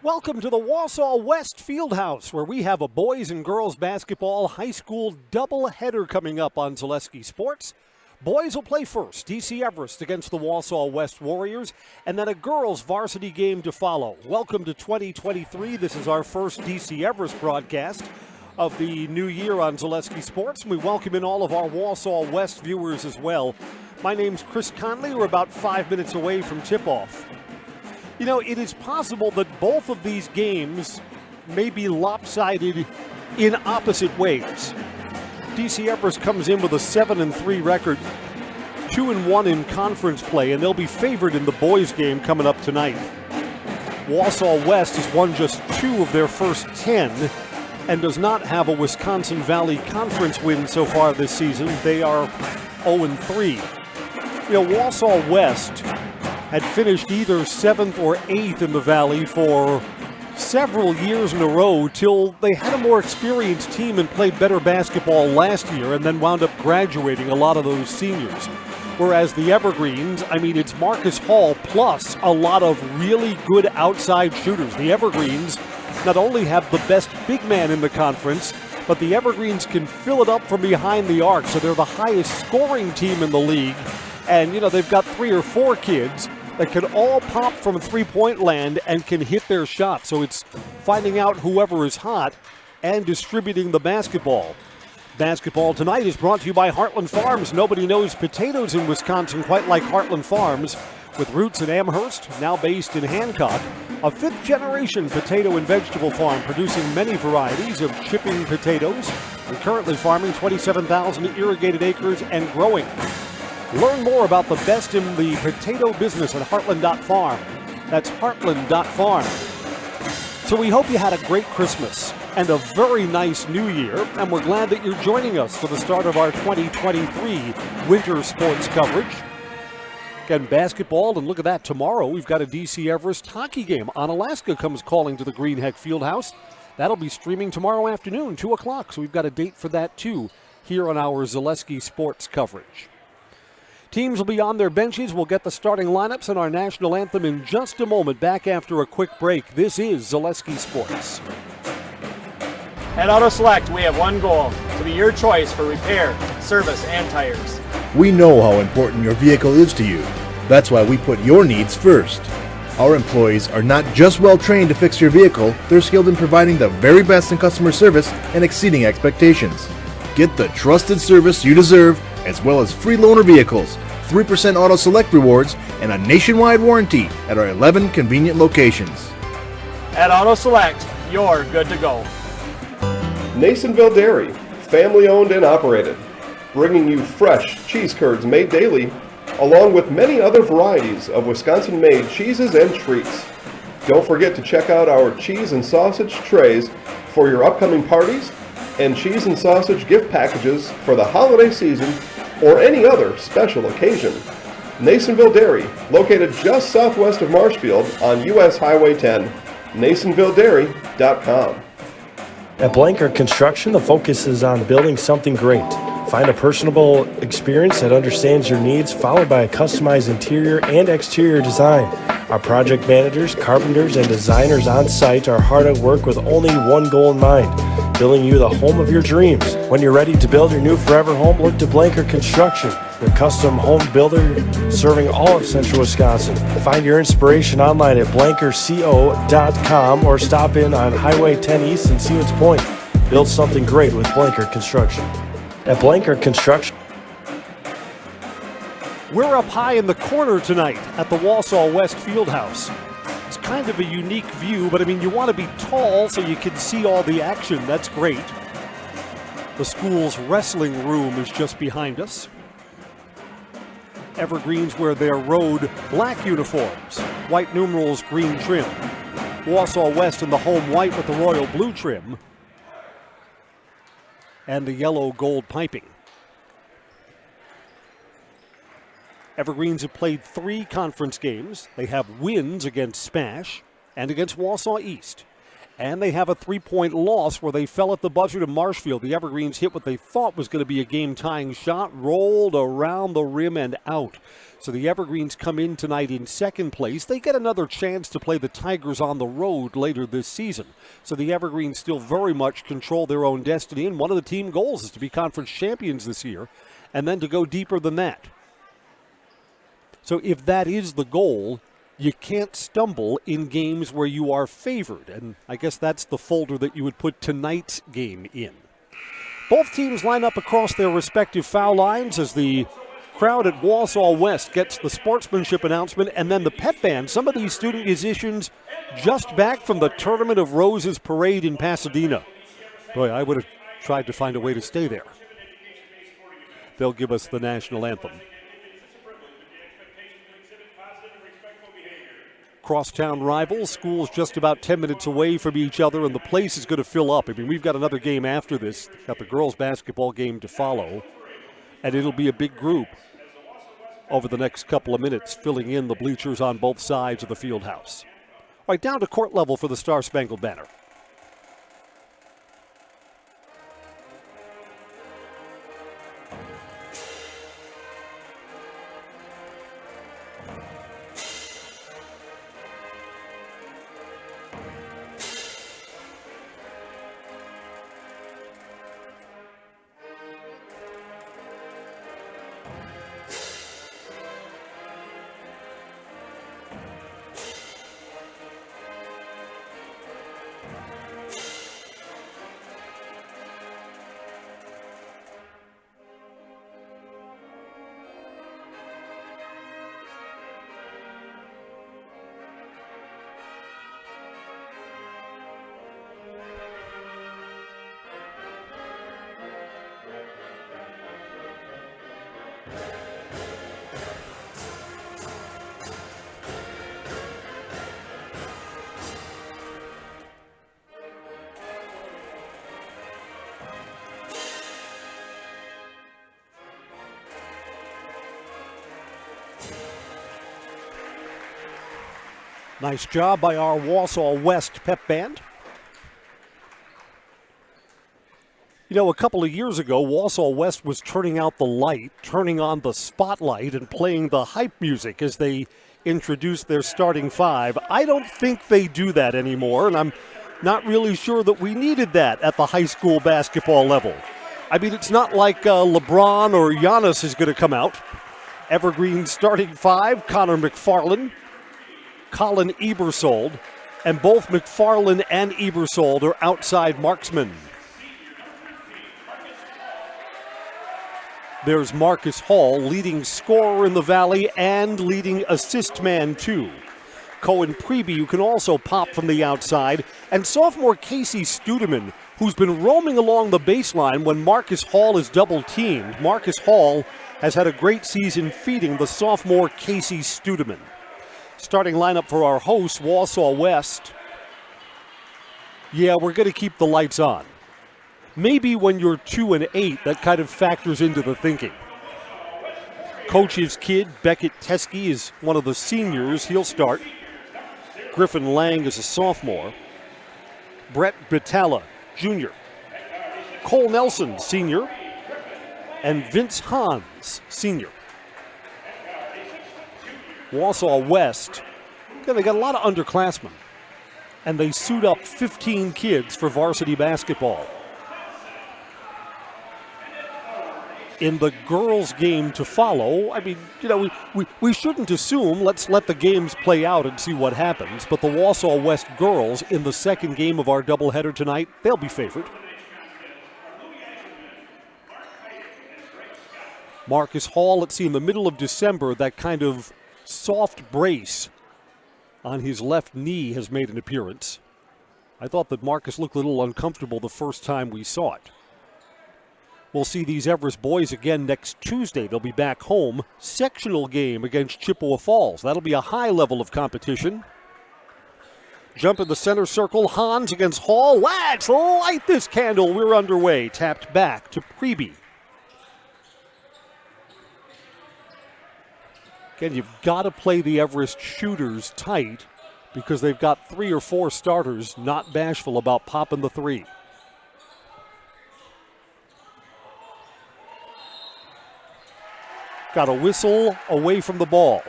Welcome to the Wausau West Fieldhouse, where we have a boys and girls basketball high school doubleheader coming up on Zaleski Sports. Boys will play first, DC Everest against the Wausau West Warriors, and then a girls varsity game to follow. Welcome to 2023. This is our first DC Everest broadcast of the new year on Zaleski Sports, and we welcome in all of our Wausau West viewers as well. My name's Chris Conley. We're about 5 minutes away from tip-off. You know, it is possible that both of these games may be lopsided in opposite ways. DC Everest comes in with a 7-3 record, 2-1 in conference play, and they'll be favored in the boys game coming up tonight. Wausau West has won just 2 of their first 10 and does not have a Wisconsin Valley Conference win so far this season. They are 0-3. You know, Wausau West had finished either 7th or 8th in the Valley for several years in a row till they had a more experienced team and played better basketball last year and then wound up graduating a lot of those seniors. Whereas the Evergreens, I mean, it's Marcus Hall plus a lot of really good outside shooters. The Evergreens not only have the best big man in the conference, but the Evergreens can fill it up from behind the arc, so they're the highest scoring team in the league. And, you know, they've got 3 or 4 kids that can all pop from three-point land and can hit their shot. So it's finding out whoever is hot and distributing the basketball. Basketball tonight is brought to you by Heartland Farms. Nobody knows potatoes in Wisconsin quite like Heartland Farms. With roots in Amherst, now based in Hancock, a 5th-generation potato and vegetable farm producing many varieties of chipping potatoes and currently farming 27,000 irrigated acres and growing. Learn more about the best in the potato business at heartland.farm. That's heartland.farm. So we hope you had a great Christmas and a very nice New Year, and we're glad that you're joining us for the start of our 2023 winter sports coverage. Again, basketball, and look at that, tomorrow we've got a DC Everest hockey game. Onalaska comes calling to the Greenheck Fieldhouse. That'll be streaming tomorrow afternoon, 2 o'clock, so we've got a date for that too here on our Zaleski Sports coverage. Teams will be on their benches. We'll get the starting lineups and our national anthem in just a moment. Back after a quick break. This is Zaleski Sports. At Auto Select, we have one goal, to be your choice for repair, service, and tires. We know how important your vehicle is to you. That's why we put your needs first. Our employees are not just well trained to fix your vehicle, they're skilled in providing the very best in customer service and exceeding expectations. Get the trusted service you deserve, as well as free loaner vehicles, 3% Auto Select rewards, and a nationwide warranty at our 11 convenient locations. At Auto Select, you're good to go. Nasonville Dairy, family owned and operated, bringing you fresh cheese curds made daily, along with many other varieties of Wisconsin-made cheeses and treats. Don't forget to check out our cheese and sausage trays for your upcoming parties and cheese and sausage gift packages for the holiday season or any other special occasion. Nasonville Dairy, located just southwest of Marshfield on US Highway 10, NasonvilleDairy.com. At Blanker Construction, the focus is on building something great. Find a personable experience that understands your needs, followed by a customized interior and exterior design. Our project managers, carpenters, and designers on site are hard at work with only one goal in mind: building you the home of your dreams. When you're ready to build your new forever home, look to Blanker Construction, the custom home builder serving all of central Wisconsin. Find your inspiration online at blankerco.com or stop in on Highway 10 East in Stevens Point. Build something great with Blanker Construction. At Blanker Construction. We're up high in the corner tonight at the Wausau West Fieldhouse. It's kind of a unique view, but I mean, you want to be tall so you can see all the action. That's great. The school's wrestling room is just behind us. Evergreens wear their road black uniforms, white numerals, green trim. Wausau West in the home white with the royal blue trim and the yellow gold piping. Evergreens have played 3 conference games. They have wins against Smash and against Wausau East. And they have a 3-point loss where they fell at the buzzer to Marshfield. The Evergreens hit what they thought was going to be a game-tying shot, rolled around the rim and out. So the Evergreens come in tonight in second place. They get another chance to play the Tigers on the road later this season. So the Evergreens still very much control their own destiny, and one of the team goals is to be conference champions this year and then to go deeper than that. So if that is the goal, you can't stumble in games where you are favored, and I guess that's the folder that you would put tonight's game in. Both teams line up across their respective foul lines as the crowd at Wausau West gets the sportsmanship announcement and then the pep band. Some of these student musicians just back from the Tournament of Roses parade in Pasadena. Boy, I would have tried to find a way to stay there. They'll give us the national anthem. Crosstown rivals, schools just about 10 minutes away from each other, and the place is going to fill up. I mean, we've got another game after this. Got the girls' basketball game to follow, and it'll be a big group over the next couple of minutes, filling in the bleachers on both sides of the field house. All right, down to court level for the Star-Spangled Banner. Nice job by our Wausau West pep band. You know, a couple of years ago, Wausau West was turning out the light, turning on the spotlight, and playing the hype music as they introduced their starting five. I don't think they do that anymore, and I'm not really sure that we needed that at the high school basketball level. I mean, it's not like LeBron or Giannis is going to come out. Evergreen starting five, Connor McFarland, Colin Ebersold, and both McFarland and Ebersold are outside marksmen. There's Marcus Hall, leading scorer in the Valley and leading assist man too. Cohen Preby, who can also pop from the outside, and sophomore Casey Studeman, who's been roaming along the baseline when Marcus Hall is double-teamed. Marcus Hall has had a great season feeding the sophomore Casey Studeman. Starting lineup for our host, Wausau West. Yeah, we're going to keep the lights on. Maybe when you're 2-8, that kind of factors into the thinking. Coach's kid, Beckett Teskey, is one of the seniors. He'll start. Griffin Lang is a sophomore. Brett Batalla, junior. Cole Nelson, senior. And Vince Hans, senior. Wausau West, they got a lot of underclassmen, and they suit up 15 kids for varsity basketball. In the girls' game to follow, I mean, you know, we shouldn't assume. Let's let the games play out and see what happens. But the Wausau West girls in the second game of our doubleheader tonight, they'll be favored. Marcus Hall, let's see, in the middle of December, that kind of soft brace on his left knee has made an appearance. I thought that Marcus looked a little uncomfortable the first time we saw it. We'll see these Everest boys again next Tuesday. They'll be back home. Sectional game against Chippewa Falls. That'll be a high level of competition. Jump in the center circle. Hans against Hall. Let's light this candle. We're underway. Tapped back to Preby. Again, you've got to play the Everest shooters tight because they've got 3 or 4 starters not bashful about popping the 3. Got a whistle away from the ball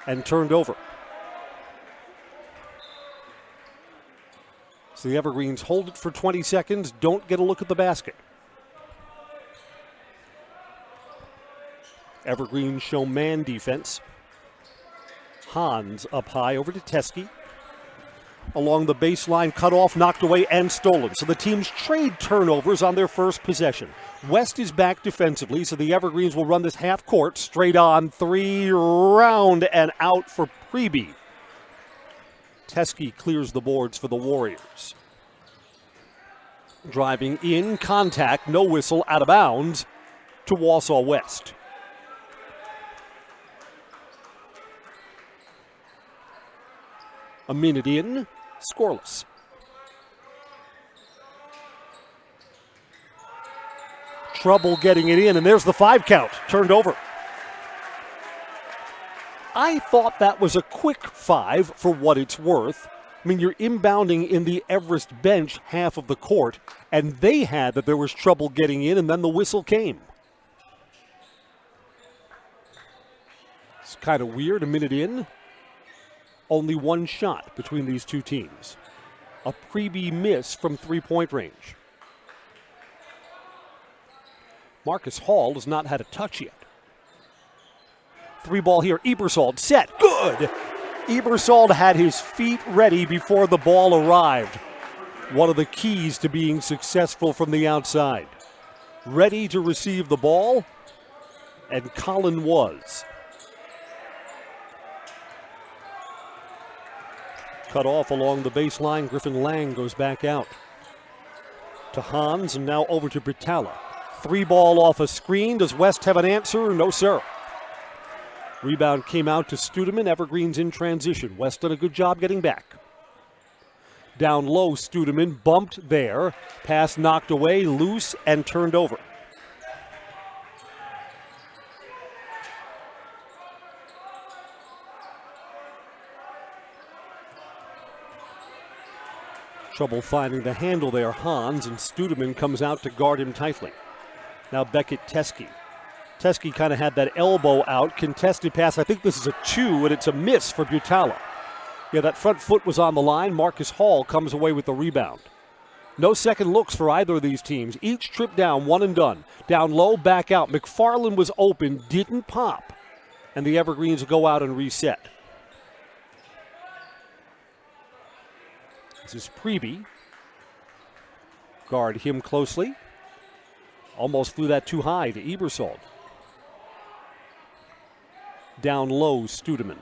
and turned over. So the Evergreens hold it for 20 seconds, don't get a look at the basket. Evergreens show man defense. Hans up high over to Teskey. Along the baseline, cut off, knocked away, and stolen. So the teams trade turnovers on their first possession. West is back defensively, so the Evergreens will run this half court, straight on 3, round and out for Priebe. Teskey clears the boards for the Warriors. Driving in, contact, no whistle, out of bounds to Wausau West. A minute in, scoreless. Trouble getting it in, and there's the 5 count, turned over. I thought that was a quick 5 for what it's worth. I mean, you're inbounding in the Everest bench half of the court, and they had that there was trouble getting in, and then the whistle came. It's kind of weird, a minute in. Only 1 shot between these two teams. A Priebe miss from 3-point range. Marcus Hall has not had a touch yet. 3 ball here, Ebersold set, good! Ebersold had his feet ready before the ball arrived. One of the keys to being successful from the outside. Ready to receive the ball, and Colin was. Cut off along the baseline. Griffin Lang goes back out to Hans, and now over to Britala. 3 ball off a screen. Does West have an answer? No, sir. Rebound came out to Studeman. Evergreens in transition. West done a good job getting back. Down low, Studeman bumped there. Pass knocked away, loose, and turned over. Trouble finding the handle there, Hans, and Studeman comes out to guard him tightly. Now Beckett Teskey. Teskey kind of had that elbow out, contested pass. I think this is a 2, and it's a miss for Butala. Yeah, that front foot was on the line. Marcus Hall comes away with the rebound. No second looks for either of these teams. Each trip down, 1 and done. Down low, back out. McFarland was open, didn't pop, and the Evergreens will go out and reset. This is Priebe. Guard him closely. Almost threw that too high to Ebersold. Down low, Studeman.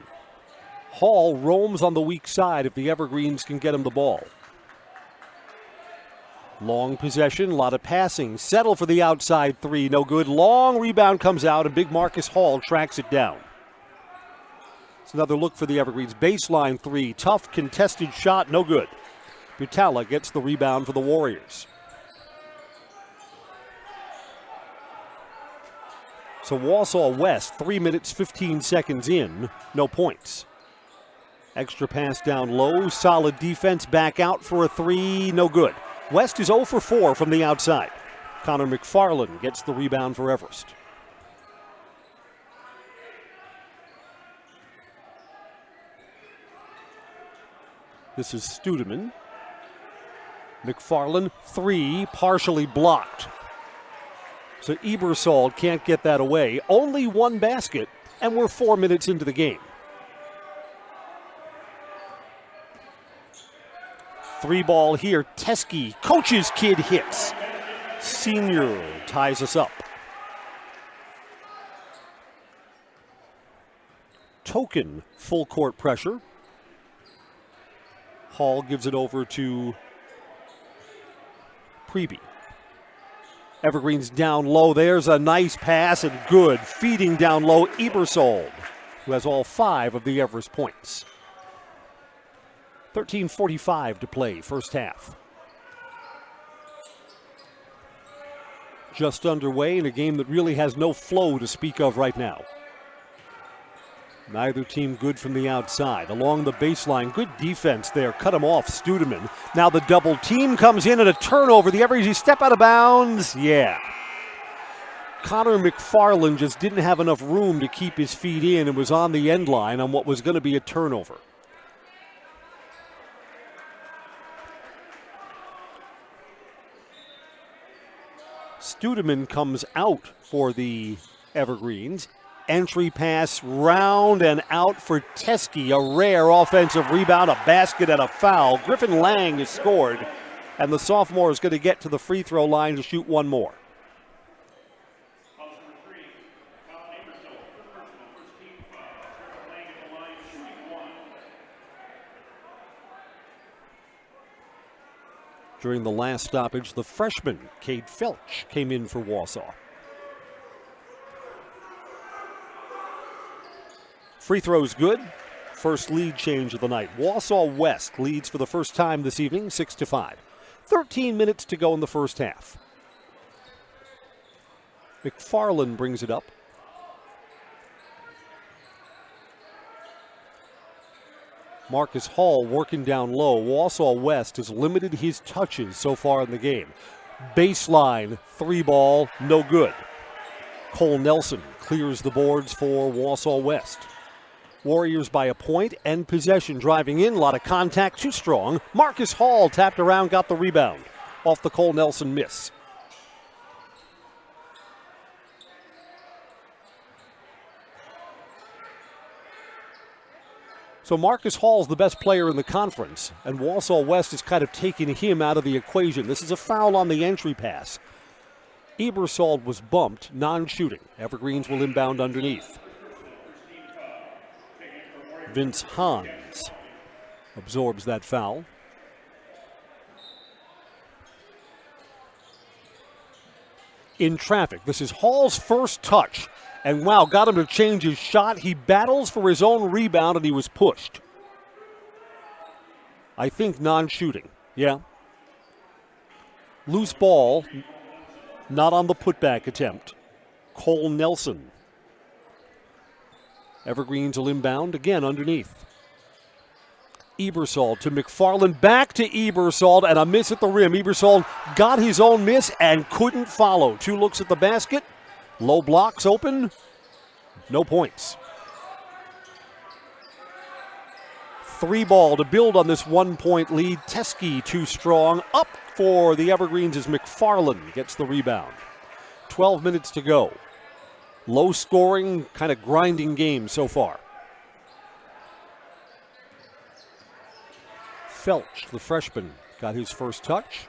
Hall roams on the weak side if the Evergreens can get him the ball. Long possession, a lot of passing. Settle for the outside 3, no good. Long rebound comes out, and big Marcus Hall tracks it down. It's another look for the Evergreens. Baseline 3, tough contested shot, no good. Butala gets the rebound for the Warriors. So Wausau West, 3 minutes, 15 seconds in, no points. Extra pass down low, solid defense, back out for a 3, no good. West is 0 for 4 from the outside. Connor McFarland gets the rebound for Everest. This is Studeman. McFarland, 3, partially blocked. So Ebersold can't get that away. Only 1 basket, and we're 4 minutes into the game. 3 ball here. Teskey, coach's kid hits. Senior ties us up. Token full court pressure. Hall gives it over to Priebe. Evergreens down low. There's a nice pass and good. Feeding down low, Ebersold, who has all 5 of the Everest points. 13:45 to play, first half. Just underway in a game that really has no flow to speak of right now. Neither team good from the outside. Along the baseline, good defense there. Cut him off, Studeman. Now the double team comes in and a turnover. The Everest step out of bounds. Yeah. Connor McFarland just didn't have enough room to keep his feet in and was on the end line on what was going to be a turnover. Studeman comes out for the Evergreens. Entry pass round and out for Teske. A rare offensive rebound, a basket and a foul. Griffin Lang has scored, and the sophomore is going to get to the free throw line to shoot one more. During the last stoppage, the freshman, Cade Felch, came in for Wausau. Free throws good. First lead change of the night. Wausau West leads for the first time this evening, 6-5. 13 minutes to go in the first half. McFarland brings it up. Marcus Hall working down low. Wausau West has limited his touches so far in the game. Baseline, three ball, no good. Cole Nelson clears the boards for Wausau West. Warriors by a point and possession, driving in, a lot of contact, too strong. Marcus Hall tapped around, got the rebound off the Cole Nelson miss. So Marcus Hall's the best player in the conference, and Wausau West is kind of taking him out of the equation. This is a foul on the entry pass. Ebersol was bumped, non-shooting. Evergreens will inbound underneath. Vince Hans absorbs that foul. In traffic, this is Hall's first touch. And wow, got him to change his shot. He battles for his own rebound and he was pushed. I think non-shooting, yeah. Loose ball, not on the putback attempt. Cole Nelson. Evergreens will inbound again underneath. Ebersol to McFarland, back to Ebersol, and a miss at the rim. Ebersol got his own miss and couldn't follow. 2 looks at the basket. Low blocks open. No points. 3 ball to build on this 1-point lead. Teske too strong. Up for the Evergreens as McFarland gets the rebound. 12 minutes to go. Low scoring, kind of grinding game so far. Felch, the freshman, got his first touch.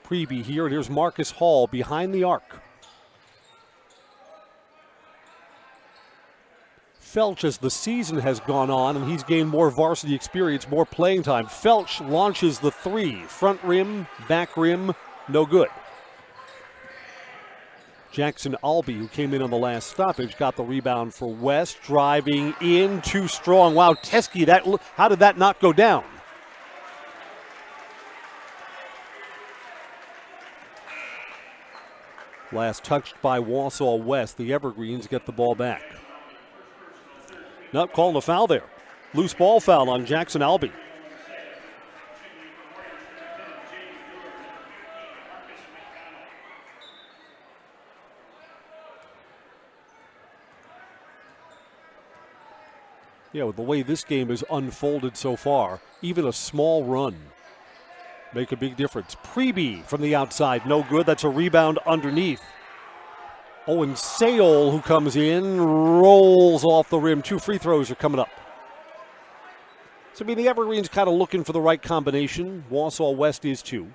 Preby here, and here's Marcus Hall behind the arc. Felch, as the season has gone on and he's gained more varsity experience, more playing time. Felch launches the 3. Front rim, back rim, no good. Jackson Albee, who came in on the last stoppage, got the rebound for West. Driving in, too strong. Wow, Teske, how did that not go down? Last touched by Wausau West. The Evergreens get the ball back. Not calling a foul there. Loose ball foul on Jackson Albee. Yeah, with the way this game has unfolded so far, even a small run make a big difference. Preby from the outside, no good. That's a rebound underneath. Owen Sayol, who comes in, rolls off the rim. 2 free throws are coming up. So, I mean, the Evergreens kind of looking for the right combination. Wausau West is too.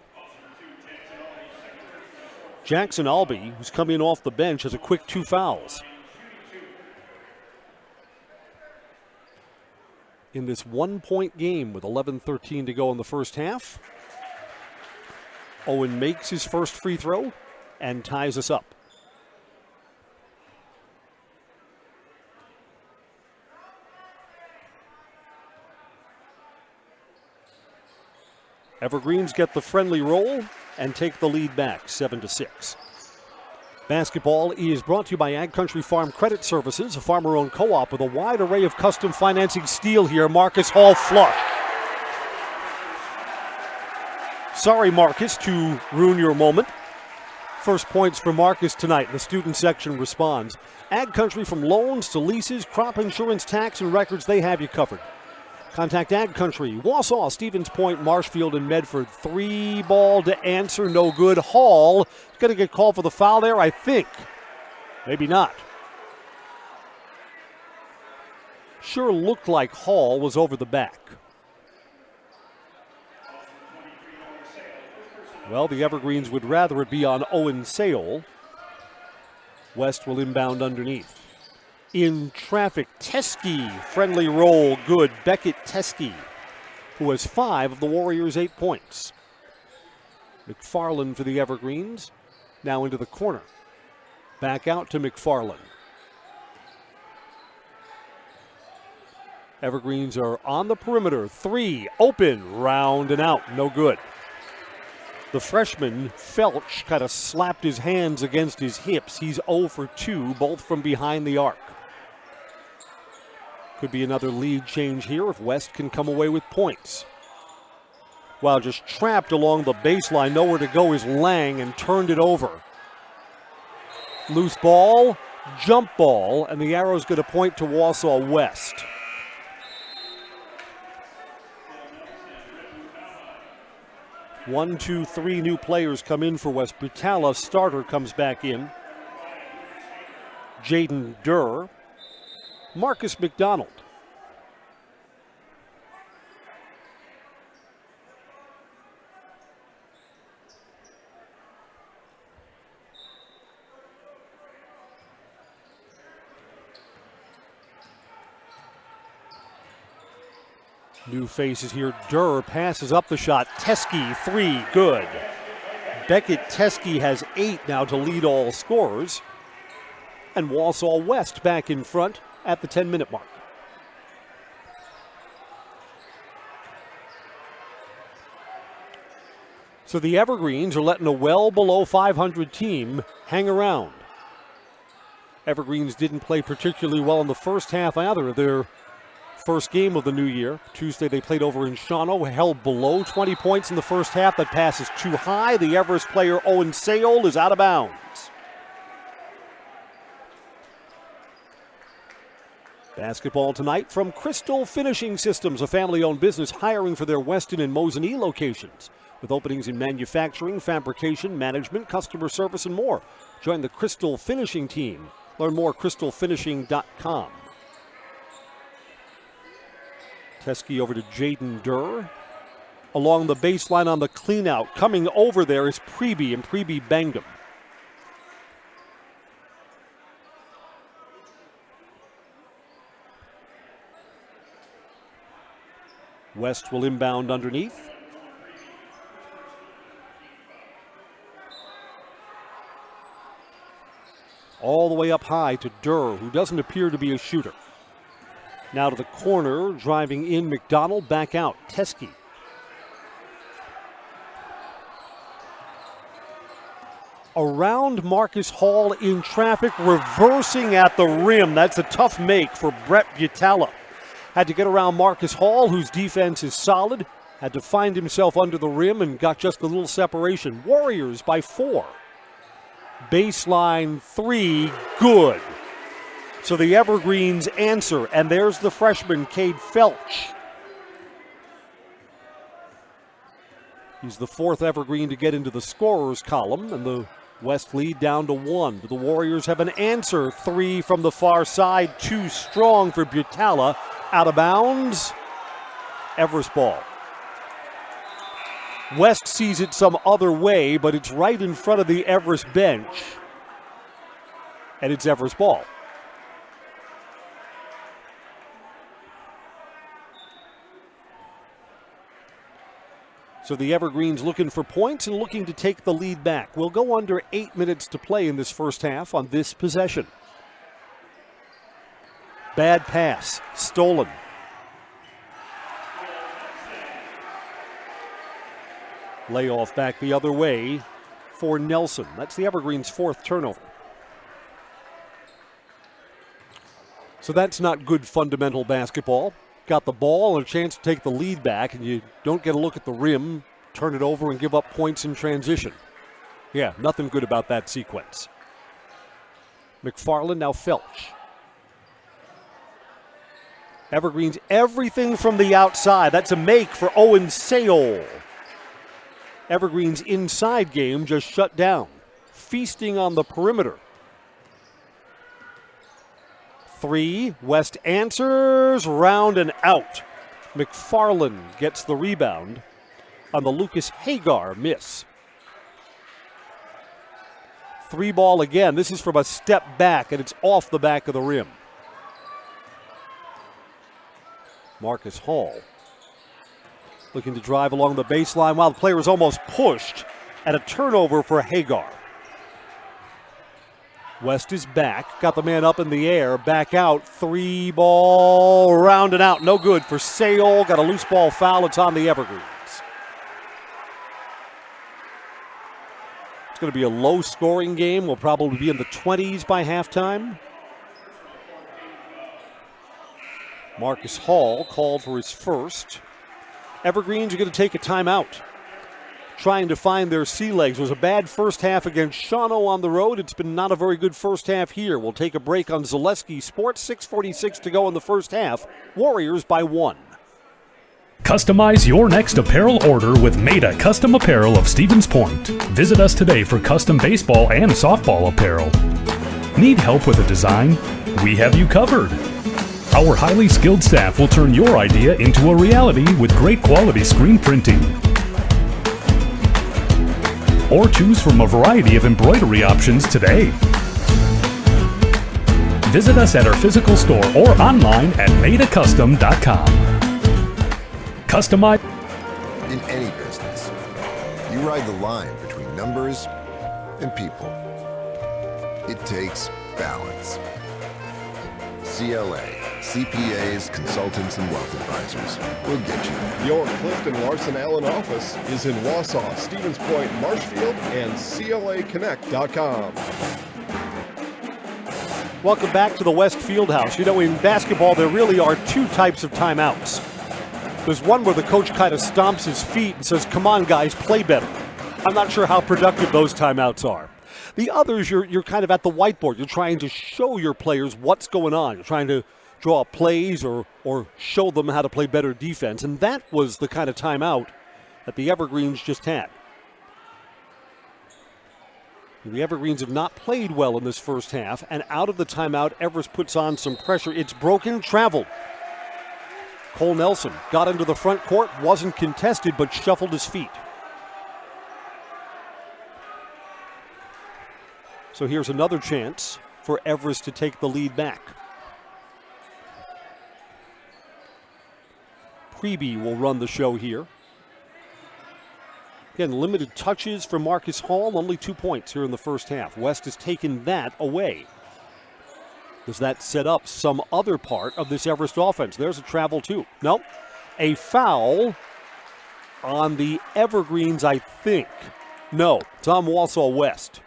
Jackson Albee, who's coming in off the bench, has a quick 2 fouls. In this 1-point game with 11:13 to go in the first half, Owen makes his first free throw and ties us up. Evergreens get the friendly roll and take the lead back, 7-6. Basketball is brought to you by Ag Country Farm Credit Services, a farmer-owned co-op with a wide array of custom financing. Steal here, Marcus Hall flush. Sorry, Marcus, to ruin your moment. First points for Marcus tonight. The student section responds. Ag Country, from loans to leases, crop insurance, tax, and records, they have you covered. Contact Ag Country, Wausau, Stevens Point, Marshfield, and Medford. 3 ball to answer, no good. Hall going to get called for the foul there, I think. Maybe not. Sure looked like Hall was over the back. Well, the Evergreens would rather it be on Owen Sale. West will inbound underneath. In traffic, Teskey, friendly roll, good. Beckett Teskey, who has 5 of the Warriors' 8 points. McFarland for the Evergreens, now into the corner. Back out to McFarland. Evergreens are on the perimeter. 3, open, round and out, no good. The freshman, Felch, kind of slapped his hands against his hips. He's 0 for 2, both from behind the arc. Could be another lead change here if West can come away with points. While just trapped along the baseline, nowhere to go is Lang and turned it over. Loose ball, jump ball, and the arrow's going to point to Wausau West. One, two, 3 new players come in for West. Butala, starter, comes back in. Jaden Durr. Marcus McDonald. New faces here. Durr passes up the shot. Teskey, 3, good. Beckett Teskey has 8 now to lead all scorers. And Wausau West back in front at the 10-minute mark. So the Evergreens are letting a well below 500 team hang around. Evergreens didn't play particularly well in the first half either. Their first game of the new year. Tuesday they played over in Shawano, held below 20 points in the first half. That pass is too high. The Everest player Owen Sale is out of bounds. Basketball tonight from Crystal Finishing Systems, a family-owned business hiring for their Weston and Mosinee locations. With openings in manufacturing, fabrication, management, customer service, and more. Join the Crystal Finishing team. Learn more at crystalfinishing.com. Teskey over to Jaden Durr. Along the baseline on the cleanout. Coming over there is Preby, and Preby banged him. West will inbound underneath. All the way up high to Durr, who doesn't appear to be a shooter. Now to the corner, driving in McDonald, back out, Teskey. Around Marcus Hall in traffic, reversing at the rim. That's a tough make for Brett Butala. Had to get around Marcus Hall, whose defense is solid. Had to find himself under the rim and got just a little separation. Warriors by 4. Baseline 3, good. So the Evergreens answer, and there's the freshman, Cade Felch. He's the 4th Evergreen to get into the scorers column, and the West lead down to 1. The Warriors have an answer, 3 from the far side, too strong for Butala. Out of bounds, Everest ball. West sees it some other way, but it's right in front of the Everest bench, and it's Everest ball. So the Evergreens looking for points and looking to take the lead back. We'll go under 8 minutes to play in this first half on this possession. Bad pass, stolen. Layoff back the other way for Nelson. That's the Evergreens' 4th turnover. So that's not good fundamental basketball. Got the ball and a chance to take the lead back, and you don't get a look at the rim, turn it over, and give up points in transition. Yeah, nothing good about that sequence. McFarland, now Felch. Evergreen's everything from the outside. That's a make for Owen Sayol. Evergreen's inside game just shut down. Feasting on the perimeter. 3, West answers, round and out. McFarland gets the rebound on the Lucas Hagar miss. 3 ball again. This is from a step back, and it's off the back of the rim. Marcus Hall looking to drive along the baseline while the player was almost pushed, and a turnover for Hagar. West is back, got the man up in the air, back out, 3 ball, round and out, no good for Sayol, got a loose ball foul, it's on the Evergreens. It's going to be a low-scoring game, we'll probably be in the 20s by halftime. Marcus Hall called for his first. Evergreens are going to take a timeout, trying to find their sea legs. It was a bad first half against Shawano on the road. It's been not a very good first half here. We'll take a break on Zaleski Sports. 6:46 to go in the first half. Warriors by 1. Customize your next apparel order with Maida Custom Apparel of Stevens Point. Visit us today for custom baseball and softball apparel. Need help with a design? We have you covered. Our highly skilled staff will turn your idea into a reality with great quality screen printing. Or choose from a variety of embroidery options today. Visit us at our physical store or online at maidacustom.com. Customize. In any business, you ride the line between numbers and people. It takes balance. CLA, CPAs, consultants, and wealth advisors will get you there. Your Clifton Larson Allen office is in Wausau, Stevens Point, Marshfield, and CLAconnect.com. Welcome back to the West Fieldhouse. You know, in basketball, there really are 2 types of timeouts. There's one where the coach kind of stomps his feet and says, come on, guys, play better. I'm not sure how productive those timeouts are. The others, you're kind of at the whiteboard. You're trying to show your players what's going on. You're trying to draw up plays or show them how to play better defense. And that was the kind of timeout that the Evergreens just had. The Evergreens have not played well in this first half. And out of the timeout, Everest puts on some pressure. It's broken, traveled. Cole Nelson got into the front court, wasn't contested, but shuffled his feet. So here's another chance for Everest to take the lead back. Preby will run the show here. Again, limited touches for Marcus Hall, only 2 points here in the first half. West has taken that away. Does that set up some other part of this Everest offense? There's a travel too. No, a foul on the Evergreens, I think. No, it's on Wausau West.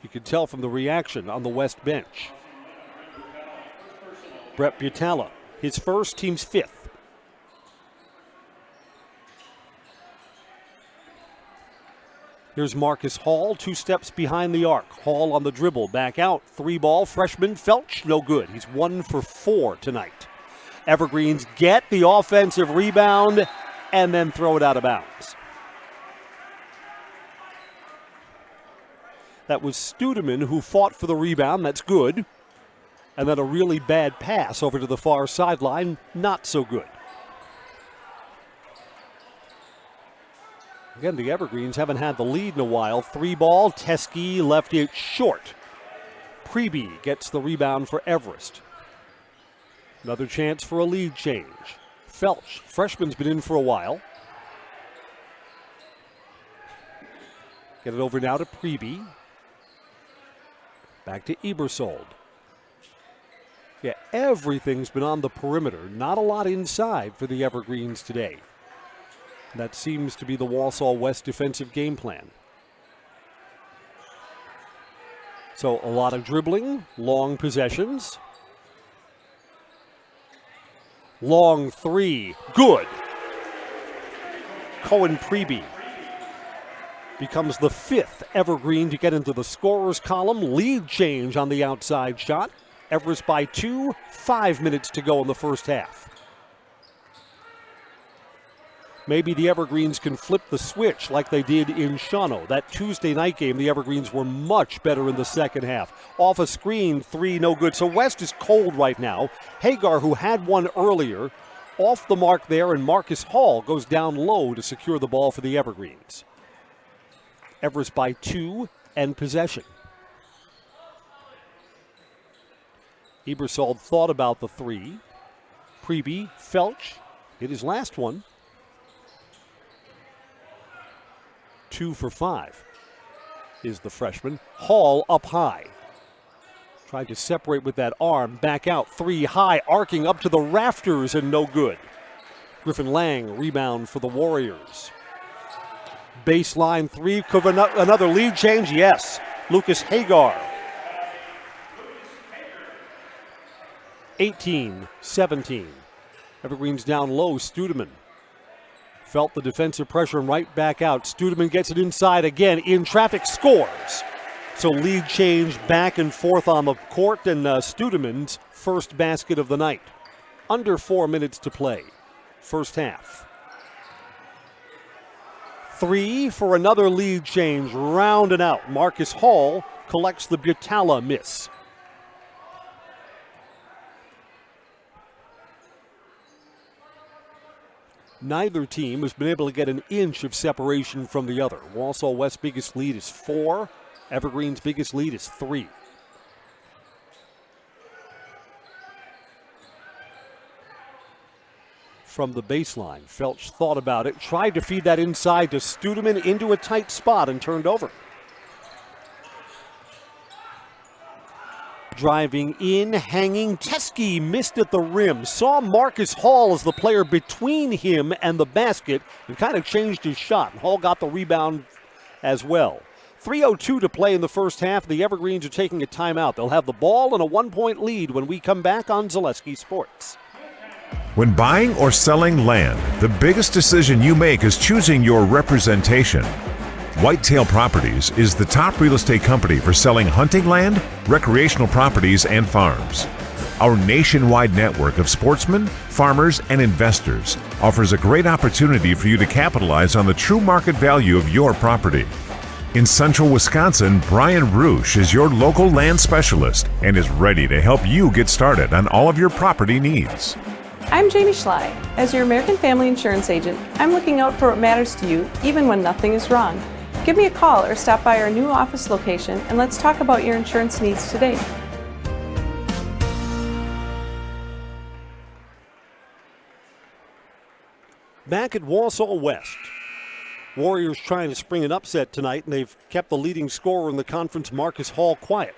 You can tell from the reaction on the West bench. Brett Butala, his first, team's 5th. Here's Marcus Hall, 2 steps behind the arc. Hall on the dribble, back out, 3 ball, freshman Felch, no good. He's 1 for 4 tonight. Evergreens get the offensive rebound and then throw it out of bounds. That was Studeman who fought for the rebound. That's good. And then a really bad pass over to the far sideline. Not so good. Again, the Evergreens haven't had the lead in a while. 3 ball, Teskey left it short. Preby gets the rebound for Everest. Another chance for a lead change. Felch, freshman's been in for a while. Get it over now to Preby. Back to Ebersold. Yeah, everything's been on the perimeter. Not a lot inside for the Evergreens today. That seems to be the Wausau West defensive game plan. So a lot of dribbling, long possessions. Long three. Good. Cohen Preby becomes the 5th Evergreen to get into the scorer's column. Lead change on the outside shot. Everest by 2, 5 minutes to go in the first half. Maybe the Evergreens can flip the switch like they did in Shawano. That Tuesday night game, the Evergreens were much better in the second half. Off a screen, 3, no good. So West is cold right now. Hagar, who had one earlier, off the mark there, and Marcus Hall goes down low to secure the ball for the Evergreens. Everest by 2 and possession. Ebersol thought about the 3. Preby, Felch hit his last one. 2 for 5 is the freshman. Hall up high. Tried to separate with that arm. Back out. 3 high. Arcing up to the rafters and no good. Griffin Lang rebound for the Warriors. Baseline 3. Could another lead change? Yes. Lucas Hagar. 18-17. Evergreens down low. Studeman felt the defensive pressure and right back out. Studeman gets it inside again. In traffic, scores. So lead change back and forth on the court, and Studeman's first basket of the night. Under 4 minutes to play. First half. 3 for another lead change. Round and out. Marcus Hall collects the Butala miss. Neither team has been able to get an inch of separation from the other. Wausau West's biggest lead is 4. Evergreen's biggest lead is 3. From the baseline, Felch thought about it, tried to feed that inside to Studeman into a tight spot and turned over. Driving in, hanging. Teskey missed at the rim. Saw Marcus Hall as the player between him and the basket and kind of changed his shot. Hall got the rebound as well. 3:02 to play in the first half. The Evergreens are taking a timeout. They'll have the ball and a 1-point lead when we come back on Zaleski Sports. When buying or selling land, the biggest decision you make is choosing your representation. Whitetail Properties is the top real estate company for selling hunting land, recreational properties, and farms. Our nationwide network of sportsmen, farmers, and investors offers a great opportunity for you to capitalize on the true market value of your property. In central Wisconsin, Brian Roosh is your local land specialist and is ready to help you get started on all of your property needs. I'm Jamie Schley. As your American Family Insurance agent, I'm looking out for what matters to you, even when nothing is wrong. Give me a call or stop by our new office location and let's talk about your insurance needs today. Back at Wausau West. Warriors trying to spring an upset tonight, and they've kept the leading scorer in the conference, Marcus Hall, quiet.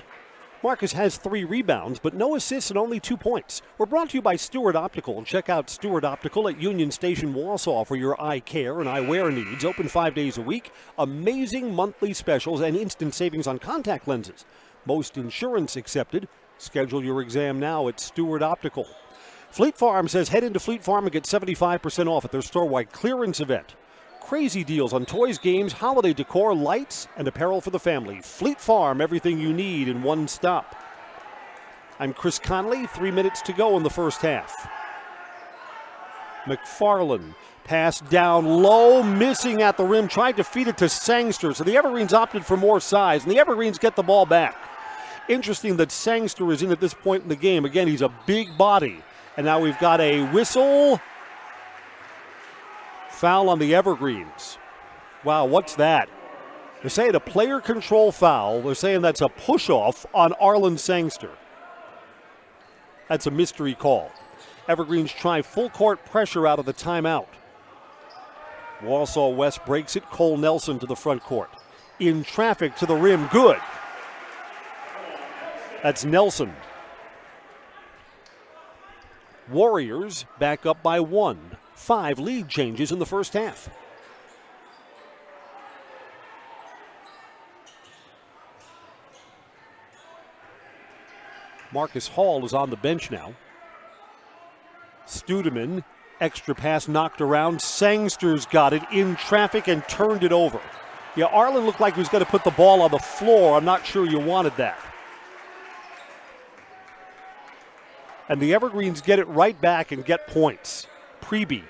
Marcus has 3 rebounds, but no assists and only 2 points. We're brought to you by Stewart Optical. Check out Stewart Optical at Union Station, Wausau for your eye care and eyewear needs. Open 5 days a week. Amazing monthly specials and instant savings on contact lenses. Most insurance accepted. Schedule your exam now at Stewart Optical. Fleet Farm says head into Fleet Farm and get 75% off at their store-wide clearance event. Crazy deals on toys, games, holiday decor, lights, and apparel for the family. Fleet Farm, everything you need in one stop. I'm Chris Connolly, 3 minutes to go in the first half. McFarland, pass down low, missing at the rim, tried to feed it to Sangster. So the Evergreens opted for more size, and the Evergreens get the ball back. Interesting that Sangster is in at this point in the game. Again, he's a big body. And now we've got a whistle. Foul on the Evergreens. Wow, what's that? They're saying a player control foul. They're saying that's a push-off on Arlen Sangster. That's a mystery call. Evergreens try full court pressure out of the timeout. Wausau West breaks it. Cole Nelson to the front court. In traffic to the rim. Good. That's Nelson. Warriors back up by 1. 5 lead changes in the first half. Marcus Hall is on the bench now. Studeman, extra pass knocked around. Sangster's got it in traffic and turned it over. Yeah, Arlen looked like he was going to put the ball on the floor. I'm not sure you wanted that. And the Evergreens get it right back and get points. Preby.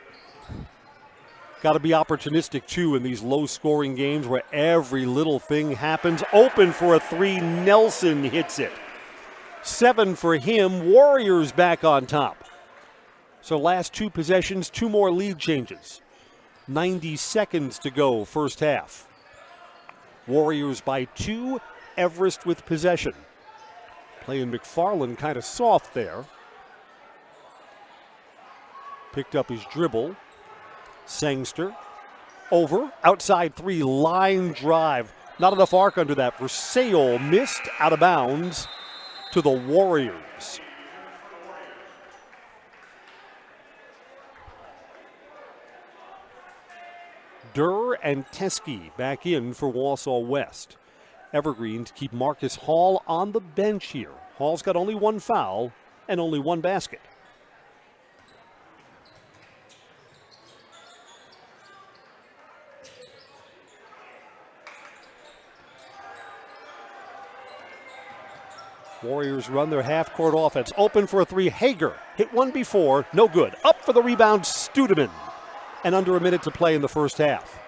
Got to be opportunistic, too, in these low-scoring games where every little thing happens. Open for a three. Nelson hits it. 7 for him. Warriors back on top. So last 2 possessions, 2 more lead changes. 90 seconds to go, first half. Warriors by 2. Everest with possession. Playing McFarland kind of soft there. Picked up his dribble. Sangster. Over. Outside 3. Line drive. Not enough arc under that for Sale. Missed. Out of bounds to the Warriors. Durr and Teskey back in for Wausau West. Evergreens keep Marcus Hall on the bench here. Hall's got only 1 foul and only 1 basket. Warriors run their half-court offense. Open for a 3. Hager hit 1 before. No good. Up for the rebound, Studeman. And under a minute to play in the first half.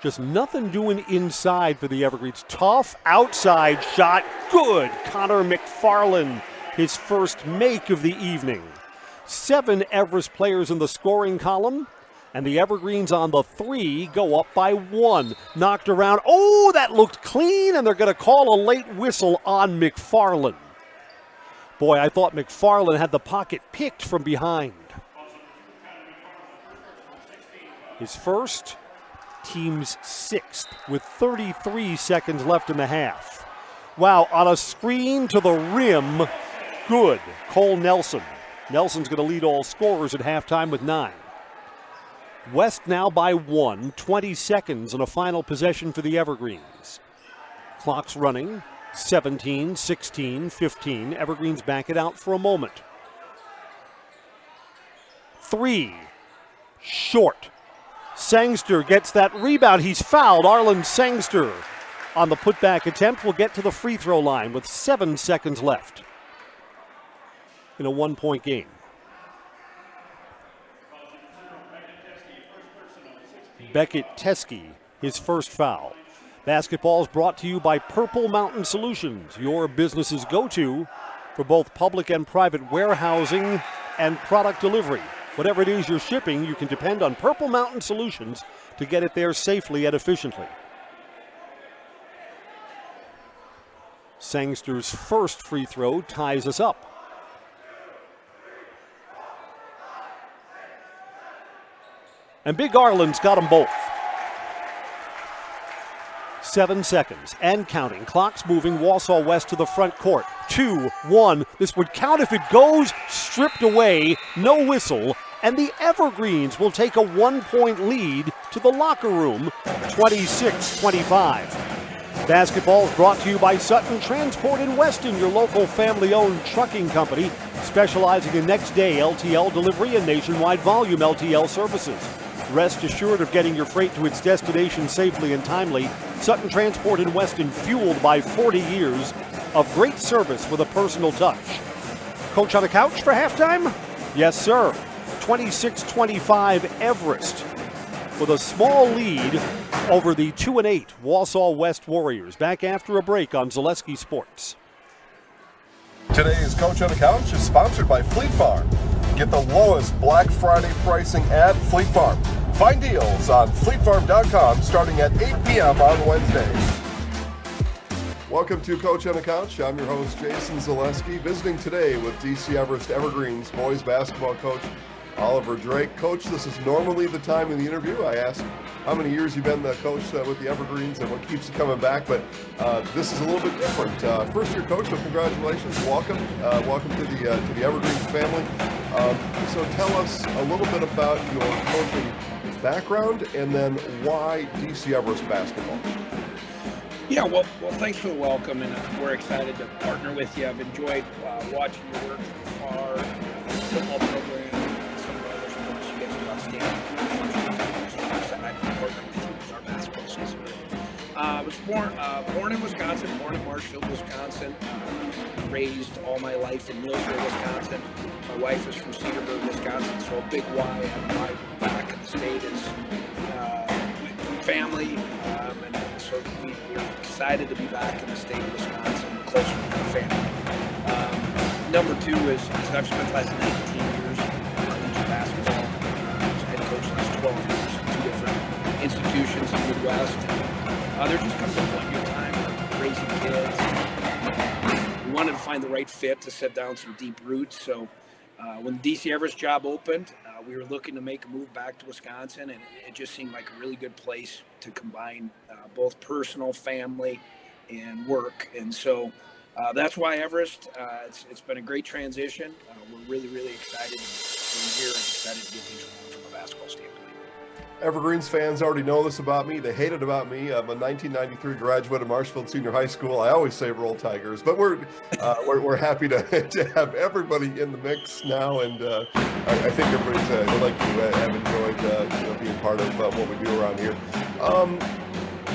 Just nothing doing inside for the Evergreens. Tough outside shot. Good. Connor McFarland, his first make of the evening. 7 Everest players in the scoring column. And the Evergreens on the 3 go up by 1. Knocked around. Oh, that looked clean, and they're going to call a late whistle on McFarland. Boy, I thought McFarland had the pocket picked from behind. His first, team's 6th, with 33 seconds left in the half. Wow, on a screen to the rim. Good. Cole Nelson. Nelson's going to lead all scorers at halftime with 9. West now by 1, 20 seconds and a final possession for the Evergreens. Clock's running, 17, 16, 15. Evergreens back it out for a moment. 3, short. Sangster gets that rebound. He's fouled. Arlen Sangster on the putback attempt will get to the free throw line with 7 seconds left in a 1-point game. Beckett Teskey, his first foul. Basketball is brought to you by Purple Mountain Solutions, your business's go-to for both public and private warehousing and product delivery. Whatever it is you're shipping, you can depend on Purple Mountain Solutions to get it there safely and efficiently. Sangster's first free throw ties us up. And Big Arlen's got them both. 7 seconds and counting. Clock's moving. Wausau West to the front court. 2, 1. This would count if it goes. Stripped away. No whistle. And the Evergreens will take a 1-point lead to the locker room. 26-25. Basketball is brought to you by Sutton Transport in Weston, your local family-owned trucking company specializing in next-day LTL delivery and nationwide volume LTL services. Rest assured of getting your freight to its destination safely and timely. Sutton Transport in Weston, fueled by 40 years of great service with a personal touch. Coach on the couch for halftime? Yes, sir. 26-25 Everest with a small lead over the 2-8 Wausau West Warriors. Back after a break on Zaleski Sports. Today's Coach on the Couch is sponsored by Fleet Farm. Get the lowest Black Friday pricing at Fleet Farm. Find deals on fleetfarm.com starting at 8 p.m. on Wednesday. Welcome to Coach on the Couch. I'm your host, Jason Zaleski, visiting today with DC Everest Evergreens boys basketball coach Oliver Drake. Coach, this is normally the time in the interview I ask how many years you've been the coach with the Evergreens and what keeps you coming back, but this is a little bit different. First year coach, so congratulations, welcome. Welcome to the Evergreens family. So tell us a little bit about your coaching background and then why DC Everest basketball. Yeah, well, thanks for the welcome, and we're excited to partner with you. I've enjoyed watching your work from afar, football program, and some of the other sports. You guys do outstanding. So I'm excited to partner with you with our basketball season. I was born in Wisconsin, born in Marshfield, Wisconsin. Raised all my life in Millsville, Wisconsin. My wife is from Cedarburg, Wisconsin, so a big why I'm back in the state is family, and so we're excited to be back in the state of Wisconsin, closer to our family. Number two is I've spent the last 19 years in collegiate basketball. I was head coach the last 12 years in two different institutions in the Midwest. And, there just comes a point in your time of raising kids. We wanted to find the right fit to set down some deep roots. So when the DC Everest job opened, we were looking to make a move back to Wisconsin, and it just seemed like a really good place to combine both personal, family, and work. And so that's why Everest. It's been a great transition. We're really, really excited to be here and excited to get things going from a basketball standpoint. Evergreens fans already know this about me. They hate it about me. I'm a 1993 graduate of Marshfield Senior High School. I always say Roll Tigers, but we're happy to have everybody in the mix now, and I think everybody's like you have enjoyed being part of what we do around here.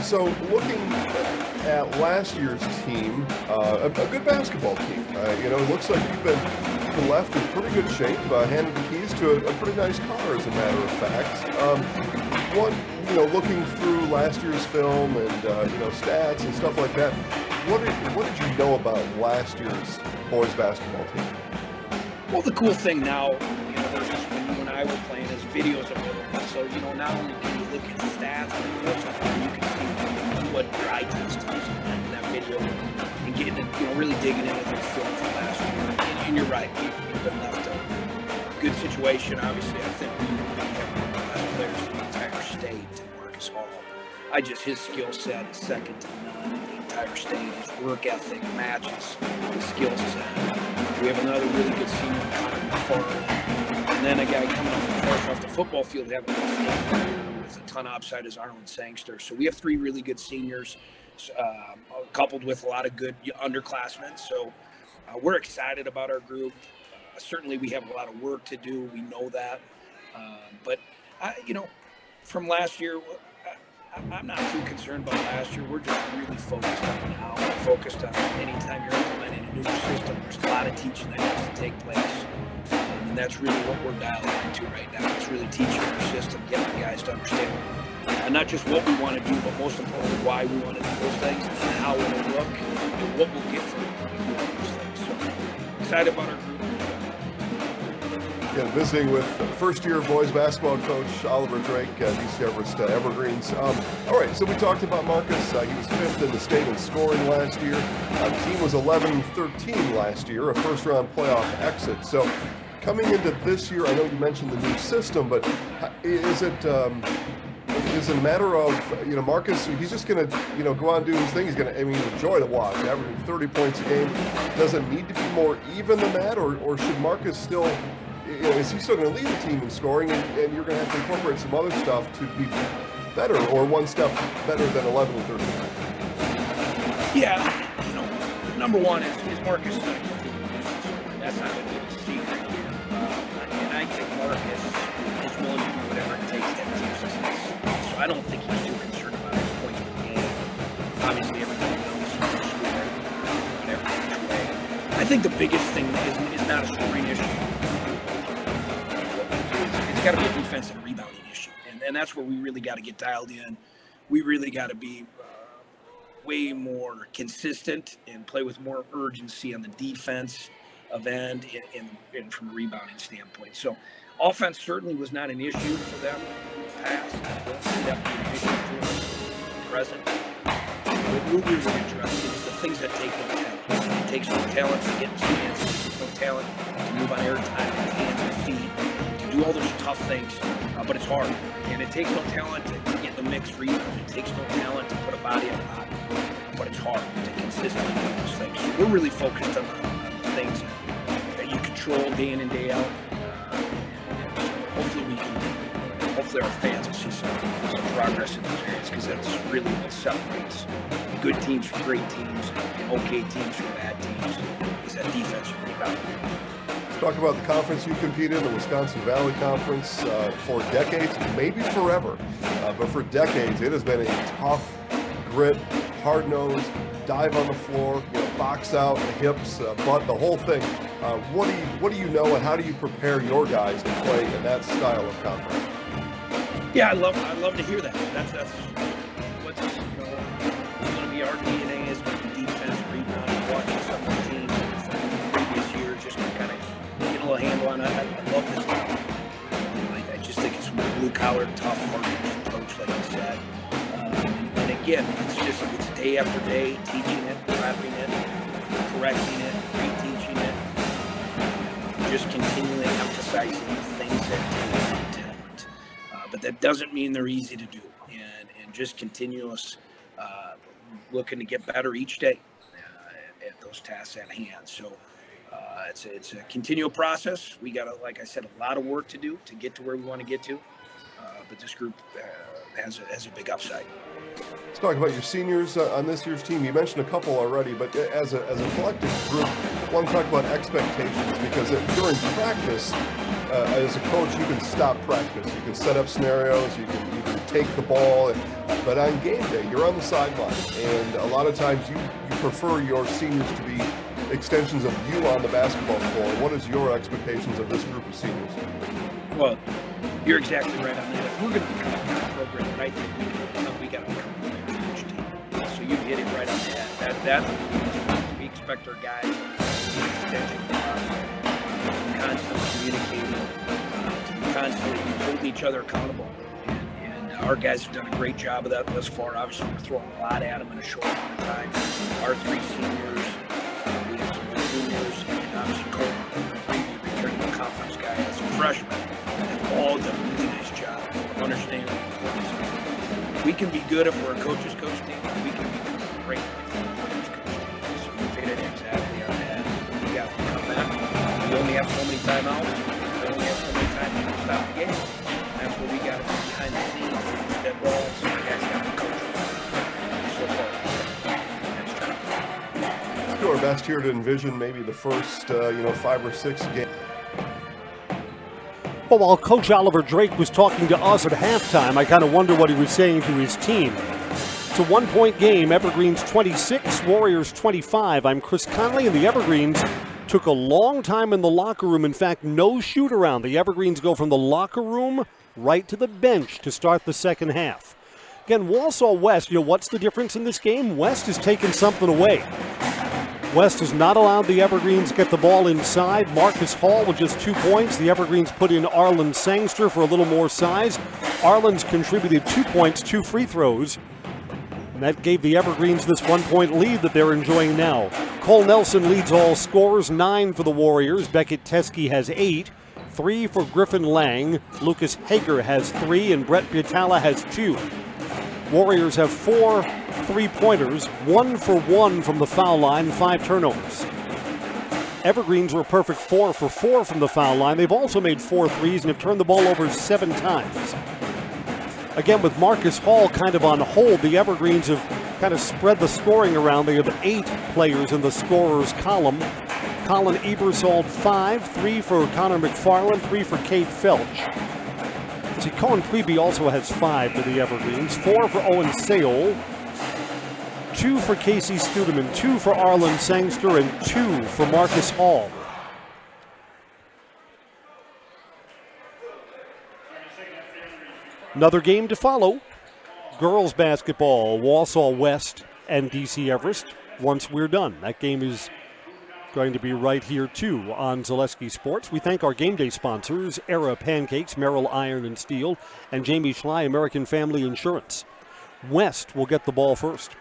So looking at last year's team, a good basketball team. It looks like you've been left in pretty good shape, handed the keys to a pretty nice car, as a matter of fact. Looking through last year's film and stats and stuff like that, what did you know about last year's boys basketball team? Well, the cool thing now, versus when you and I were playing, is videos of it. So not only can you look at the stats, but you can see what your eye test tells you in that video, and getting it, really digging into the film from last year. And you're right, we've been left a good situation. Obviously, I think we have one of the best players in the entire state, Marcus Hall. His skill set is second to none in the entire state. His work ethic matches his skill set. We have another really good senior, Connor McFarland, and then a guy coming off the football field having with a ton of upside is Arlen Sangster. So we have three really good seniors, coupled with a lot of good underclassmen. So we're excited about our group. Certainly we have a lot of work to do. We know that. But from last year, I'm not too concerned about last year. We're just really focused on now. We're focused on anytime you're implementing a new system, there's a lot of teaching that has to take place. And that's really what we're dialed into right now. It's really teaching our system, getting the guys to understand not just what we want to do, but most importantly, why we want to do those things and how it will look and what we'll get from it when we do those things. So excited about our group. Again, visiting with first-year boys basketball coach Oliver Drake, DC Everest Evergreens. All right, so we talked about Marcus. He was fifth in the state in scoring last year. The team was 11-13 last year, a first-round playoff exit. So coming into this year, I know you mentioned the new system, but is it a matter of, Marcus, he's just going to, go out and do his thing. He's going to, a joy to watch, averaging 30 points a game. Does it need to be more even than that, or should Marcus still... is he still going to lead the team in scoring, and you're going to have to incorporate some other stuff to be better, or one step better than 11 and 13? Yeah, number one is Marcus going to continue. That's not going to be the secret here. And I think Marcus is willing to do whatever it takes to have team success. So I don't think he's too concerned about his points per game. Obviously, everybody knows he's going to score whatever which way. I think the biggest thing is not a scoring issue. It's got to be a defense and a rebounding issue, and that's where we really got to get dialed in. We really got to be way more consistent and play with more urgency on the defense end and from a rebounding standpoint. So offense certainly was not an issue for them in the past. I don't see that being an issue for us in the present. What we're really interested is the things that take no talent. It takes no talent to get in stance. It takes no talent to move on airtime, hands and feet, do all those tough things, but it's hard. And it takes no talent to get the mixed rebound. It takes no talent to put a body on body, but it's hard to consistently do those things. So we're really focused on the things that you control day in and day out. Hopefully our fans will see some progress in those areas, because that's really what separates good teams from great teams and okay teams from bad teams is that defensive rebound. Let's talk about the conference you compete in, the Wisconsin Valley Conference, for decades, maybe forever, but for decades it has been a tough, grit, hard-nosed, dive on the floor, box out, the hips, butt, the whole thing. What do you know, and how do you prepare your guys to play in that style of conference? Yeah, I love to hear that. That's what's going to be our DNA is going to be defense, rebound, watching some of the teams from previous years, just to kind of get a little handle on it. I love this stuff. I just think it's blue collar, tough, hard approach, like you said. And again, it's day after day, teaching it, prepping it, correcting it, reteaching it, just continually emphasizing the things that take talent. But that doesn't mean they're easy to do, and just continuous looking to get better each day at those tasks at hand. So it's a continual process. We got, like I said, a lot of work to do to get to where we want to get to. But this group has a big upside. Let's talk about your seniors on this year's team. You mentioned a couple already, but as a collective group, I want to talk about expectations, because during practice, as a coach, you can stop practice. You can set up scenarios. You can take the ball. But on game day, you're on the sideline, and a lot of times you prefer your seniors to be extensions of you on the basketball floor. What is your expectations of this group of seniors? Well, you're exactly right on that. If we're going to become a good program, but I think we got to become a coach team. So you hit it right on that. That's we expect our guys to be extension of us, constantly communicating, to be constantly holding each other accountable. And our guys have done a great job of that thus far. Obviously, we're throwing a lot at them in a short amount of time. Our three seniors, we have some good juniors, and obviously Cole, returning the conference guy as a freshman. All done a really nice job of understanding the importance of it. We can be good if we're a coach's coach team. We can be great if we're a player's coach team. So we hit it exactly on that. We got to come back. We only have so many timeouts. We only have so many times to stop the game. That's what we got to be behind the scenes. That ball, so the guys got to coach. So far, that's trying. Let's do our best here to envision maybe the first 5 or 6 games. Well, while Coach Oliver Drake was talking to us at halftime, I kind of wonder what he was saying to his team. It's a one-point game, Evergreens 26, Warriors 25. I'm Chris Conley, and the Evergreens took a long time in the locker room. In fact, no shoot-around. The Evergreens go from the locker room right to the bench to start the second half. Again, Wausau West, what's the difference in this game? West has taken something away. West has not allowed the Evergreens to get the ball inside. Marcus Hall with just 2 points. The Evergreens put in Arlen Sangster for a little more size. Arlen's contributed 2 points, 2 free throws. And that gave the Evergreens this 1-point lead that they're enjoying now. Cole Nelson leads all scorers, 9 for the Warriors. Beckett Teskey has 8. 3 for Griffin Lang. Lucas Hager has 3, and Brett Piatala has 2. Warriors have 4 3-pointers, 1 for 1 from the foul line, 5 turnovers. Evergreens were a perfect 4 for 4 from the foul line. They've also made 4 threes and have turned the ball over 7 times. Again, with Marcus Hall kind of on hold, the Evergreens have kind of spread the scoring around. They have 8 players in the scorers column. Colin Ebersol 5, 3 for Connor McFarland, 3 for Kate Felch. See, Cohen Quebe also has 5 for the Evergreens, 4 for Owen Sale, 2 for Casey Studeman, 2 for Arlen Sangster, and 2 for Marcus Hall. Another game to follow. Girls basketball, Wausau West and DC Everest. Once we're done, that game is going to be right here, too, on Zaleski Sports. We thank our game day sponsors, Era Pancakes, Merrill Iron and Steel, and Jamie Schley, American Family Insurance. West will get the ball first.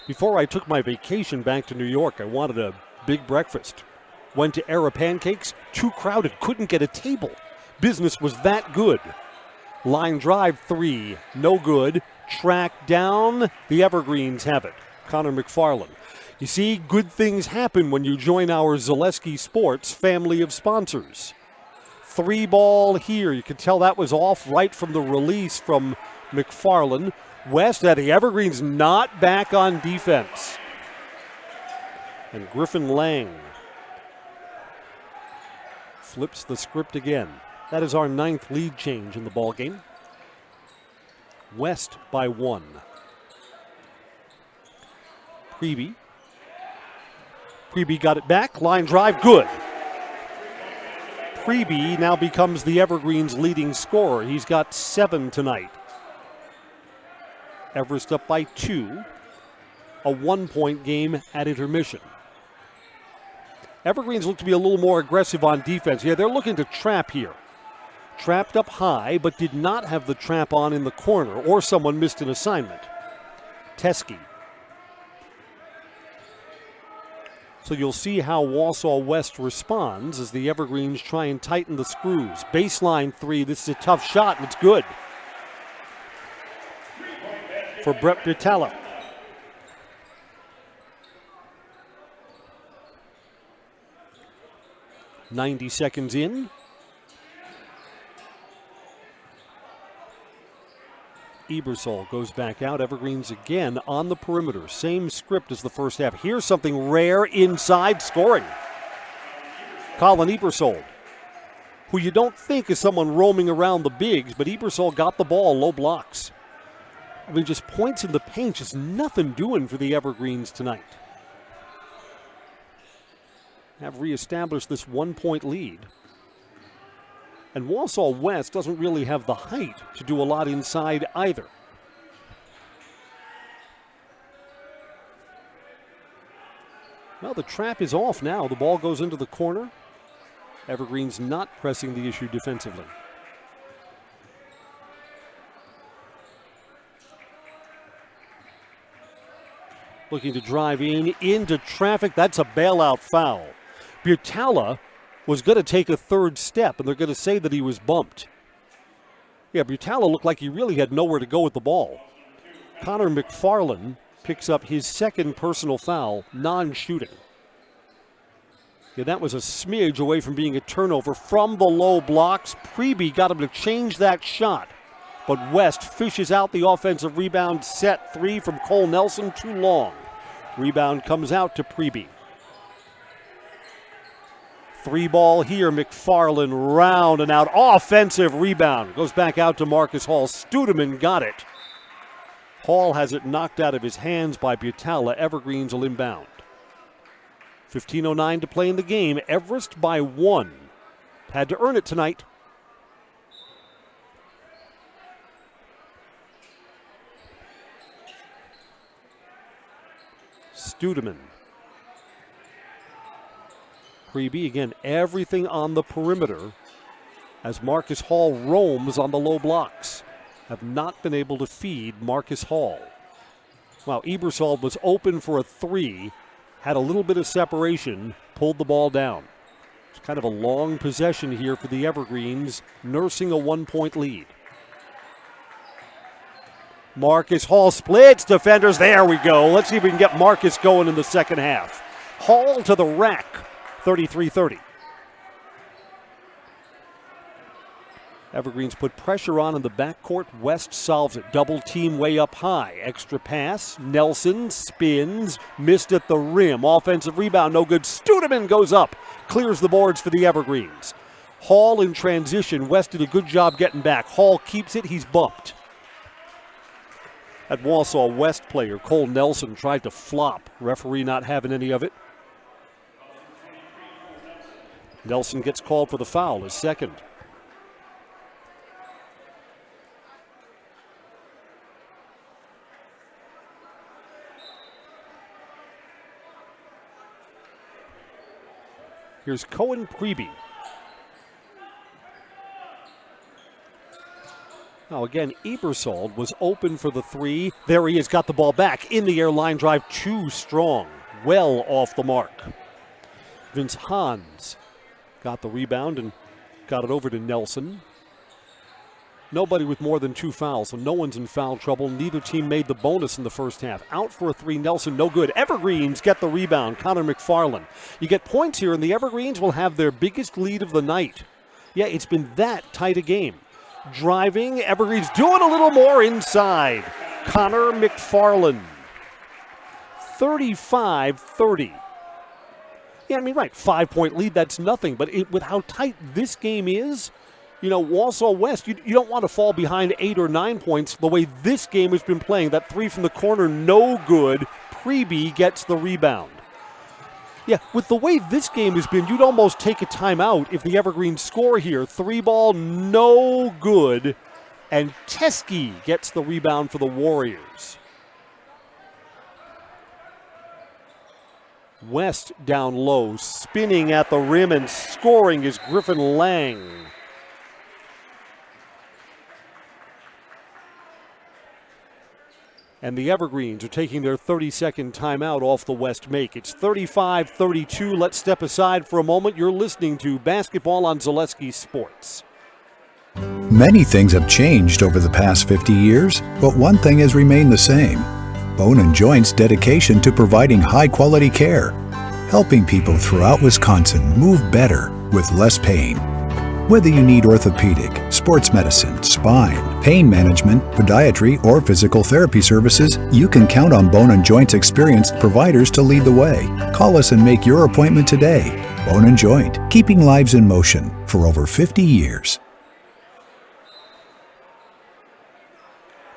Before I took my vacation back to New York, I wanted a big breakfast. Went to Era Pancakes, too crowded, couldn't get a table. Business was that good. Line drive 3, no good. Track down, the Evergreens have it. Connor McFarland. You see, good things happen when you join our Zaleski Sports family of sponsors. 3 ball here. You can tell that was off right from the release from McFarland. West at the Evergreens not back on defense. And Griffin Lang flips the script again. That is our 9th lead change in the ballgame. West by 1. Preby got it back. Line drive, good. Preby now becomes the Evergreens' leading scorer. He's got 7 tonight. Everest up by 2. A 1-point game at intermission. Evergreens look to be a little more aggressive on defense. Yeah, they're looking to trap here. Trapped up high, but did not have the trap on in the corner, or someone missed an assignment. Teskey. So you'll see how Wausau West responds as the Evergreens try and tighten the screws. Baseline 3, this is a tough shot, and it's good. For Brett Butala. .90 seconds in. Ebersol goes back out. Evergreens again on the perimeter. Same script as the first half. Here's something rare inside scoring. Colin Ebersol, who you don't think is someone roaming around the bigs, but Ebersol got the ball, low blocks. I mean, just points in the paint, just nothing doing for the Evergreens tonight. Have reestablished this 1-point lead. And Wausau West doesn't really have the height to do a lot inside either. Well, the trap is off now. The ball goes into the corner. Evergreens not pressing the issue defensively. Looking to drive into traffic. That's a bailout foul. Butala was going to take a third step, and they're going to say that he was bumped. Yeah, Butala looked like he really had nowhere to go with the ball. Connor McFarland picks up his second personal foul, non-shooting. Yeah, that was a smidge away from being a turnover from the low blocks. Preby got him to change that shot, but West fishes out the offensive rebound. Set 3 from Cole Nelson, too long. Rebound comes out to Preby. 3 ball here, McFarland round and out. Offensive rebound. Goes back out to Marcus Hall. Studeman got it. Hall has it knocked out of his hands by Butala. Evergreens will inbound. 15:09 to play in the game. Everest by 1. Had to earn it tonight. Studeman. Preby, again, everything on the perimeter as Marcus Hall roams on the low blocks. Have not been able to feed Marcus Hall. Wow, Ebersol was open for a 3, had a little bit of separation, pulled the ball down. It's kind of a long possession here for the Evergreens, nursing a 1-point lead. Marcus Hall splits defenders. There we go. Let's see if we can get Marcus going in the second half. Hall to the rack. 33-30. Evergreens put pressure on in the backcourt. West solves it. Double team way up high. Extra pass. Nelson spins. Missed at the rim. Offensive rebound. No good. Studeman goes up. Clears the boards for the Evergreens. Hall in transition. West did a good job getting back. Hall keeps it. He's bumped. That Wausau West player, Cole Nelson, tried to flop. Referee not having any of it. Nelson gets called for the foul, his second. Here's Cohen Preby. Now again, Ebersol was open for the 3. There he is, got the ball back. In the air, line drive, too strong. Well off the mark. Vince Hans got the rebound and got it over to Nelson. Nobody with more than 2 fouls, so no one's in foul trouble. Neither team made the bonus in the first half. Out for a 3, Nelson, no good. Evergreens get the rebound, Connor McFarland. You get points here, and the Evergreens will have their biggest lead of the night. Yeah, it's been that tight a game. Driving, Evergreens doing a little more inside. Connor McFarland. 35-30. Yeah, I mean, right, 5-point lead, that's nothing. But with how tight this game is, you know, Wausau West, you don't want to fall behind 8 or 9 points the way this game has been playing. That three from the corner, no good. Preby gets the rebound. Yeah, with the way this game has been, you'd almost take a timeout if the Evergreens score here. 3-ball, no good. And Teskey gets the rebound for the Warriors. West down low, spinning at the rim and scoring is Griffin Lang. And the Evergreens are taking their 30-second timeout off the West make. It's 35-32. Let's step aside for a moment. You're listening to Basketball on Zaleski Sports. Many things have changed over the past 50 years, but one thing has remained the same. Bone & Joint's dedication to providing high-quality care, helping people throughout Wisconsin move better with less pain. Whether you need orthopedic, sports medicine, spine, pain management, podiatry, or physical therapy services, you can count on Bone & Joint's experienced providers to lead the way. Call us and make your appointment today. Bone & Joint, keeping lives in motion for over 50 years.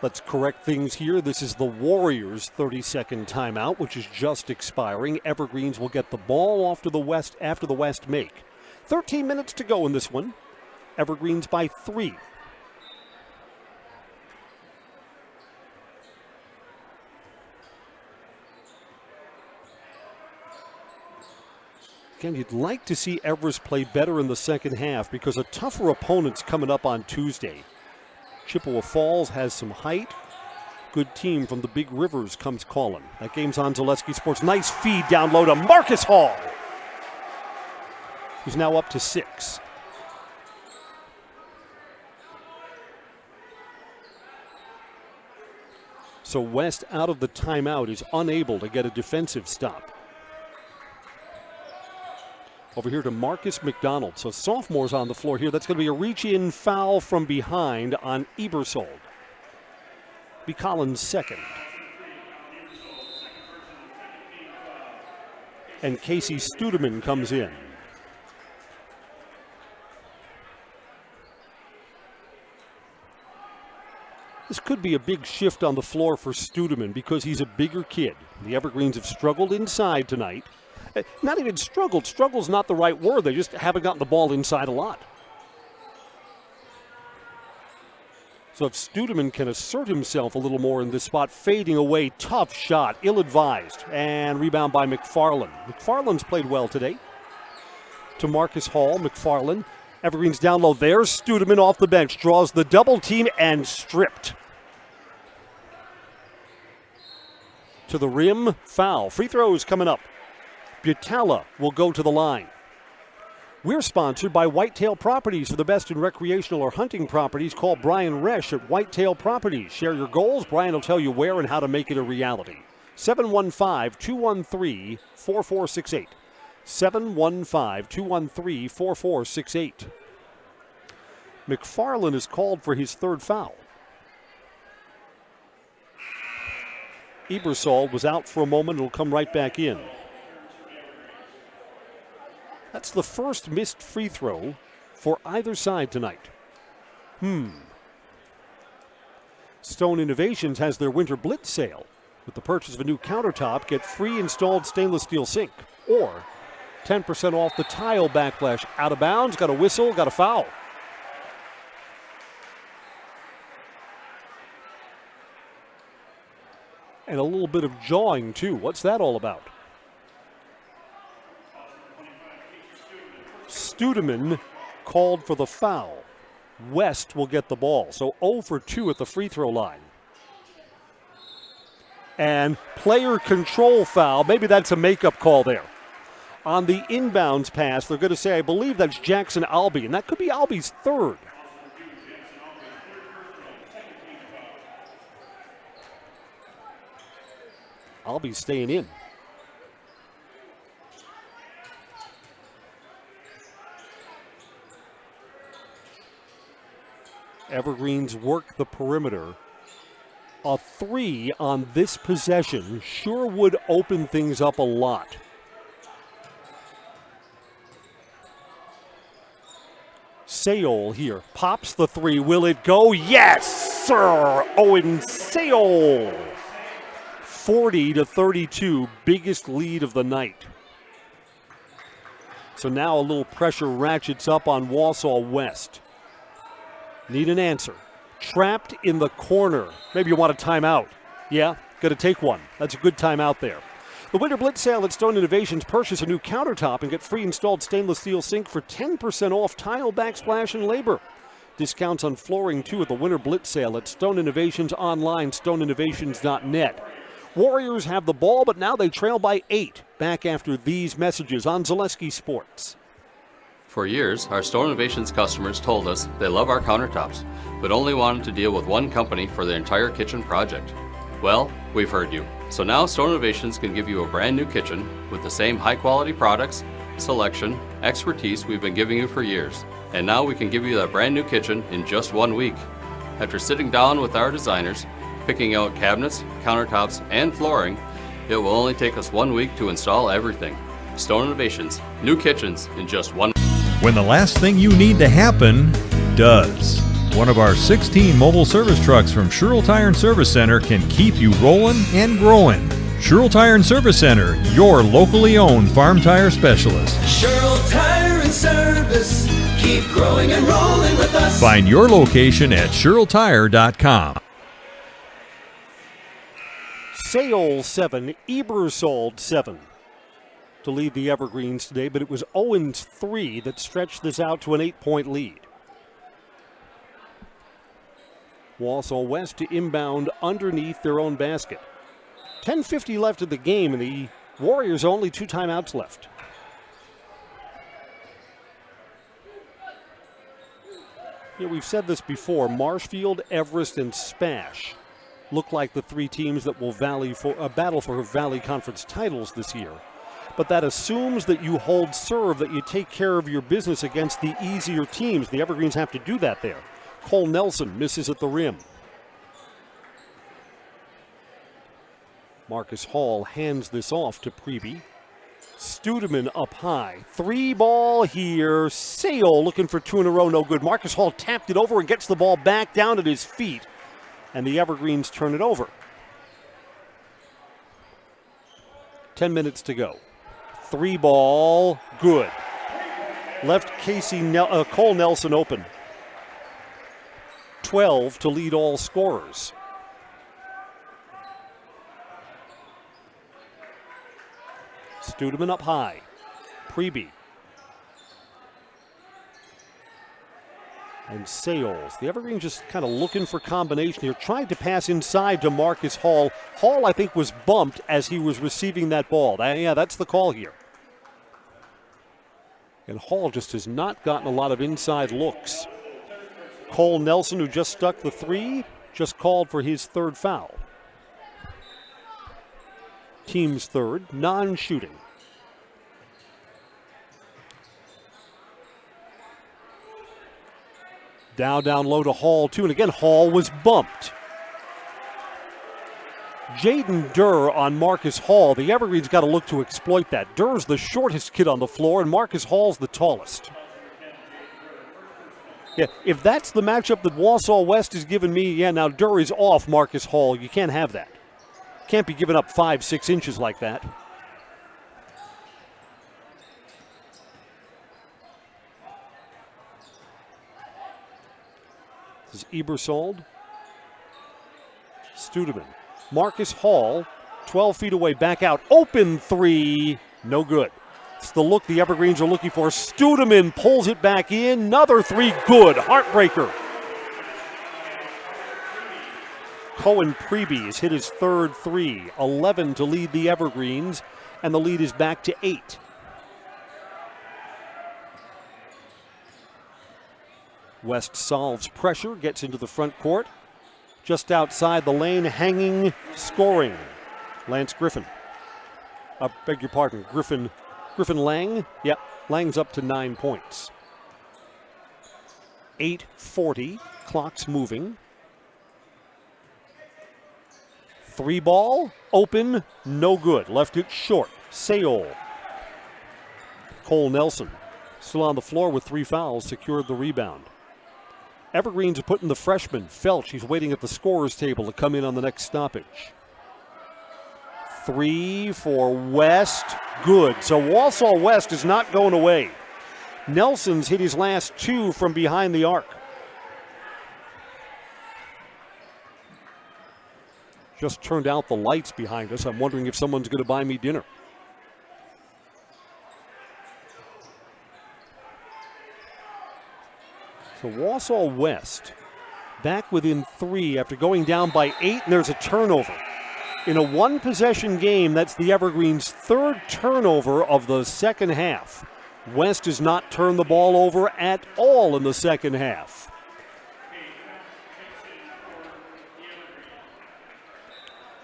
Let's correct things here. This is the Warriors' 30-second timeout, which is just expiring. Evergreens will get the ball off to the West after the West make. 13 minutes to go in this one. Evergreens by 3. Again, you'd like to see Everest play better in the second half because a tougher opponent's coming up on Tuesday. Chippewa Falls has some height. Good team from the Big Rivers comes calling. That game's on Zaleski Sports. Nice feed down low to Marcus Hall, who's now up to 6. So West, out of the timeout, is unable to get a defensive stop. Over here to Marcus McDonald. So sophomores on the floor here. That's going to be a reach-in foul from behind on Ebersold. Be Collins' second. And Casey Studeman comes in. This could be a big shift on the floor for Studeman because he's a bigger kid. The Evergreens have struggled inside tonight. Not even struggled. Struggle's not the right word. They just haven't gotten the ball inside a lot. So if Studeman can assert himself a little more in this spot, fading away, tough shot, ill-advised, and rebound by McFarland. McFarland's played well today. To Marcus Hall, McFarland. Evergreens down low. There's Studeman off the bench, draws the double team and stripped. To the rim, foul. Free throws coming up. Butala will go to the line. We're sponsored by Whitetail Properties. For the best in recreational or hunting properties, call Brian Resch at Whitetail Properties. Share your goals. Brian will tell you where and how to make it a reality. 715-213-4468. 715-213-4468. McFarland is called for his third foul. Ebersold was out for a moment. It'll come right back in. That's the first missed free throw for either side tonight. Stone Innovations has their winter blitz sale. With the purchase of a new countertop, get free installed stainless steel sink or 10% off the tile backflash. Out of bounds, got a whistle, got a foul. And a little bit of jawing, too. What's that all about? Studeman called for the foul. West will get the ball. So 0 for 2 at the free throw line. And player control foul. Maybe that's a makeup call there. On the inbounds pass, they're going to say, I believe that's Jackson Albee, and that could be Albee's third. Albee's staying in. Evergreens work the perimeter. A 3 on this possession sure would open things up a lot. Sayol here pops the 3. Will it go? Yes, sir. Owen Sayol. 40-32, biggest lead of the night. So now a little pressure ratchets up on Wausau West. Need an answer. Trapped in the corner. Maybe you want a timeout. Yeah, got to take one. That's a good timeout there. The Winter Blitz sale at Stone Innovations. Purchase a new countertop and get free installed stainless steel sink for 10% off tile, backsplash, and labor. Discounts on flooring, too, at the Winter Blitz sale at Stone Innovations online, stoneinnovations.net. Warriors have the ball, but now they trail by 8. Back after these messages on Zaleski Sports. For years, our Stone Innovations customers told us they love our countertops, but only wanted to deal with one company for their entire kitchen project. Well, we've heard you. So now Stone Innovations can give you a brand new kitchen with the same high quality products, selection, expertise we've been giving you for years. And now we can give you that brand new kitchen in just 1 week. After sitting down with our designers, picking out cabinets, countertops, and flooring, it will only take us 1 week to install everything. Stone Innovations, new kitchens in just 1 week. When the last thing you need to happen does. One of our 16 mobile service trucks from Sherrill Tire and Service Center can keep you rolling and growing. Sherrill Tire and Service Center, your locally owned farm tire specialist. Sherrill Tire and Service, keep growing and rolling with us. Find your location at SherrillTire.com. Sayol 7, Ebersold 7 to lead the Evergreens today, but it was Owens 3 that stretched this out to an 8-point lead. Wausau West to inbound underneath their own basket. 10:50 left of the game, and the Warriors only 2 timeouts left. Yeah, we've said this before. Marshfield, Everest, and Spash look like the 3 teams that will battle for Valley Conference titles this year. But that assumes that you hold serve, that you take care of your business against the easier teams. The Evergreens have to do that there. Cole Nelson misses at the rim. Marcus Hall hands this off to Preby. Studeman up high. 3 ball here. Sayol looking for 2 in a row. No good. Marcus Hall tapped it over and gets the ball back down at his feet. And the Evergreens turn it over. 10 minutes to go. 3 ball. Good. Left Cole Nelson open. 12 to lead all scorers. Studeman up high. Preby. And Sayles. The Evergreens just kind of looking for combination here. Tried to pass inside to Marcus Hall. Hall, I think, was bumped as he was receiving that ball. That's the call here. And Hall just has not gotten a lot of inside looks. Cole Nelson, who just stuck the 3, just called for his 3rd foul. Team's 3rd, non-shooting. Down low to Hall, too. And again, Hall was bumped. Jaden Durr on Marcus Hall. The Evergreens got to look to exploit that. Durr's the shortest kid on the floor, and Marcus Hall's the tallest. Yeah, if that's the matchup that Wausau West is giving me, now Durr is off Marcus Hall. You can't have that. Can't be giving up 5-6 inches like that. This is Ebersold. Studeman. Marcus Hall, 12 feet away, back out. Open 3, no good. It's the look the Evergreens are looking for. Studeman pulls it back in. Another 3, good. Heartbreaker. Cohen Preby has hit his 3rd 3. 11 to lead the Evergreens, and the lead is back to 8. West solves pressure, gets into the front court. Just outside the lane, hanging, scoring. Lance Griffin. Beg your pardon, Griffin Lang. Yep, Lang's up to 9 points. 8:40, clock's moving. 3 ball, open, no good. Left it short. Sayol. Cole Nelson still on the floor with 3 fouls, secured the rebound. Evergreens are putting the freshman, Felch. He's waiting at the scorer's table to come in on the next stoppage. 3 for West, good. So Wausau West is not going away. Nelson's hit his last 2 from behind the arc. Just turned out the lights behind us. I'm wondering if someone's going to buy me dinner. So Wausau West back within 3 after going down by 8, and there's a turnover. In a 1-possession game, that's the Evergreens' 3rd turnover of the second half. West has not turned the ball over at all in the second half.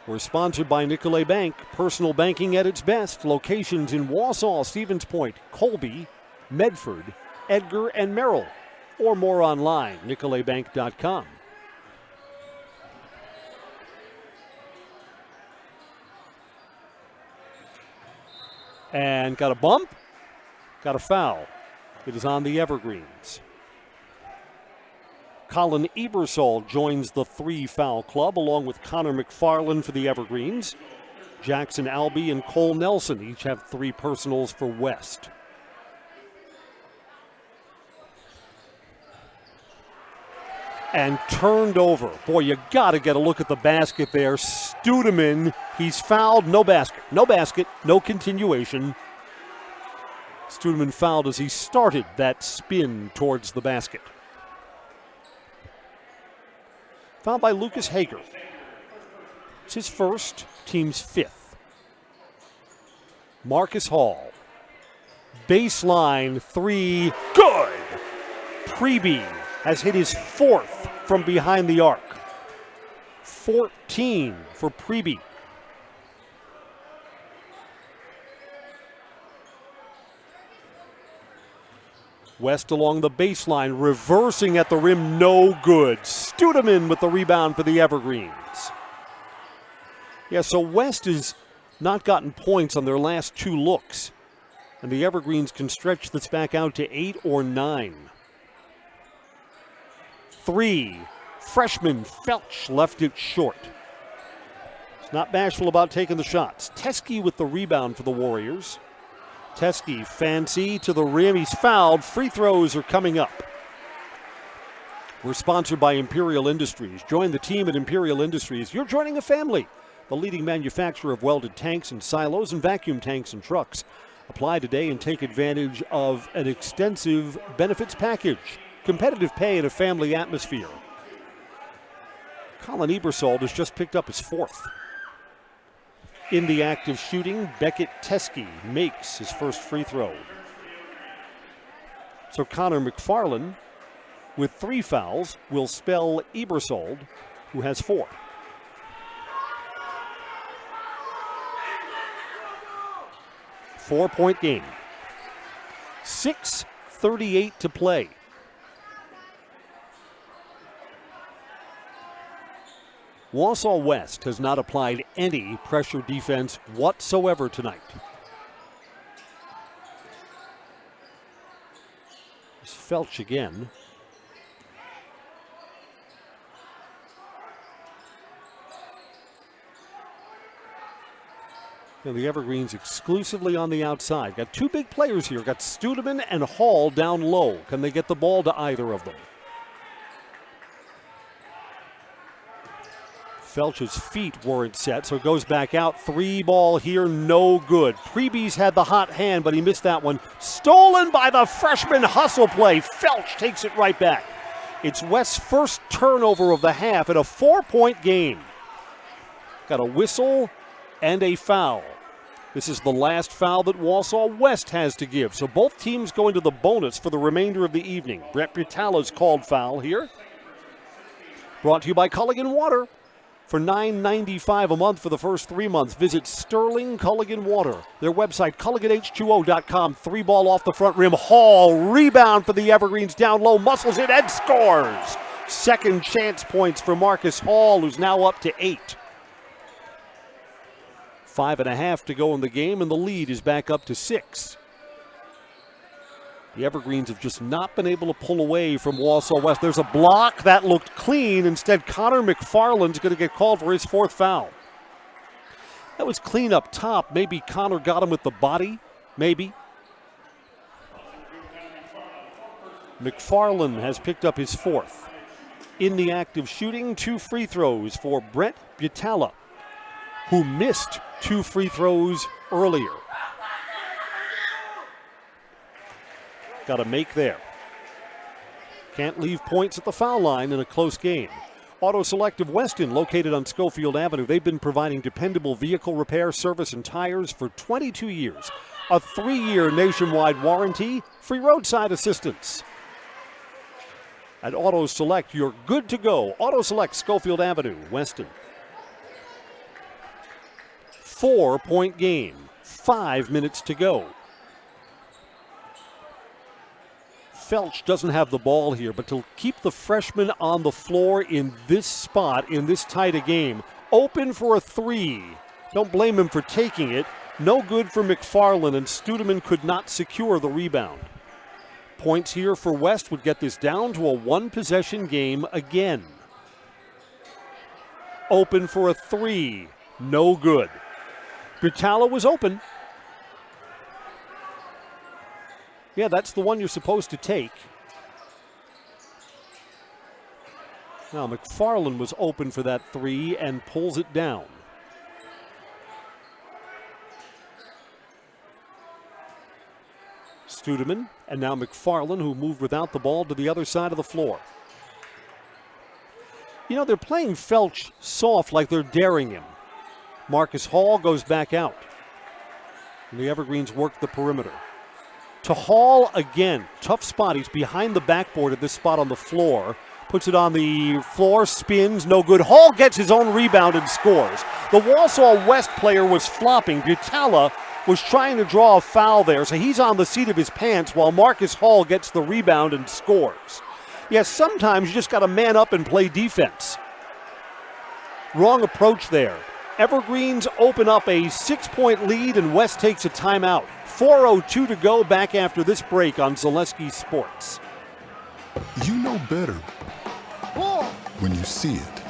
We're sponsored by Nicolet Bank, personal banking at its best. Locations in Wausau, Stevens Point, Colby, Medford, Edgar, and Merrill. Or more online, nicoletbank.com. And got a bump, got a foul. It is on the Evergreens. Colin Ebersol joins the 3-foul club along with Connor McFarland for the Evergreens. Jackson Albee and Cole Nelson each have 3 personals for West. And turned over. Boy, you got to get a look at the basket there. Studeman, he's fouled, no basket. No basket, no continuation. Studeman fouled as he started that spin towards the basket. Fouled by Lucas Hager. It's his first, team's 5th. Marcus Hall. Baseline 3, good! Preby has hit his 4th from behind the arc. 14 for Preby. West along the baseline, reversing at the rim, no good. Studeman with the rebound for the Evergreens. Yeah, so West has not gotten points on their last 2 looks. And the Evergreens can stretch this back out to 8 or 9. 3, freshman Felch left it short. He's not bashful about taking the shots. Teske with the rebound for the Warriors. Teske, fancy to the rim. He's fouled. Free throws are coming up. We're sponsored by Imperial Industries. Join the team at Imperial Industries. You're joining a family. The leading manufacturer of welded tanks and silos and vacuum tanks and trucks. Apply today and take advantage of an extensive benefits package. Competitive pay in a family atmosphere. Colin Ebersol has just picked up his 4th. In the act of shooting, Beckett Teske makes his first free throw. So Connor McFarland, with 3 fouls, will spell Ebersol, who has 4. Four-point game. 6:38 to play. Wausau West has not applied any pressure defense whatsoever tonight. It's Felch again. And the Evergreens exclusively on the outside. Got 2 big players here. Got Studeman and Hall down low. Can they get the ball to either of them? Felch's feet weren't set, so it goes back out. 3 ball here, no good. Preby's had the hot hand, but he missed that one. Stolen by the freshman, hustle play. Felch takes it right back. It's West's first turnover of the half in a 4-point game. Got a whistle and a foul. This is the last foul that Wausau West has to give, so both teams go into the bonus for the remainder of the evening. Brett Butala's called foul here. Brought to you by Culligan Water. For $9.95 a month for the first 3 months, visit Sterling Culligan Water. Their website, CulliganH2O.com. 3 ball off the front rim. Hall, rebound for the Evergreens down low, muscles it and scores. Second chance points for Marcus Hall, who's now up to 8. 5.5 to go in the game, and the lead is back up to 6. The Evergreens have just not been able to pull away from Wausau West. There's a block that looked clean. Instead, Connor McFarland's going to get called for his 4th foul. That was clean up top. Maybe Connor got him with the body. Maybe. McFarland has picked up his 4th. In the act of shooting, 2 free throws for Brent Butala, who missed 2 free throws earlier. Got a make there. Can't leave points at the foul line in a close game. Auto Select of Weston, located on Schofield Avenue. They've been providing dependable vehicle repair, service, and tires for 22 years. A 3-year nationwide warranty, free roadside assistance. At Auto Select, you're good to go. Auto Select, Schofield Avenue, Weston. 4-point game. 5 minutes to go. Felch doesn't have the ball here, but to keep the freshman on the floor in this spot, in this tight a game, open for a 3. Don't blame him for taking it. No good for McFarland, and Studeman could not secure the rebound. Points here for West would get this down to a 1-possession game again. Open for a 3. No good. Butala was open. Yeah, that's the one you're supposed to take. Now, McFarland was open for that 3 and pulls it down. Studeman, and now McFarland, who moved without the ball to the other side of the floor. You know, they're playing Felch soft like they're daring him. Marcus Hall goes back out. And the Evergreens work the perimeter. To Hall again. Tough spot. He's behind the backboard at this spot on the floor. Puts it on the floor, spins, no good. Hall gets his own rebound and scores. The Wausau West player was flopping. Butala was trying to draw a foul there, so he's on the seat of his pants while Marcus Hall gets the rebound and scores. Yes, sometimes you just got to man up and play defense. Wrong approach there. Evergreens open up a 6-point lead, and West takes a timeout. 4:02 to go back after this break on Zaleski Sports. You know better when you see it.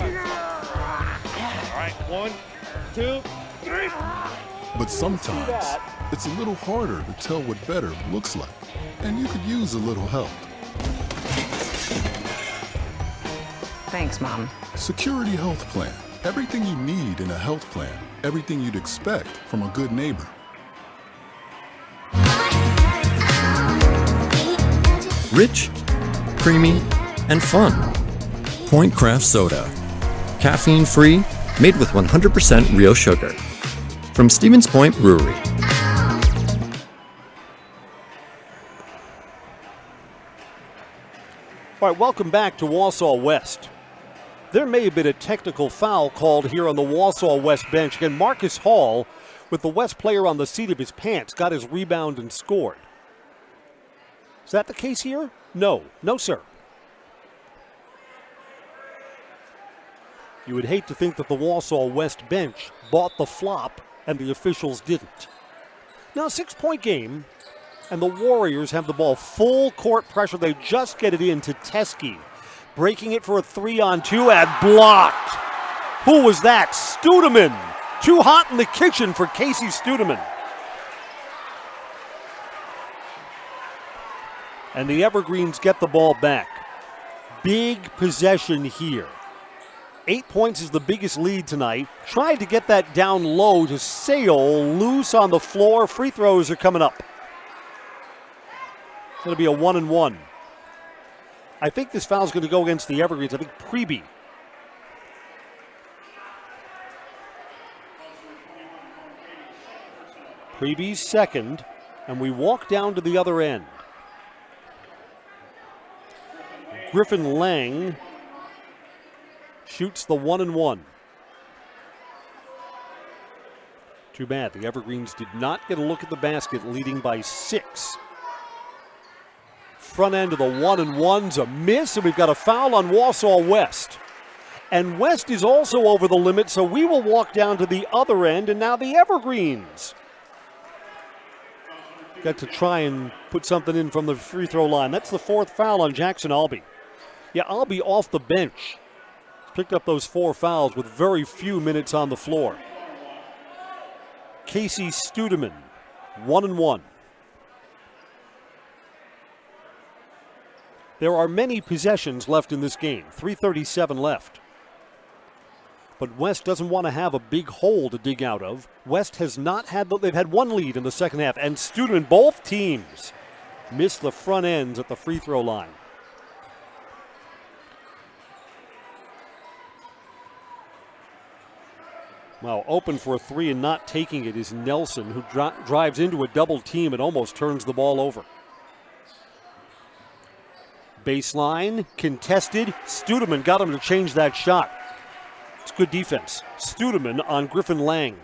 All right, 1, 2, 3. But sometimes it's a little harder to tell what better looks like, and you could use a little help. Thanks, Mom. Security Health Plan. Everything you need in a health plan. Everything you'd expect from a good neighbor. Rich, creamy, and fun. Point Craft Soda. Caffeine-free, made with 100% real sugar. From Stevens Point Brewery. All right, welcome back to Wausau West. There may have been a technical foul called here on the Wausau West bench. Again, Marcus Hall, with the West player on the seat of his pants, got his rebound and scored. Is that the case here? No. No, sir. You would hate to think that the Wausau West bench bought the flop and the officials didn't. Now, 6-point game, and the Warriors have the ball. Full court pressure. They just get it in to Teskey. Breaking it for a 3-on-2 and blocked. Who was that? Studeman. Too hot in the kitchen for Casey Studeman. And the Evergreens get the ball back. Big possession here. 8 points is the biggest lead tonight. Tried to get that down low to Sail. Loose on the floor. Free throws are coming up. It's going to be a 1-and-1. I think this foul is going to go against the Evergreens. I think Preby. Preby's second, and we walk down to the other end. Griffin Lang shoots the 1-and-1. Too bad. The Evergreens did not get a look at the basket, leading by 6. front end of the 1-and-1's a miss, and we've got a foul on Wausau West. And West is also over the limit, so we will walk down to the other end, and now the Evergreens got to try and put something in from the free throw line. That's the 4th foul on Jackson Albee. Yeah, Albee off the bench. Picked up those 4 fouls with very few minutes on the floor. Casey Studeman, 1-and-1. There are many possessions left in this game, 3:37 left. But West doesn't want to have a big hole to dig out of. West has not had, they've had one lead in the second half, and Studeman, both teams missed the front ends at the free throw line. Well, open for a 3 and not taking it is Nelson, who drives into a double team and almost turns the ball over. Baseline, contested. Studeman got him to change that shot. It's good defense. Studeman on Griffin Lang.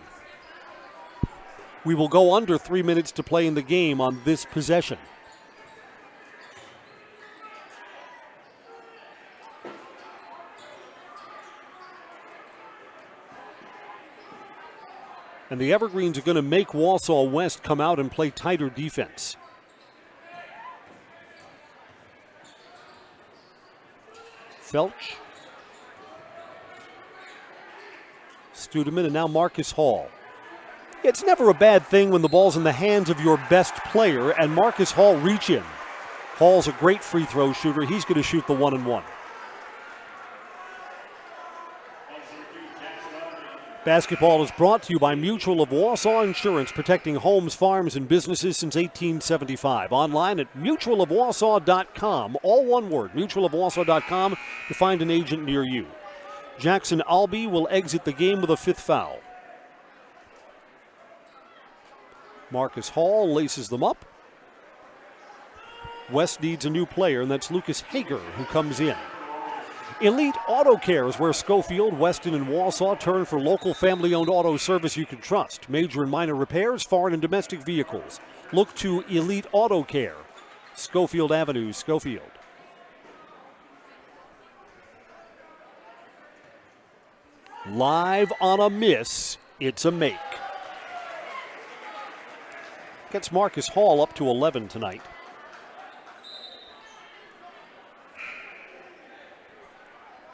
We will go under 3 minutes to play in the game on this possession. And the Evergreens are going to make Wausau West come out and play tighter defense. Felch. Studeman, and now Marcus Hall. It's never a bad thing when the ball's in the hands of your best player, and Marcus Hall reach in. Hall's a great free throw shooter. He's going to shoot the 1-and-1. Basketball is brought to you by Mutual of Wausau Insurance, protecting homes, farms, and businesses since 1875. Online at mutualofwausau.com, all one word, mutualofwausau.com, to find an agent near you. Jackson Albee will exit the game with a 5th foul. Marcus Hall laces them up. West needs a new player, and that's Lucas Hager, who comes in. Elite Auto Care is where Schofield, Weston, and Wausau turn for local family-owned auto service you can trust. Major and minor repairs, foreign and domestic vehicles. Look to Elite Auto Care. Schofield Avenue, Schofield. Live on a miss, it's a make. Gets Marcus Hall up to 11 tonight.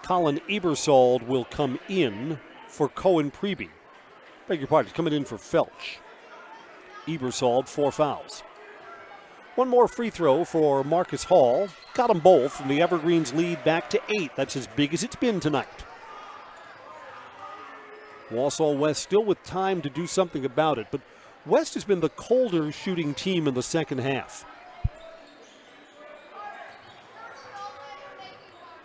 Colin Ebersold will come in for Cohen Preby. Beg your pardon, coming in for Felch. Ebersold, 4 fouls. One more free throw for Marcus Hall. Got them both, and the Evergreens lead back to 8. That's as big as it's been tonight. Wausau West still with time to do something about it, but West has been the colder shooting team in the second half.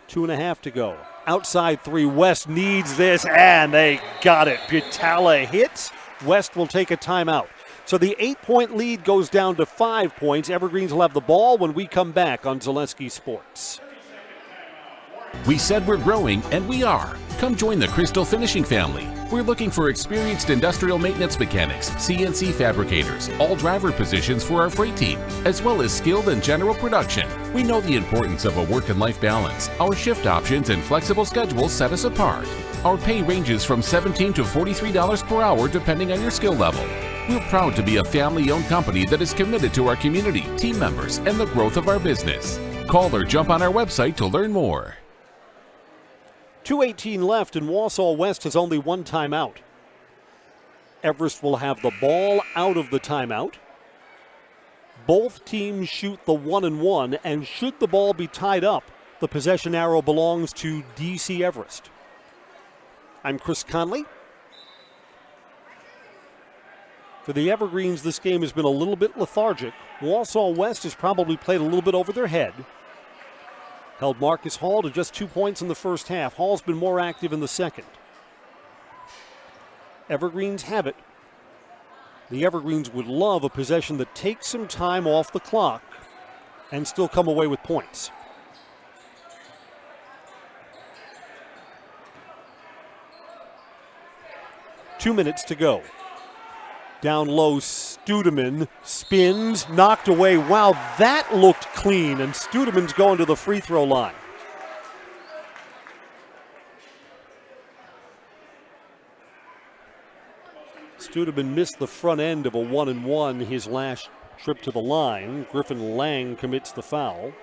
2.5 to go. Outside 3, West needs this, and they got it. Pitala hits. West will take a timeout. So the 8-point lead goes down to 5 points. Evergreens will have the ball when we come back on Zaleski Sports. We said we're growing, and we are. Come join the Crystal Finishing family. We're looking for experienced industrial maintenance mechanics, CNC fabricators, all driver positions for our freight team, as well as skilled and general production. We know the importance of a work and life balance. Our shift options and flexible schedules set us apart. Our pay ranges from $17 to $43 per hour depending on your skill level. We're proud to be a family-owned company that is committed to our community, team members, and the growth of our business. Call or jump on our website to learn more. 2:18 left, and Wausau West has only one timeout. Everest will have the ball out of the timeout. Both teams shoot the 1-and-1, and should the ball be tied up, the possession arrow belongs to DC Everest. I'm Chris Conley. For the Evergreens, this game has been a little bit lethargic. Wausau West has probably played a little bit over their head. Held Marcus Hall to just 2 points in the first half. Hall's been more active in the second. Evergreens have it. The Evergreens would love a possession that takes some time off the clock and still come away with points. .2 minutes to go. Down low, Studeman spins, knocked away. Wow, that looked clean, and Studeman's going to the free throw line. Studeman missed the front end of a 1-and-1 his last trip to the line. Griffin Lang commits the foul.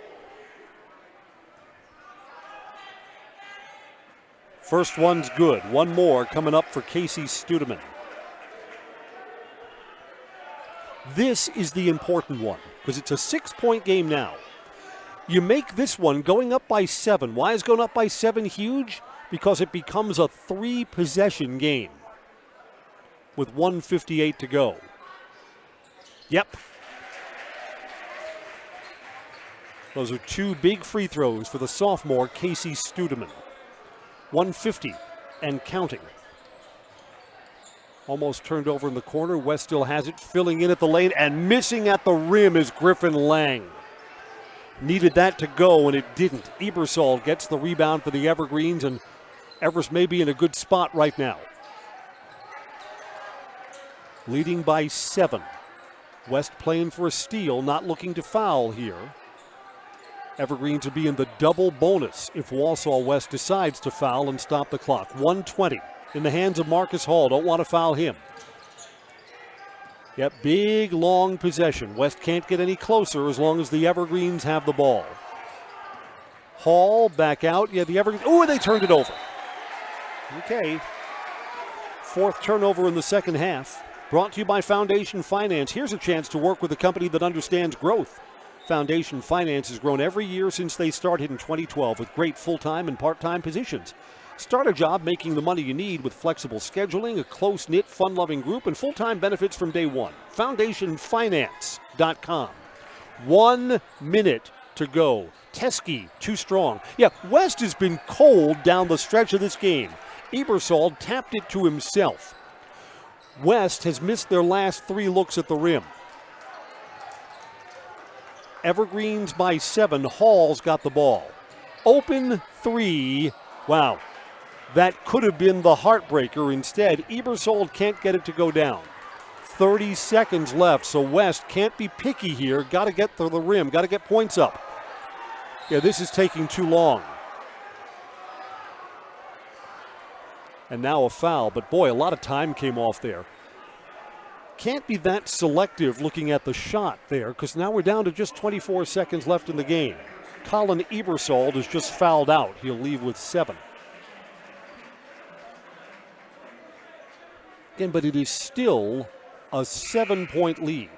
First one's good. One more coming up for Casey Studeman. This is the important one because it's a 6-point game now. You make this one going up by 7. Why is going up by 7 huge? Because it becomes a 3-possession game with 1:58 to go. Yep. Those are 2 big free throws for the sophomore Casey Studeman. 150 and counting. Almost turned over in the corner. West still has it, filling in at the lane, and missing at the rim is Griffin Lang. Needed that to go, and it didn't. Ebersol gets the rebound for the Evergreens, and Everest may be in a good spot right now. Leading by 7. West playing for a steal, not looking to foul here. Evergreens would be in the double bonus if Wausau West decides to foul and stop the clock. 1:20 in the hands of Marcus Hall. Don't want to foul him. Yep, big, long possession. West can't get any closer as long as the Evergreens have the ball. Hall back out. Yeah, the Evergreens. Oh, they turned it over. Okay. 4th turnover in the second half. Brought to you by Foundation Finance. Here's a chance to work with a company that understands growth. Foundation Finance has grown every year since they started in 2012 with great full-time and part-time positions. Start a job making the money you need with flexible scheduling, a close-knit, fun-loving group, and full-time benefits from day one. FoundationFinance.com. 1 minute to go. Teskey, too strong. Yeah, West has been cold down the stretch of this game. Ebersol tapped it to himself. West has missed their last 3 looks at the rim. Evergreens by 7. Hall's got the ball. Open 3. Wow. That could have been the heartbreaker. Instead, Ebersol can't get it to go down. 30 seconds left, so West can't be picky here. Got to get to the rim. Got to get points up. Yeah, this is taking too long. And now a foul, but boy, a lot of time came off there. Can't be that selective looking at the shot there because now we're down to just 24 seconds left in the game. Colin Ebersol is just fouled out. He'll leave with 7. Again, but it is still a 7-point lead.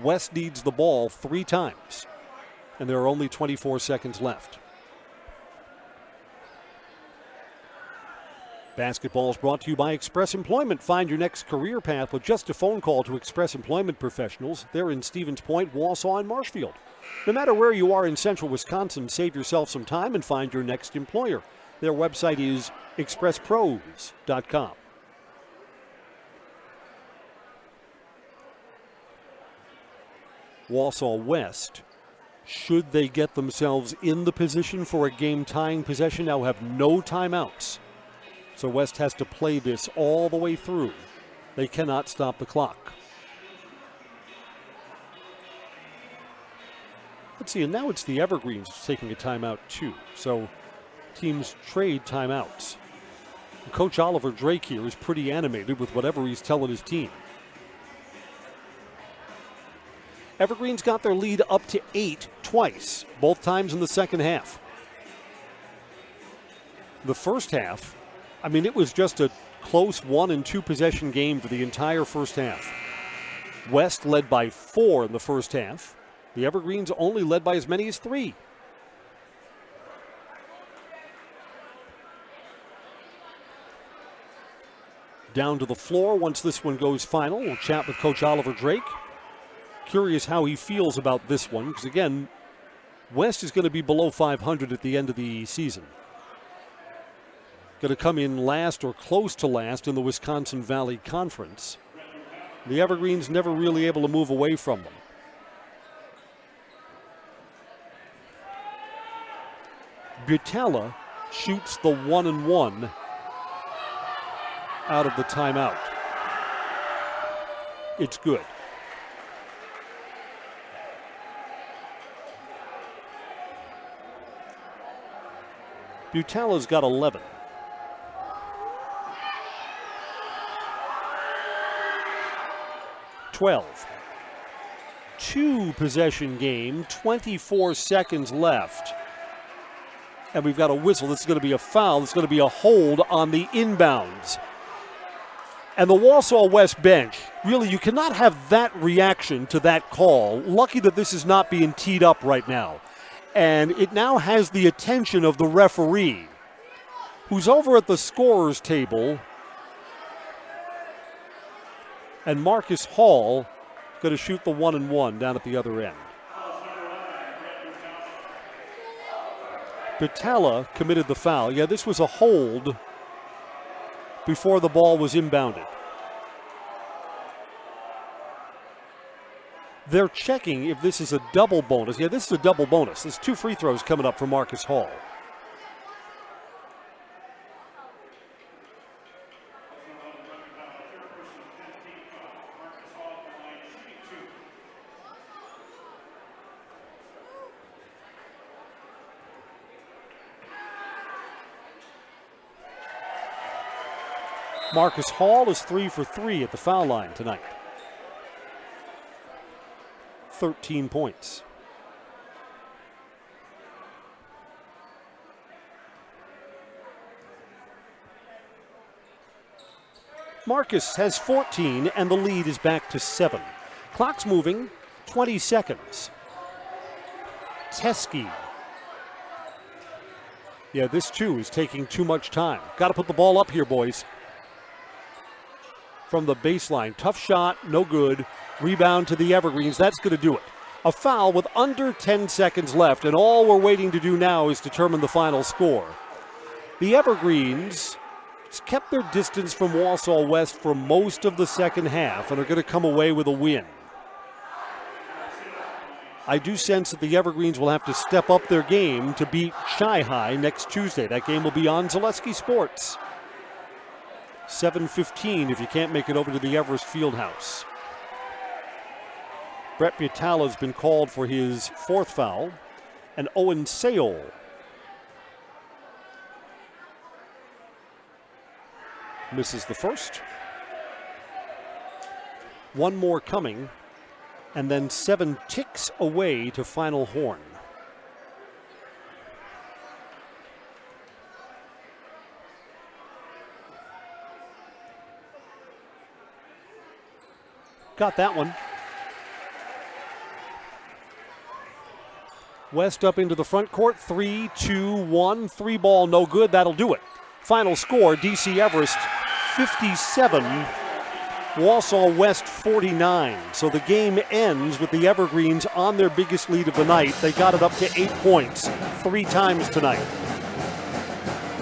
West needs the ball 3 times, and there are only 24 seconds left. Basketball is brought to you by Express Employment. Find your next career path with just a phone call to Express Employment professionals. They're in Stevens Point, Wausau, and Marshfield. No matter where you are in central Wisconsin, save yourself some time and find your next employer. Their website is expresspros.com. Wausau West, should they get themselves in the position for a game-tying possession, now have no timeouts. So West has to play this all the way through. They cannot stop the clock. Let's see, and now it's the Evergreens taking a timeout too. So teams trade timeouts. And Coach Oliver Drake here is pretty animated with whatever he's telling his team. Evergreens got their lead up to 8 twice, both times in the second half. The first half, I mean, it was just a close 1- and 2-possession game for the entire first half. West led by 4 in the first half. The Evergreens only led by as many as 3. Down to the floor once this one goes final. We'll chat with Coach Oliver Drake. Curious how he feels about this one, because again, West is going to be below 500 at the end of the season. Going to come in last or close to last in the Wisconsin Valley Conference. The Evergreens never really able to move away from them. Butala shoots the 1-and-1 out of the timeout. it's good. Butala's got 11. Two possession game, 24 seconds left. And we've got a whistle. This is going to be a foul. This is going to be a hold on the inbounds. And the Wausau West bench, really, you cannot have that reaction to that call. Lucky that this is not being teed up right now. And it now has the attention of the referee, who's over at the scorer's table. And Marcus Hall going to shoot the 1-and-1 down at the other end. Butala committed the foul. Yeah, this was a hold before the ball was inbounded. They're checking if this is a double bonus. Yeah, this is a double bonus. There's 2 free throws coming up for Marcus Hall. Marcus Hall is 3 for 3 at the foul line tonight. 13 points. Marcus has 14, and the lead is back to 7. Clock's moving, 20 seconds. Teskey. Yeah, this too is taking too much time. Got to put the ball up here, boys. From the baseline. Tough shot, no good. Rebound to the Evergreens. That's going to do it. A foul with under 10 seconds left, and all we're waiting to do now is determine the final score. The Evergreens kept their distance from Wausau West for most of the second half and are going to come away with a win. I do sense that the Evergreens will have to step up their game to beat Shy High next Tuesday. That game will be on Zaleski Sports. 7:15 if you can't make it over to the Everest Fieldhouse. Brett Butala has been called for his 4th foul, and Owen Seol misses the first. One more coming, and then 7 ticks away to final horn. Got that one. West up into the front court. 3-2-1. 3 ball, no good. That'll do it. Final score, DC Everest 57, Wausau West 49. So the game ends with the Evergreens on their biggest lead of the night. They got it up to 8 points 3 times tonight.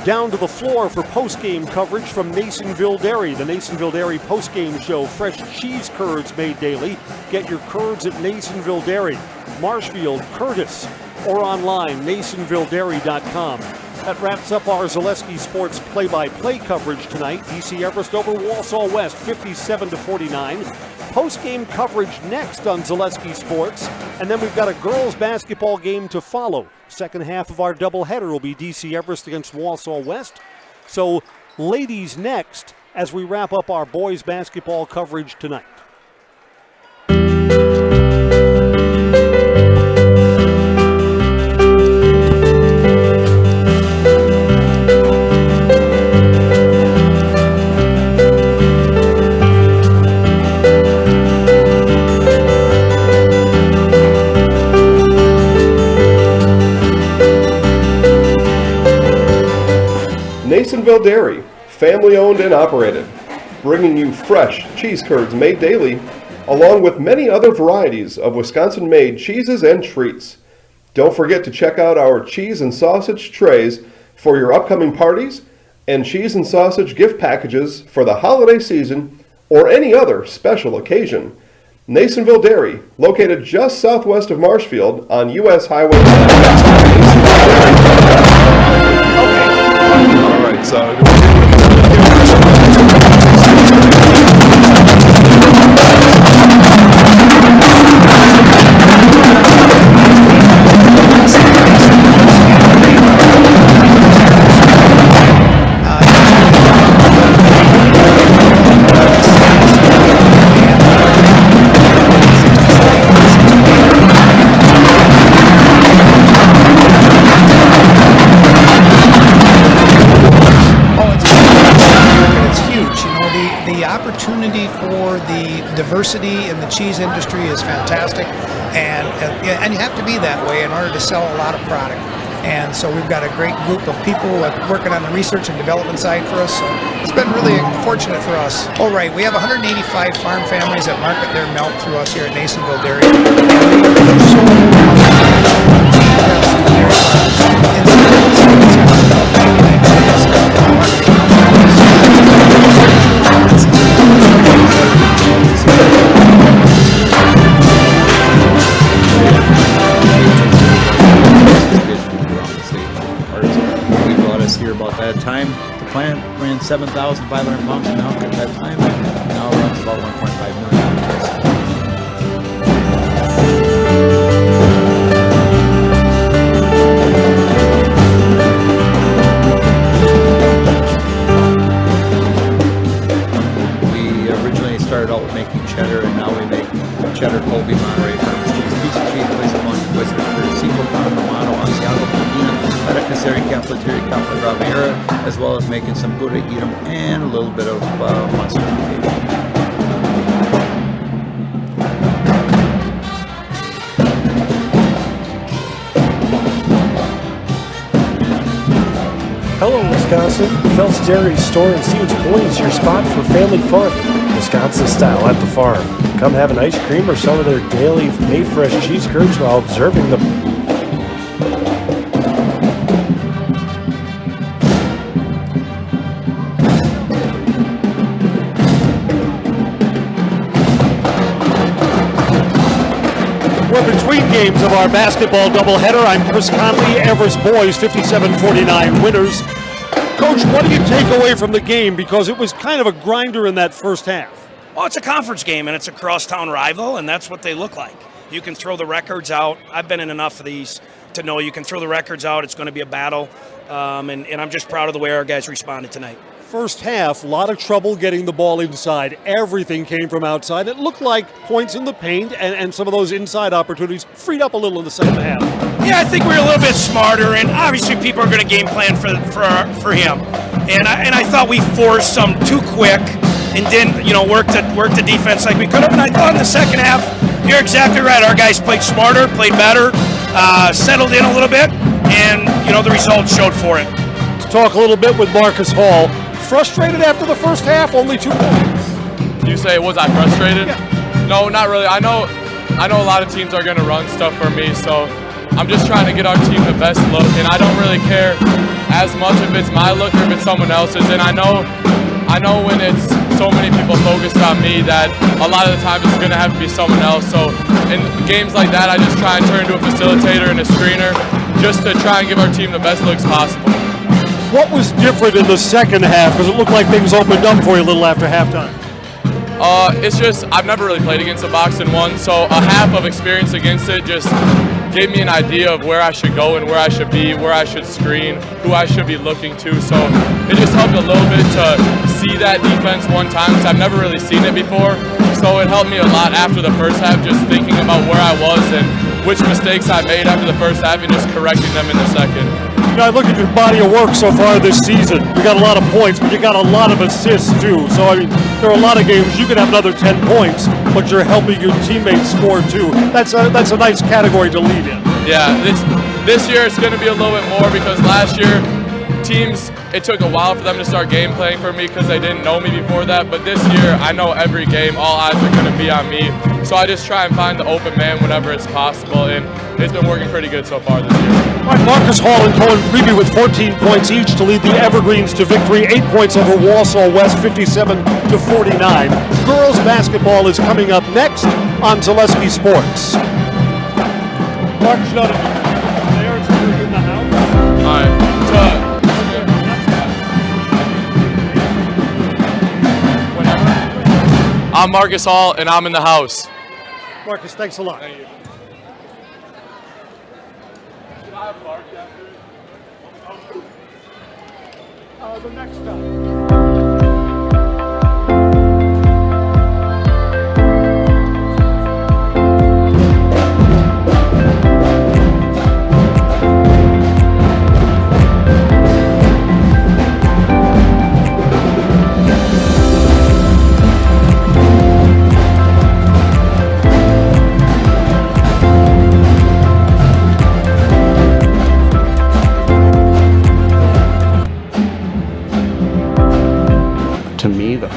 Down to the floor for post-game coverage from Nasonville Dairy. The Nasonville Dairy post-game show. Fresh cheese curds made daily. Get your curds at Nasonville Dairy, Marshfield, Curtis, or online, NasonvilleDairy.com. That wraps up our Zaleski Sports play-by-play coverage tonight. DC Everest over Wausau West, 57-49. Post-game coverage next on Zaleski Sports. And then we've got a girls basketball game to follow. Second half of our doubleheader will be DC Everest against Wausau West. So ladies next as we wrap up our boys basketball coverage tonight. Nasonville Dairy, family owned and operated, bringing you fresh cheese curds made daily, along with many other varieties of Wisconsin-made cheeses and treats. Don't forget to check out our cheese and sausage trays for your upcoming parties and cheese and sausage gift packages for the holiday season or any other special occasion. Nasonville Dairy, located just southwest of Marshfield on U.S. Highway. All right, so diversity in the cheese industry is fantastic, and you have to be that way in order to sell a lot of product. And so we've got a great group of people working on the research and development side for us. So it's been really fortunate for us. All right, we have 185 farm families that market their milk through us here at Nasonville Dairy. We brought us here about that time. The plant ran 7,500 pounds of milk at that time. Now it runs about 1.5 million liters. We originally started out with making cheddar, and now we make cheddar, Colby, Monterey Farmers cheese, piece of cheese, place of lunch, place of fruit, Cinco Pan, Romano, Asiago, Filipina, Medicaseri, Caflateri, Cafla Gravera, as well as making some Buddha Edam and a little bit of monster cake. Hello, Wisconsin. Phelps Dairy Store in Stevens Point is your spot for family fun, Wisconsin style at the farm. Come have an ice cream or some of their daily made fresh cheese curds while observing the We're between games of our basketball doubleheader. I'm Chris Conley, Everest boys 57-49 winners. Coach, what do you take away from the game? Because it was kind of a grinder in that first half. Well, it's a conference game, and it's a crosstown rival, and that's what they look like. You can throw the records out. I've been in enough of these to know you can throw the records out. It's going to be a battle, and I'm just proud of the way our guys responded tonight. First half, a lot of trouble getting the ball inside. Everything came from outside. It looked like points in the paint and some of those inside opportunities freed up a little in the second half. Yeah, I think we were a little bit smarter, and obviously people are going to game plan for him. And I thought we forced some too quick and didn't, work the defense like we could have. And I thought in the second half, you're exactly right. Our guys played smarter, played better, settled in a little bit, and the results showed for it. To talk a little bit with Marcus Hall. Frustrated after the first half, only 2 points. You say, was I frustrated? Yeah. No, not really. I know a lot of teams are going to run stuff for me, so I'm just trying to get our team the best look, and I don't really care as much if it's my look or if it's someone else's. And I know when it's so many people focused on me that a lot of the time it's going to have to be someone else. So in games like that, I just try and turn into a facilitator and a screener just to try and give our team the best looks possible. What was different in the second half? Because it looked like things opened up for you a little after halftime. It's just I've never really played against a boxing one, so a half of experience against it just gave me an idea of where I should go and where I should be, where I should screen, who I should be looking to. So it just helped a little bit to see that defense one time because I've never really seen it before. So it helped me a lot after the first half, just thinking about where I was and which mistakes I made after the first half and just correcting them in the second. I look at your body of work so far this season. You got a lot of points, but you got a lot of assists too. So, there are a lot of games you could have another 10 points, but you're helping your teammates score too. That's a nice category to lead in. Yeah, this year it's going to be a little bit more because last year teams, it took a while for them to start game playing for me because they didn't know me before that. But this year, I know every game, all eyes are going to be on me. So I just try and find the open man whenever it's possible, and it's been working pretty good so far this year. All right, Marcus Hall and Cohen Creeby with 14 points each to lead the Evergreens to victory. 8 points over Wausau West, 57-49. Girls basketball is coming up next on Zaleski Sports. Marcus, you know there in the house. All right. I'm Marcus Hall, and I'm in the house. Marcus, thanks a lot. Thank you. Should I have barked after it? The next time.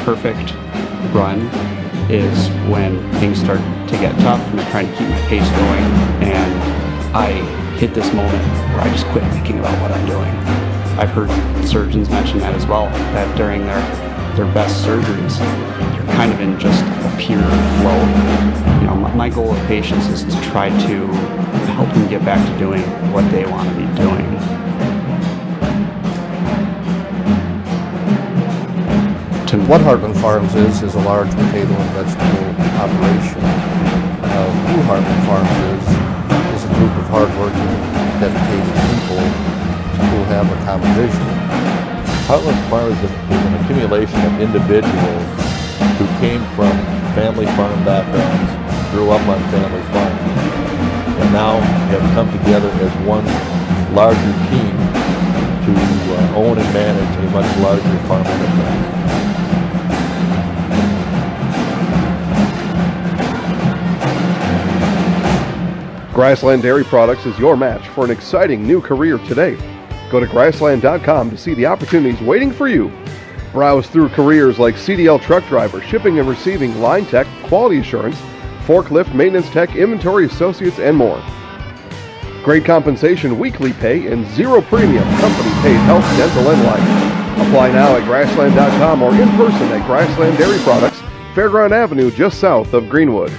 perfect run is when things start to get tough and I'm trying to keep my pace going, and I hit this moment where I just quit thinking about what I'm doing. I've heard surgeons mention that as well, that during their best surgeries, you're kind of in just a pure flow. You know, my goal with patients is to try to help them get back to doing what they want to be doing. What Heartland Farms is a large potato and vegetable operation. Who Heartland Farms is a group of hardworking, dedicated people who have a common vision. Heartland Farms is an accumulation of individuals who came from family farm backgrounds, grew up on family farms, and now have come together as one larger team to own and manage a much larger farm enterprise. Grassland Dairy Products is your match for an exciting new career today. Go to grassland.com to see the opportunities waiting for you. Browse through careers like CDL truck driver, shipping and receiving, line tech, quality assurance, forklift, maintenance tech, inventory associates, and more. Great compensation, weekly pay, and zero premium company-paid health, dental, and life. Apply now at grassland.com or in person at Grassland Dairy Products, Fairground Avenue, just south of Greenwood.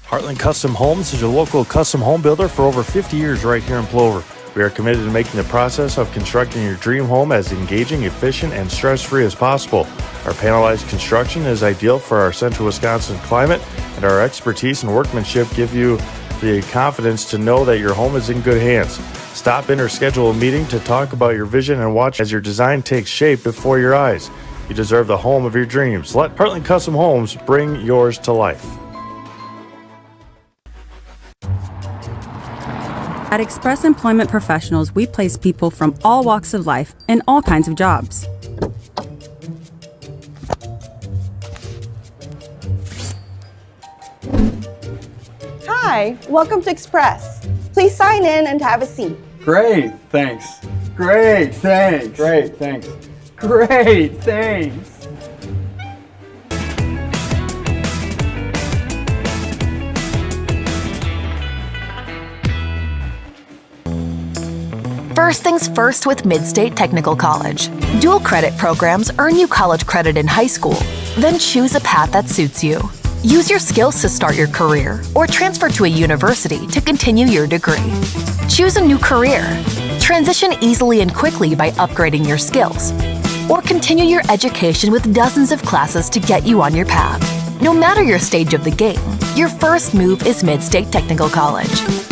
Heartland Custom Homes is your local custom home builder for over 50 years right here in Plover. We are committed to making the process of constructing your dream home as engaging, efficient, and stress-free as possible. Our panelized construction is ideal for our central Wisconsin climate, and our expertise and workmanship give you the confidence to know that your home is in good hands. Stop in or schedule a meeting to talk about your vision and watch as your design takes shape before your eyes. You deserve the home of your dreams. Let Heartland Custom Homes bring yours to life. At Express Employment Professionals, we place people from all walks of life in all kinds of jobs. Hi, welcome to Express. Please sign in and have a seat. Great, thanks. Great, thanks. Great, thanks. Great, thanks. First things first with Mid-State Technical College. Dual credit programs earn you college credit in high school. Then choose a path that suits you. Use your skills to start your career or transfer to a university to continue your degree. Choose a new career. Transition easily and quickly by upgrading your skills. Or continue your education with dozens of classes to get you on your path. No matter your stage of the game, your first move is Mid-State Technical College.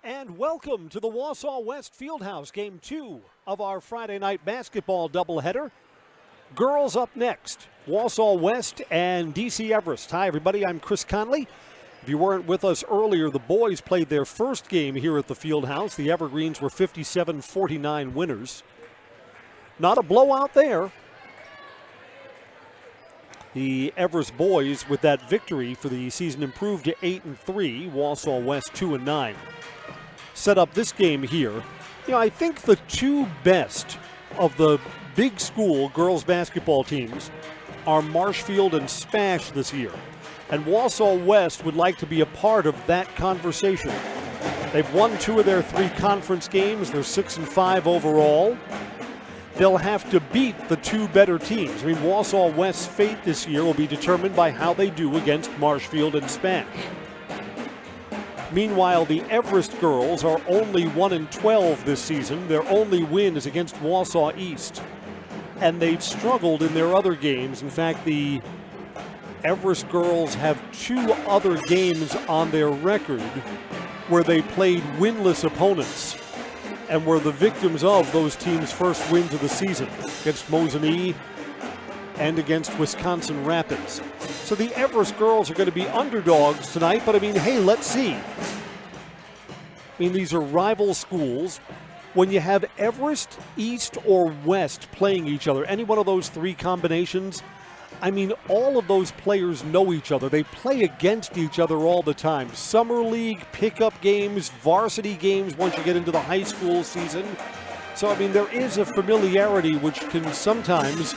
And welcome to the Wausau West Fieldhouse, Game 2 of our Friday night basketball doubleheader. Girls up next, Wausau West and DC Everest. Hi, everybody. I'm Chris Conley. If you weren't with us earlier, the boys played their first game here at the Fieldhouse. The Evergreens were 57-49 winners. Not a blowout there. The Everest boys, with that victory for the season, improved to 8-3. Wausau West 2-9. Set up this game here. You know, I think the two best of the big school girls basketball teams are Marshfield and Spash this year. And Wausau West would like to be a part of that conversation. They've won 2 of their 3 conference games. They're 6-5 overall. They'll have to beat the 2 better teams. I mean, Wausau West's fate this year will be determined by how they do against Marshfield and Spash. Meanwhile, the Everest girls are only 1-12 this season. Their only win is against Wausau East. And they've struggled in their other games. In fact, the Everest girls have 2 other games on their record where they played winless opponents and were the victims of those teams' first wins of the season against Mosinee and against Wisconsin Rapids. So the Everest girls are going to be underdogs tonight, but I mean, hey, let's see. I mean, these are rival schools. When you have Everest, East, or West playing each other, any one of those 3 combinations, I mean, all of those players know each other. They play against each other all the time. Summer league, pickup games, varsity games once you get into the high school season. So, I mean, there is a familiarity which can sometimes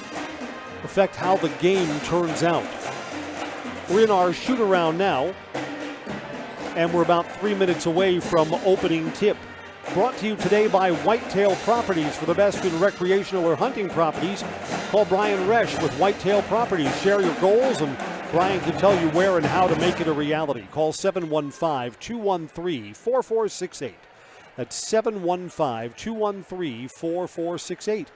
affect how the game turns out. We're in our shoot-around now, and we're about 3 minutes away from opening tip. Brought to you today by Whitetail Properties. For the best in recreational or hunting properties, call Brian Resch with Whitetail Properties. Share your goals, and Brian can tell you where and how to make it a reality. Call 715-213-4468. That's 715-213-4468.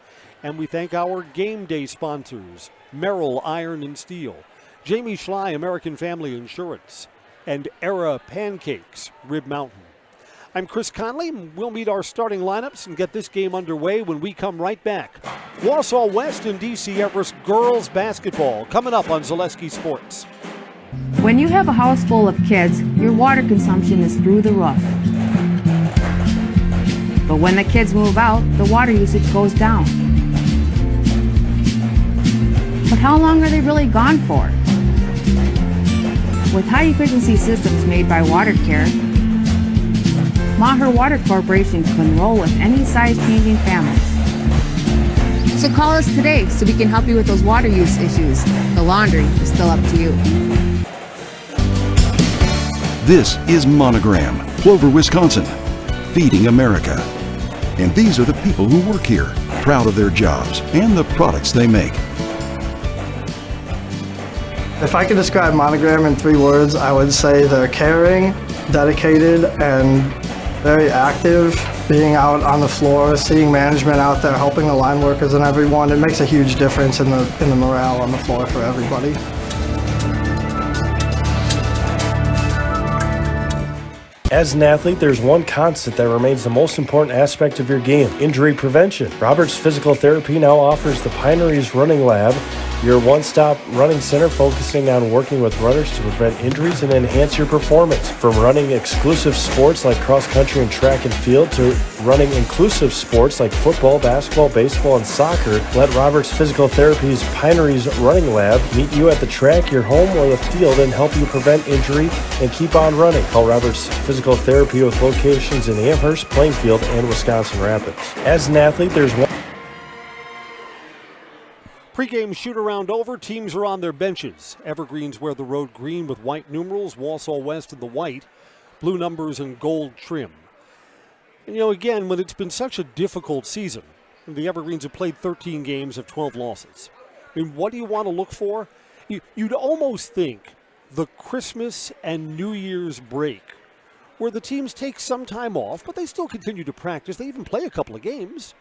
And we thank our game day sponsors, Merrill Iron and Steel, Jamie Schley, American Family Insurance, and Era Pancakes, Rib Mountain. I'm Chris Conley. We'll meet our starting lineups and get this game underway when we come right back. Wausau West and DC Everest girls basketball coming up on Zaleski Sports. When you have a house full of kids, your water consumption is through the roof. But when the kids move out, the water usage goes down. But how long are they really gone for? With high-efficiency systems made by WaterCare, Maher Water Corporation can roll with any size-changing families. So call us today so we can help you with those water use issues. The laundry is still up to you. This is Monogram, Plover, Wisconsin, feeding America. And these are the people who work here, proud of their jobs and the products they make. If I could describe Monogram in 3 words, I would say they're caring, dedicated, and very active. Being out on the floor, seeing management out there, helping the line workers and everyone, it makes a huge difference in the morale on the floor for everybody. As an athlete, there's one constant that remains the most important aspect of your game: injury prevention. Roberts Physical Therapy now offers the Pineries Running Lab, your one-stop running center focusing on working with runners to prevent injuries and enhance your performance. From running exclusive sports like cross-country and track and field to running inclusive sports like football, basketball, baseball, and soccer, let Roberts Physical Therapy's Pineries Running Lab meet you at the track, your home, or the field and help you prevent injury and keep on running. Call Roberts Physical Therapy with locations in Amherst, Plainfield, and Wisconsin Rapids. As an athlete, there's one. Pre-game shoot-around over. Teams are on their benches. Evergreens wear the road green with white numerals. Wausau West in the white. Blue numbers and gold trim. And, you know, again, when it's been such a difficult season, the Evergreens have played 13 games of 12 losses. I mean, what do you want to look for? You'd almost think the Christmas and New Year's break, where the teams take some time off, but they still continue to practice. They even play a couple of games.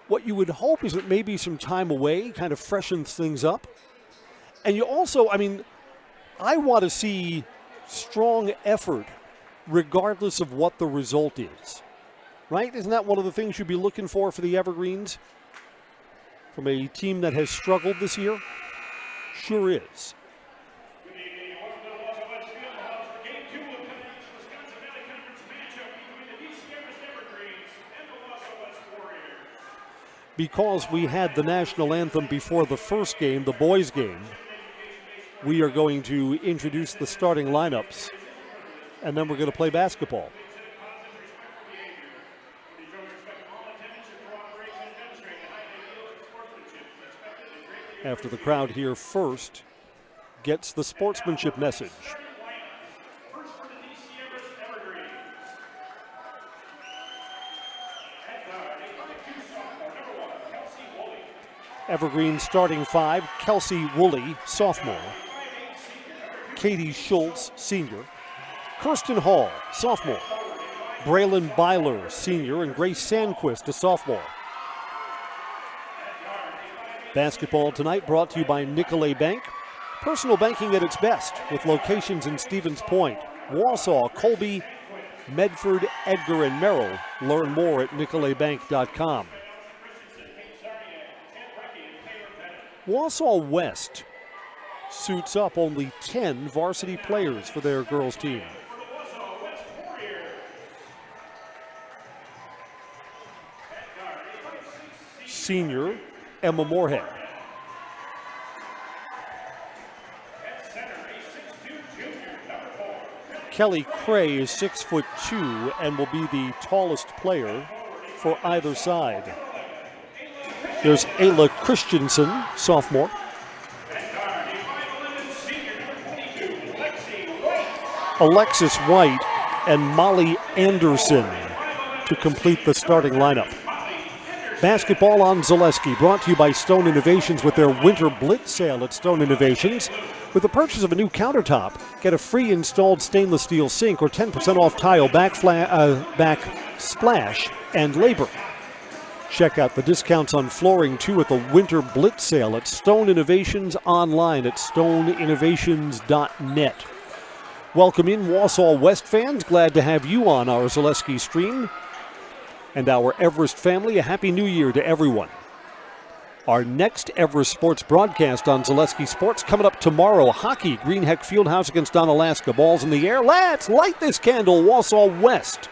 What you would hope is that maybe some time away kind of freshens things up. And you also, I mean, I want to see strong effort regardless of what the result is. Right? Isn't that one of the things you'd be looking for the Evergreens? From a team that has struggled this year? Sure is. Because we had the national anthem before the first game, the boys' game, we are going to introduce the starting lineups, and then we're going to play basketball. After the crowd here first gets the sportsmanship message. Evergreen starting five, Kelsey Woolley, sophomore. Katie Schultz, senior. Kirsten Hall, sophomore. Braylon Byler, senior, and Grace Sandquist, a sophomore. Basketball tonight brought to you by Nicolay Bank. Personal banking at its best with locations in Stevens Point, Wausau, Colby, Medford, Edgar, and Merrill. Learn more at nicolaybank.com. Wausau West suits up only 10 varsity players for their girls team. Senior Emma Moorhead. Kelly Cray is 6'2" and will be the tallest player for either side. There's Ayla Christensen, sophomore. Alexis White and Molly Anderson to complete the starting lineup. Basketball on Zaleski, brought to you by Stone Innovations with their Winter Blitz sale at Stone Innovations. With the purchase of a new countertop, get a free installed stainless steel sink or 10% off tile backsplash and labor. Check out the discounts on flooring, too, at the Winter Blitz sale at Stone Innovations online at stoneinnovations.net. Welcome in, Wausau West fans. Glad to have you on our Zaleski stream. And our Everest family, a Happy New Year to everyone. Our next Everest Sports broadcast on Zaleski Sports coming up tomorrow. Hockey, Greenheck Fieldhouse against Onalaska. Balls in the air. Let's light this candle. Wausau West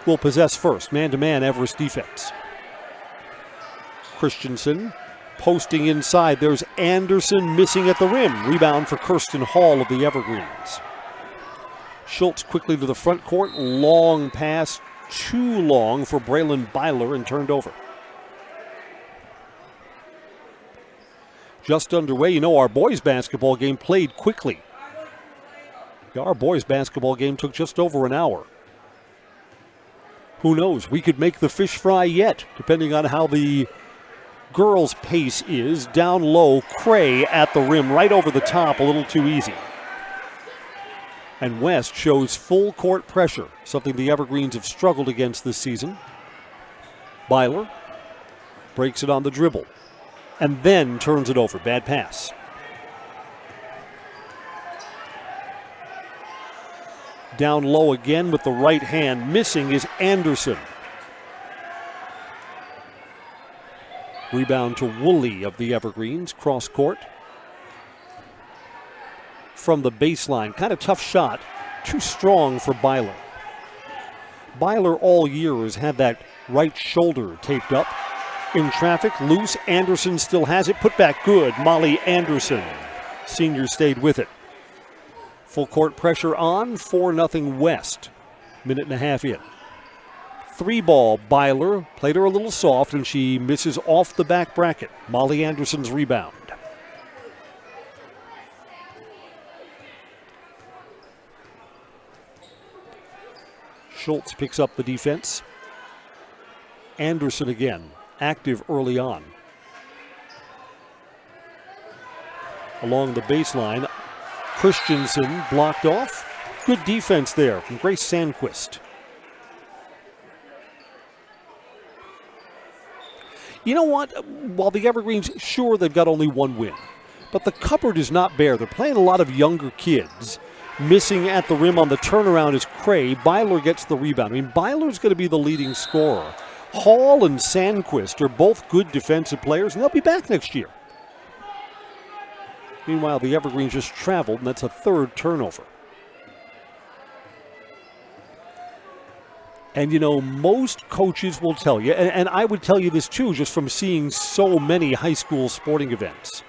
will possess first. Man-to-man Everest defense. Christensen posting inside. There's Anderson missing at the rim. Rebound for Kirsten Hall of the Evergreens. Schultz quickly to the front court. Long pass. Too long for Braylon Byler and turned over. Just underway. You know, our boys basketball game played quickly. Our boys basketball game took just over an hour. Who knows? We could make the fish fry yet, depending on how the girls' pace is. Down low, Cray at the rim, right over the top, a little too easy. And West shows full court pressure, something the Evergreens have struggled against this season. Byler breaks it on the dribble and then turns it over. Bad pass. Down low again with the right hand. Missing is Anderson. Rebound to Woolley of the Evergreens, cross court. From the baseline, kind of tough shot, too strong for Byler. Byler all year has had that right shoulder taped up. In traffic, loose, Anderson still has it, put back good, Molly Anderson. Senior stayed with it. Full court pressure on, 4-0 West. Minute and a half in. 3-ball, Byler, played her a little soft and she misses off the back bracket. Molly Anderson's rebound. Schultz picks up the defense. Anderson again, active early on. Along the baseline, Christensen blocked off. Good defense there from Grace Sandquist. You know what? While the Evergreens, sure, they've got only one win, but the cupboard is not bare. They're playing a lot of younger kids Missing at the rim on the turnaround is Cray. Byler gets the rebound. I mean, Byler's going to be the leading scorer. Hall and Sandquist are both good defensive players, and they'll be back next year. Meanwhile, the Evergreens just traveled, and that's a third turnover. And, you know, most coaches will tell you, and I would tell you this too, just from seeing so many high school sporting events.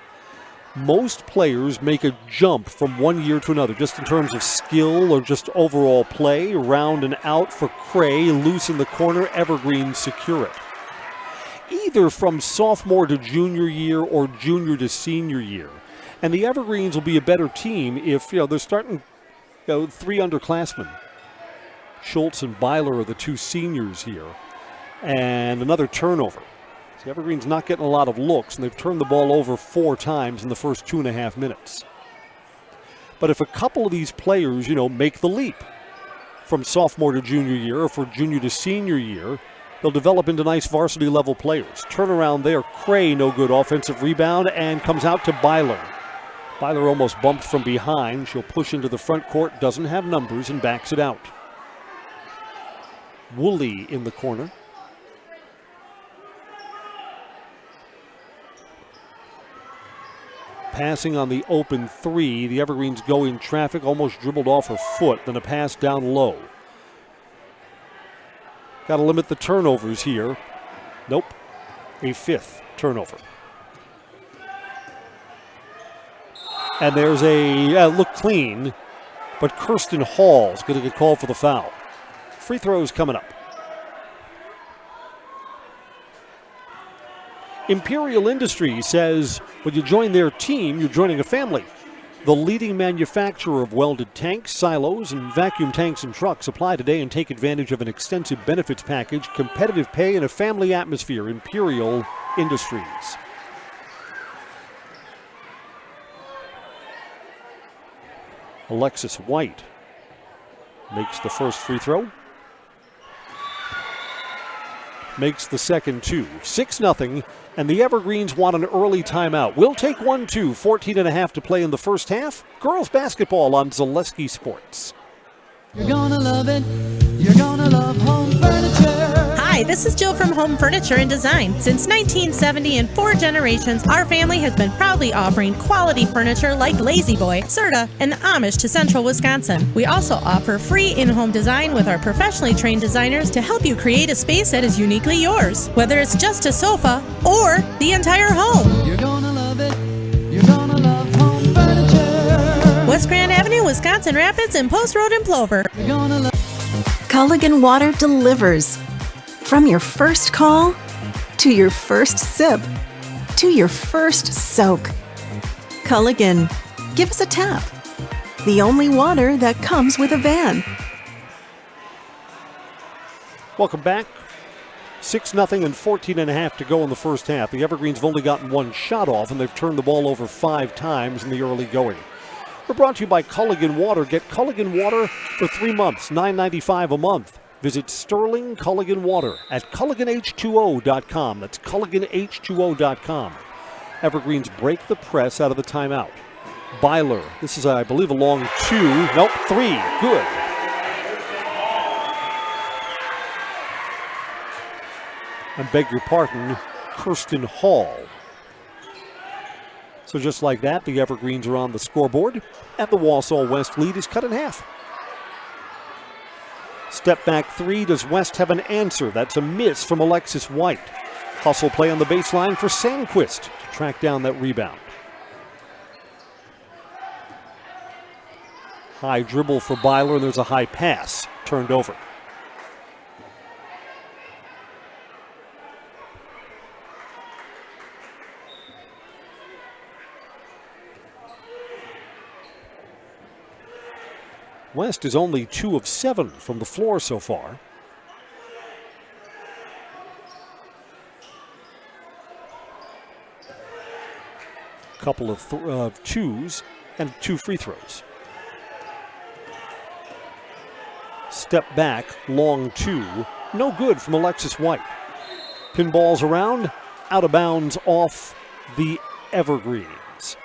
Most players make a jump from one year to another, just in terms of skill or just overall play. Round and out for Cray, loose in the corner, Evergreen secure it. Either from sophomore to junior year or junior to senior year. And the Evergreens will be a better team if, you know, they're starting, you know, 3 underclassmen. Schultz and Byler are the 2 seniors here. And another turnover. The Evergreen's not getting a lot of looks, and they've turned the ball over 4 times in the first 2.5 minutes. But if a couple of these players, you know, make the leap from sophomore to junior year or from junior to senior year, they'll develop into nice varsity level players. Turnaround there, Cray, no good. Offensive rebound, and comes out to Byler. Byler almost bumped from behind. She'll push into the front court, doesn't have numbers, and backs it out. Woolley in the corner. Passing on the open 3. The Evergreens go in traffic, almost dribbled off her foot, then a pass down low. Got to limit the turnovers here. Nope. A 5th turnover. And there's a look clean, but Kirsten Hall's going to get called for the foul. Free throws coming up. Imperial Industries says when you join their team, you're joining a family. The leading manufacturer of welded tanks, silos, and vacuum tanks and trucks. Apply today and take advantage of an extensive benefits package, competitive pay, and a family atmosphere. Imperial Industries. Alexis White makes the first free throw. Makes the second 2. 6-0, and the Evergreens want an early timeout. We'll take 1-2, 14.5 to play in the first half. Girls basketball on Zaleski Sports. You're gonna love it. You're gonna love home furniture. Hi, this is Jill from Home Furniture and Design. Since 1970 and 4 generations, our family has been proudly offering quality furniture like Lazy Boy, Serta, and Amish to Central Wisconsin. We also offer free in-home design with our professionally trained designers to help you create a space that is uniquely yours, whether it's just a sofa or the entire home. You're gonna love it. You're gonna love home furniture. West Grand Avenue, Wisconsin Rapids, and Post Road in Plover. You're gonna love Culligan Water delivers. From your first call, to your first sip, to your first soak. Culligan, give us a tap. The only water that comes with a van. Welcome back. 6-0 and 14.5 to go in the first half. The Evergreens have only gotten 1 shot off, and they've turned the ball over 5 times in the early going. We're brought to you by Culligan Water. Get Culligan Water for 3 months, $9.95 a month. Visit Sterling Culligan Water at CulliganH2O.com. That's CulliganH2O.com. Evergreens break the press out of the timeout. Byler, this is, I believe, a long 2. Nope, 3. Good. I beg your pardon, Kirsten Hall. So just like that, the Evergreens are on the scoreboard, and the Wausau West lead is cut in half. Step back 3. Does West have an answer? That's a miss from Alexis White. Hustle play on the baseline for Sandquist to track down that rebound. High dribble for Byler, and there's a high pass turned over. West is only 2 of 7 from the floor so far. Couple of twos and 2 free throws. Step back, long 2. No good from Alexis White. Pinballs around, out of bounds off the Evergreens.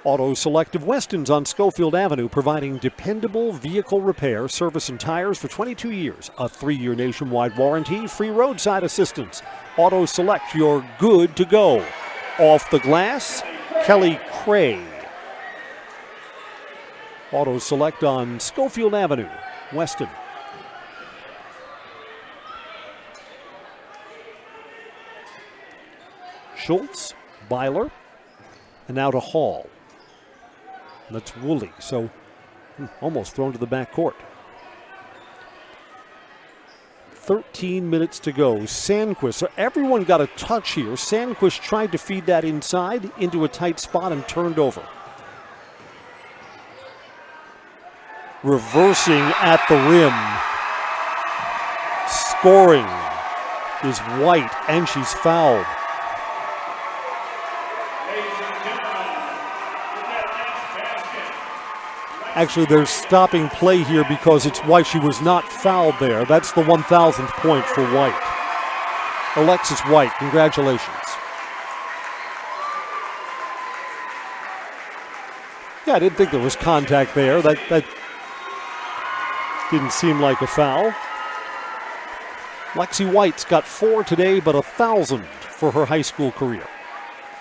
Auto Select of Weston's on Schofield Avenue, providing dependable vehicle repair, service, and tires for 22 years. A 3-year nationwide warranty, free roadside assistance. Auto Select, you're good to go. Off the glass, Kelly Cray. Auto Select on Schofield Avenue, Weston. Schultz, Byler, and now to Hall. That's Woolley, so almost thrown to the back court. 13 minutes to go. Sandquist, so everyone got a touch here. Sandquist tried to feed that inside into a tight spot and turned over. Reversing at the rim. Scoring is White, and she's fouled. Actually, they're stopping play here because it's White. She was not fouled there. That's the 1,000th point for White. Alexis White, congratulations. Yeah, I didn't think there was contact there. That didn't seem like a foul. Lexi White's got 4 today, but 1,000 for her high school career.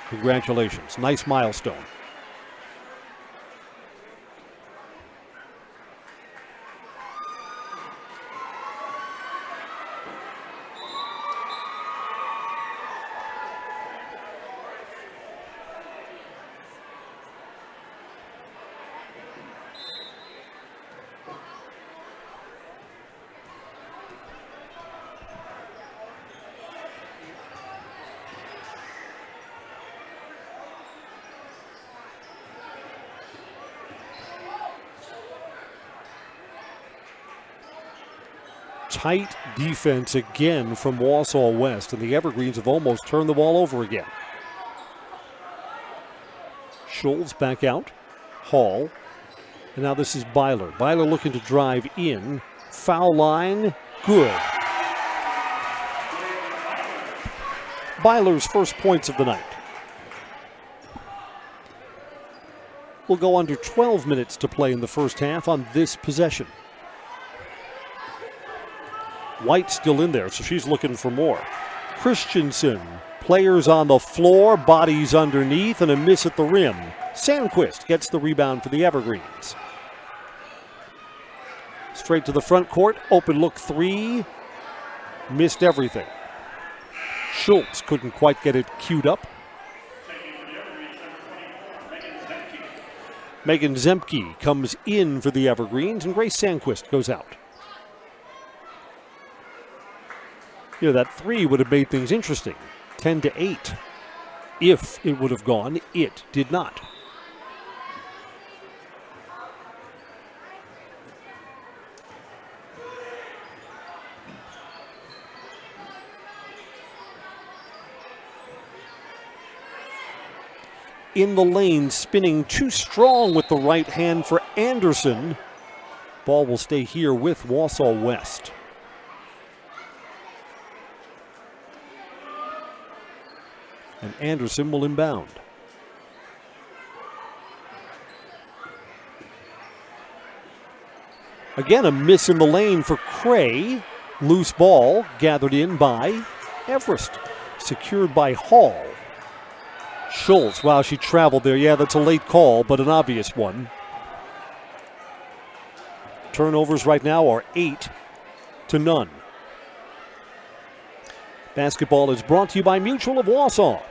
Congratulations. Nice milestone. Tight defense again from Wausau West, and the Evergreens have almost turned the ball over again. Schultz back out. Hall. And now this is Byler. Byler looking to drive in. Foul line. Good. Byler's first points of the night. We'll go under 12 minutes to play in the first half on this possession. White's still in there, so she's looking for more. Christensen, players on the floor, bodies underneath, and a miss at the rim. Sandquist gets the rebound for the Evergreens. Straight to the front court, open look 3. Missed everything. Schultz couldn't quite get it queued up. Megan Zemke comes in for the Evergreens, and Grace Sandquist goes out. You know, that 3 would have made things interesting. 10-8. If it would have gone, it did not. In the lane, spinning too strong with the right hand for Anderson. Ball will stay here with Wausau West. And Anderson will inbound. Again, a miss in the lane for Cray. Loose ball gathered in by Everest. Secured by Hall. Schultz, wow, she traveled there. Yeah, that's a late call, but an obvious one. Turnovers right now are 8-0. Basketball is brought to you by Mutual of Wausau.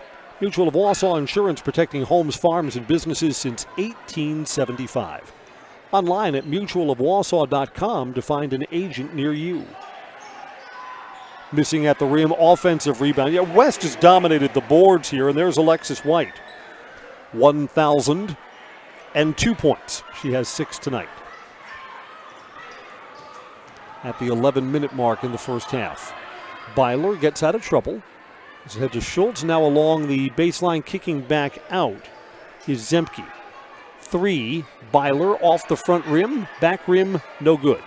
Mutual of Wausau Insurance, protecting homes, farms, and businesses since 1875. Online at mutualofwausau.com to find an agent near you. Missing at the rim, offensive rebound. Yeah, West has dominated the boards here, and there's Alexis White. 1,002 points. She has 6 tonight. At the 11-minute mark in the first half. Byler gets out of trouble. It's head to Schultz. Now along the baseline, kicking back out is Zemke. 3, Byler off the front rim. Back rim, no good.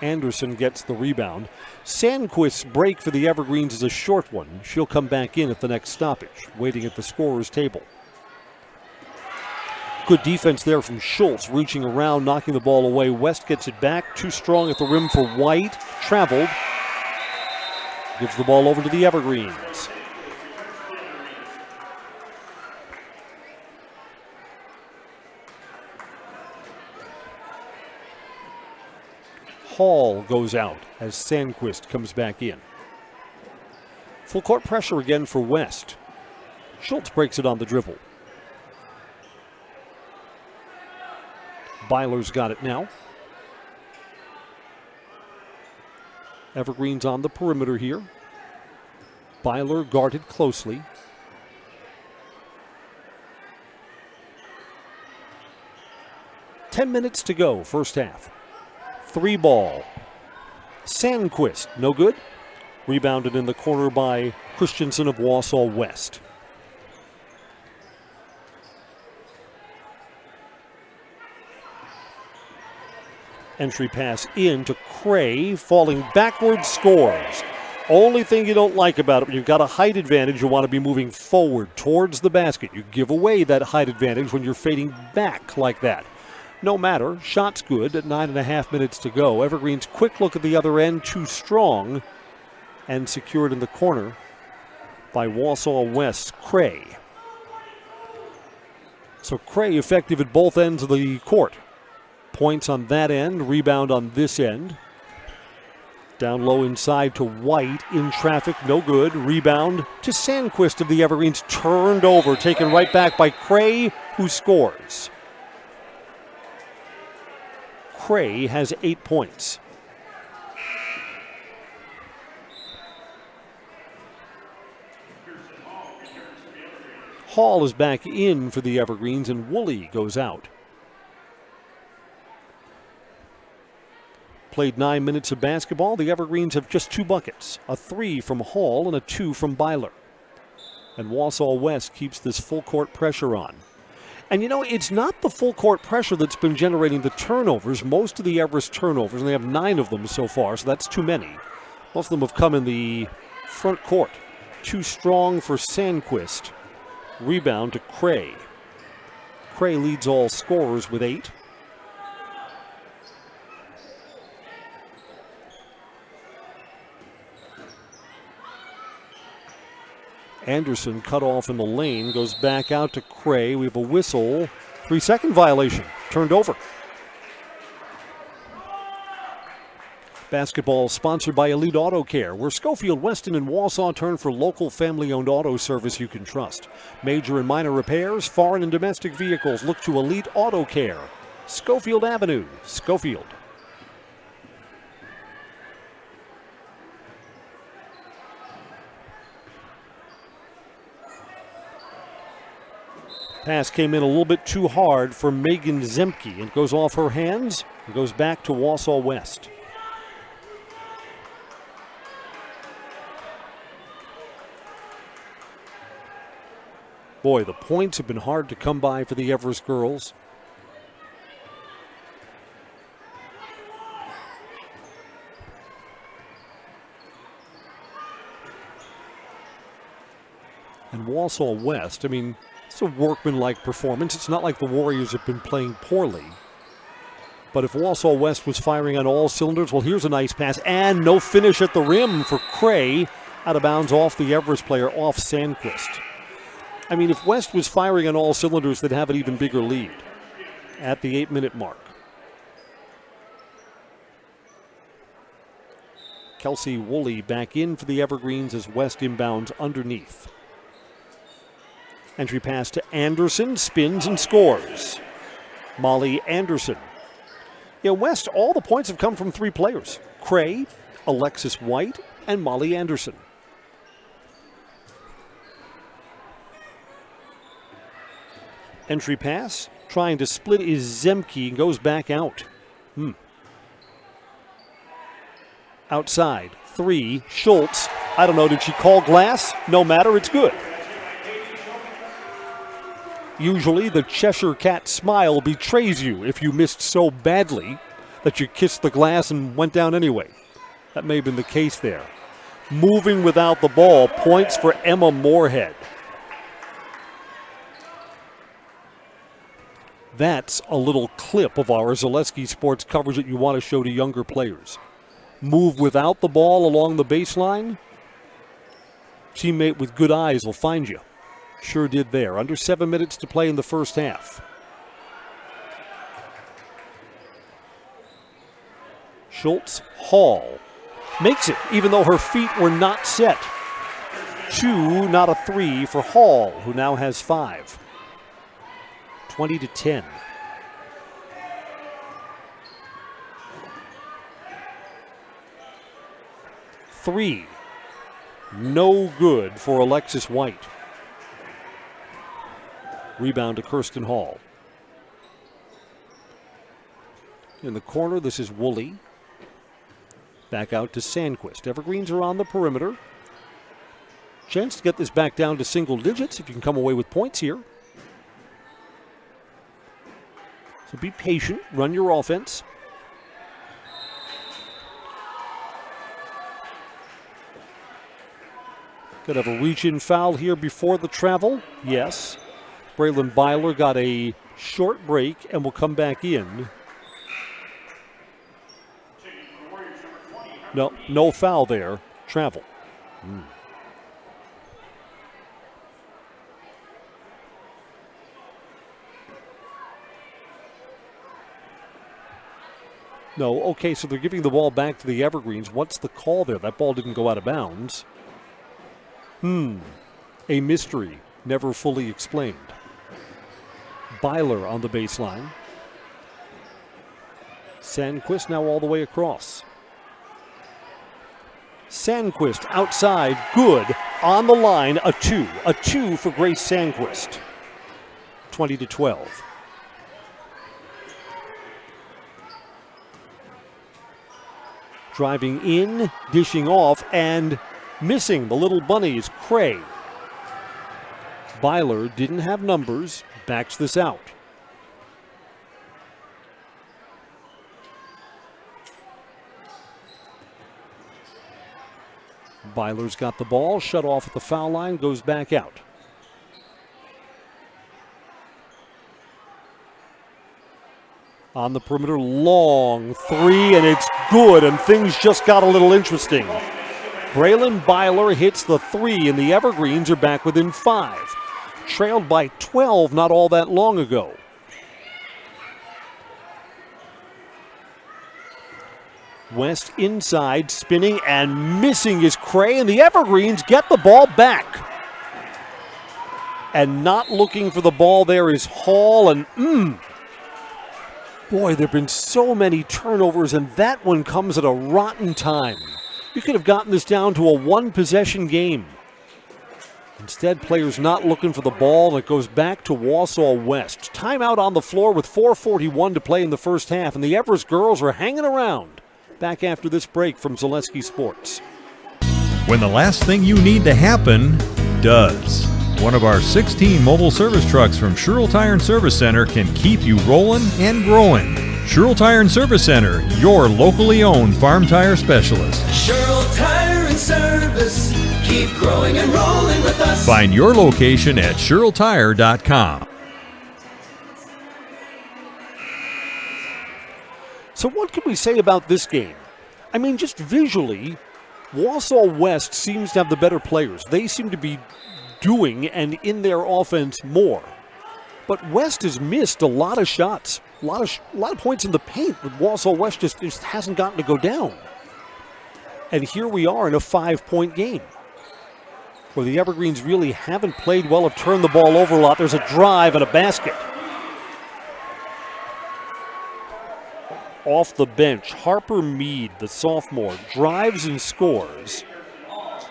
Anderson gets the rebound. Sandquist's break for the Evergreens is a short one. She'll come back in at the next stoppage, waiting at the scorer's table. Good defense there from Schultz, reaching around, knocking the ball away. West gets it back. Too strong at the rim for White. Traveled. Gives the ball over to the Evergreens. Hall goes out as Sandquist comes back in. Full court pressure again for West. Schultz breaks it on the dribble. Byler's got it now. Evergreens on the perimeter here. Byler guarded closely. Ten minutes to go, first half. 3 ball. Sandquist, no good. Rebounded in the corner by Christensen of Wausau West. Entry pass in to Cray, falling backwards, scores. Only thing you don't like about it, when you've got a height advantage, you want to be moving forward towards the basket. You give away that height advantage when you're fading back like that. No matter, shot's good at 9.5 minutes to go. Evergreen's quick look at the other end, too strong, and secured in the corner by Wausau West's Cray. So Cray effective at both ends of the court. Points on that end, rebound on this end. Down low inside to White, in traffic, no good. Rebound to Sandquist of the Evergreens, turned over, taken right back by Cray, who scores. Cray has 8 points. Hall is back in for the Evergreens, and Woolley goes out. Played 9 minutes of basketball. The Evergreens have just 2 buckets, a 3 from Hall and a 2 from Byler. And Wausau West keeps this full court pressure on. And you know, it's not the full court pressure that's been generating the turnovers. Most of the Everest turnovers, and they have 9 of them so far, so that's too many. Most of them have come in the front court. Too strong for Sandquist. Rebound to Cray. Cray leads all scorers with 8. Anderson cut off in the lane, goes back out to Cray. We have a whistle. 3-second violation. Turned over. Basketball sponsored by Elite Auto Care, where Schofield, Weston, and Wausau turn for local family-owned auto service you can trust. Major and minor repairs, foreign and domestic vehicles. Look to Elite Auto Care. Schofield Avenue, Schofield. Pass came in a little bit too hard for Megan Zemke. It goes off her hands and goes back to Wausau West. Boy, the points have been hard to come by for the Everest girls. And Wausau West, I mean, it's a workmanlike performance. It's not like the Warriors have been playing poorly. But if Wausau West was firing on all cylinders, well, here's a nice pass. And no finish at the rim for Cray. Out of bounds off the Everest player, off Sandquist. I mean, if West was firing on all cylinders, they'd have an even bigger lead at the 8-minute mark. Kelsey Woolley back in for the Evergreens as West inbounds underneath. Entry pass to Anderson, spins and scores. Molly Anderson. Yeah, West, all the points have come from 3 players. Cray, Alexis White, and Molly Anderson. Entry pass, trying to split is Zemke, goes back out. Outside, 3, Schultz. I don't know, did she call glass? No matter, it's good. Usually the Cheshire Cat smile betrays you if you missed so badly that you kissed the glass and went down anyway. That may have been the case there. Moving without the ball, points for Emma Moorhead. That's a little clip of our Zaleski Sports coverage that you want to show to younger players. Move without the ball along the baseline. Teammate with good eyes will find you. Sure did there. Under 7 minutes to play in the first half. Schultz, Hall. Makes it, even though her feet were not set. 2, not a 3 for Hall, who now has 5. 20-10. Three. No good for Alexis White. Rebound to Kirsten Hall. In the corner, this is Woolley. Back out to Sandquist. Evergreens are on the perimeter. Chance to get this back down to single digits if you can come away with points here. So be patient, run your offense. Could have a reach-in foul here before the travel. Yes. Braylon Byler got a short break and will come back in. No foul there. Travel. No, okay, so they're giving the ball back to the Evergreens. What's the call there? That ball didn't go out of bounds. A mystery, never fully explained. Byler on the baseline. Sandquist now all the way across. Sandquist outside, good. On the line, a 2. A 2 for Grace Sandquist. 20-12. Driving in, dishing off, and missing the little bunny is Cray. Byler didn't have numbers, backs this out. Byler's got the ball, shut off at the foul line, goes back out. On the perimeter, long 3, and it's good, and things just got a little interesting. Braylon Byler hits the 3, and the Evergreens are back within 5. Trailed by 12 not all that long ago. West inside, spinning and missing is Cray, and the Evergreens get the ball back. And not looking for the ball there is Hall, and boy, there have been so many turnovers, and that one comes at a rotten time. You could have gotten this down to a one-possession game. Instead, players not looking for the ball, and it goes back to Wausau West. Timeout on the floor with 4:41 to play in the first half, and the Everest girls are hanging around. Back after this break from Zaleski Sports. When the last thing you need to happen does. One of our 16 mobile service trucks from Sherrill Tire and Service Center can keep you rolling and growing. Sherrill Tire and Service Center, your locally owned farm tire specialist. Sherrill Tire and Service, keep growing and rolling with us. Find your location at SherrillTire.com. So what can we say about this game? I mean, just visually, Wausau West seems to have the better players. They seem to be doing and in their offense more. But West has missed a lot of shots, a lot of points in the paint, but Wausau West just hasn't gotten to go down. And here we are in a 5-point game, where the Evergreens really haven't played well, have turned the ball over a lot. There's a drive and a basket. Off the bench, Harper Mead, the sophomore, drives and scores.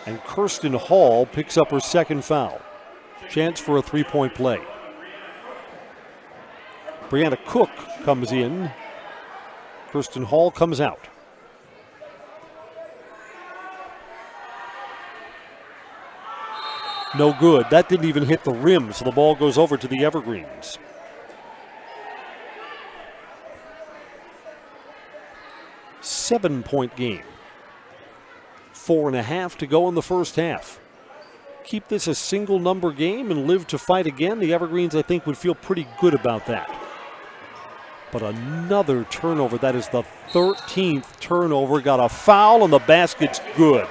And Kirsten Hall picks up her second foul. Chance for a 3-point play. Brianna Cook comes in. Kirsten Hall comes out. No good. That didn't even hit the rim, so the ball goes over to the Evergreens. Seven-point game. 4.5 to go in the first half. Keep this a single-number game and live to fight again. The Evergreens, I think, would feel pretty good about that. But another turnover. That is the 13th turnover. Got a foul, and the basket's good.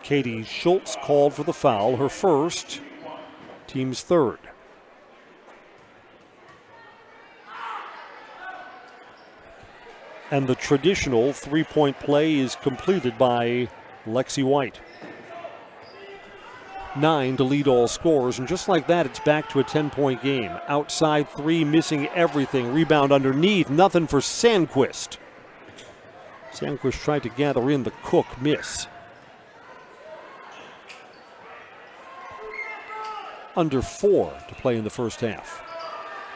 Katie Schultz called for the foul, her first, team's third. And the traditional three-point play is completed by Lexi White. 9 to lead all scorers, and just like that, it's back to a 10-point game. Outside three, missing everything. Rebound underneath, nothing for Sandquist. Sandquist tried to gather in the Cook miss. Under 4 to play in the first half.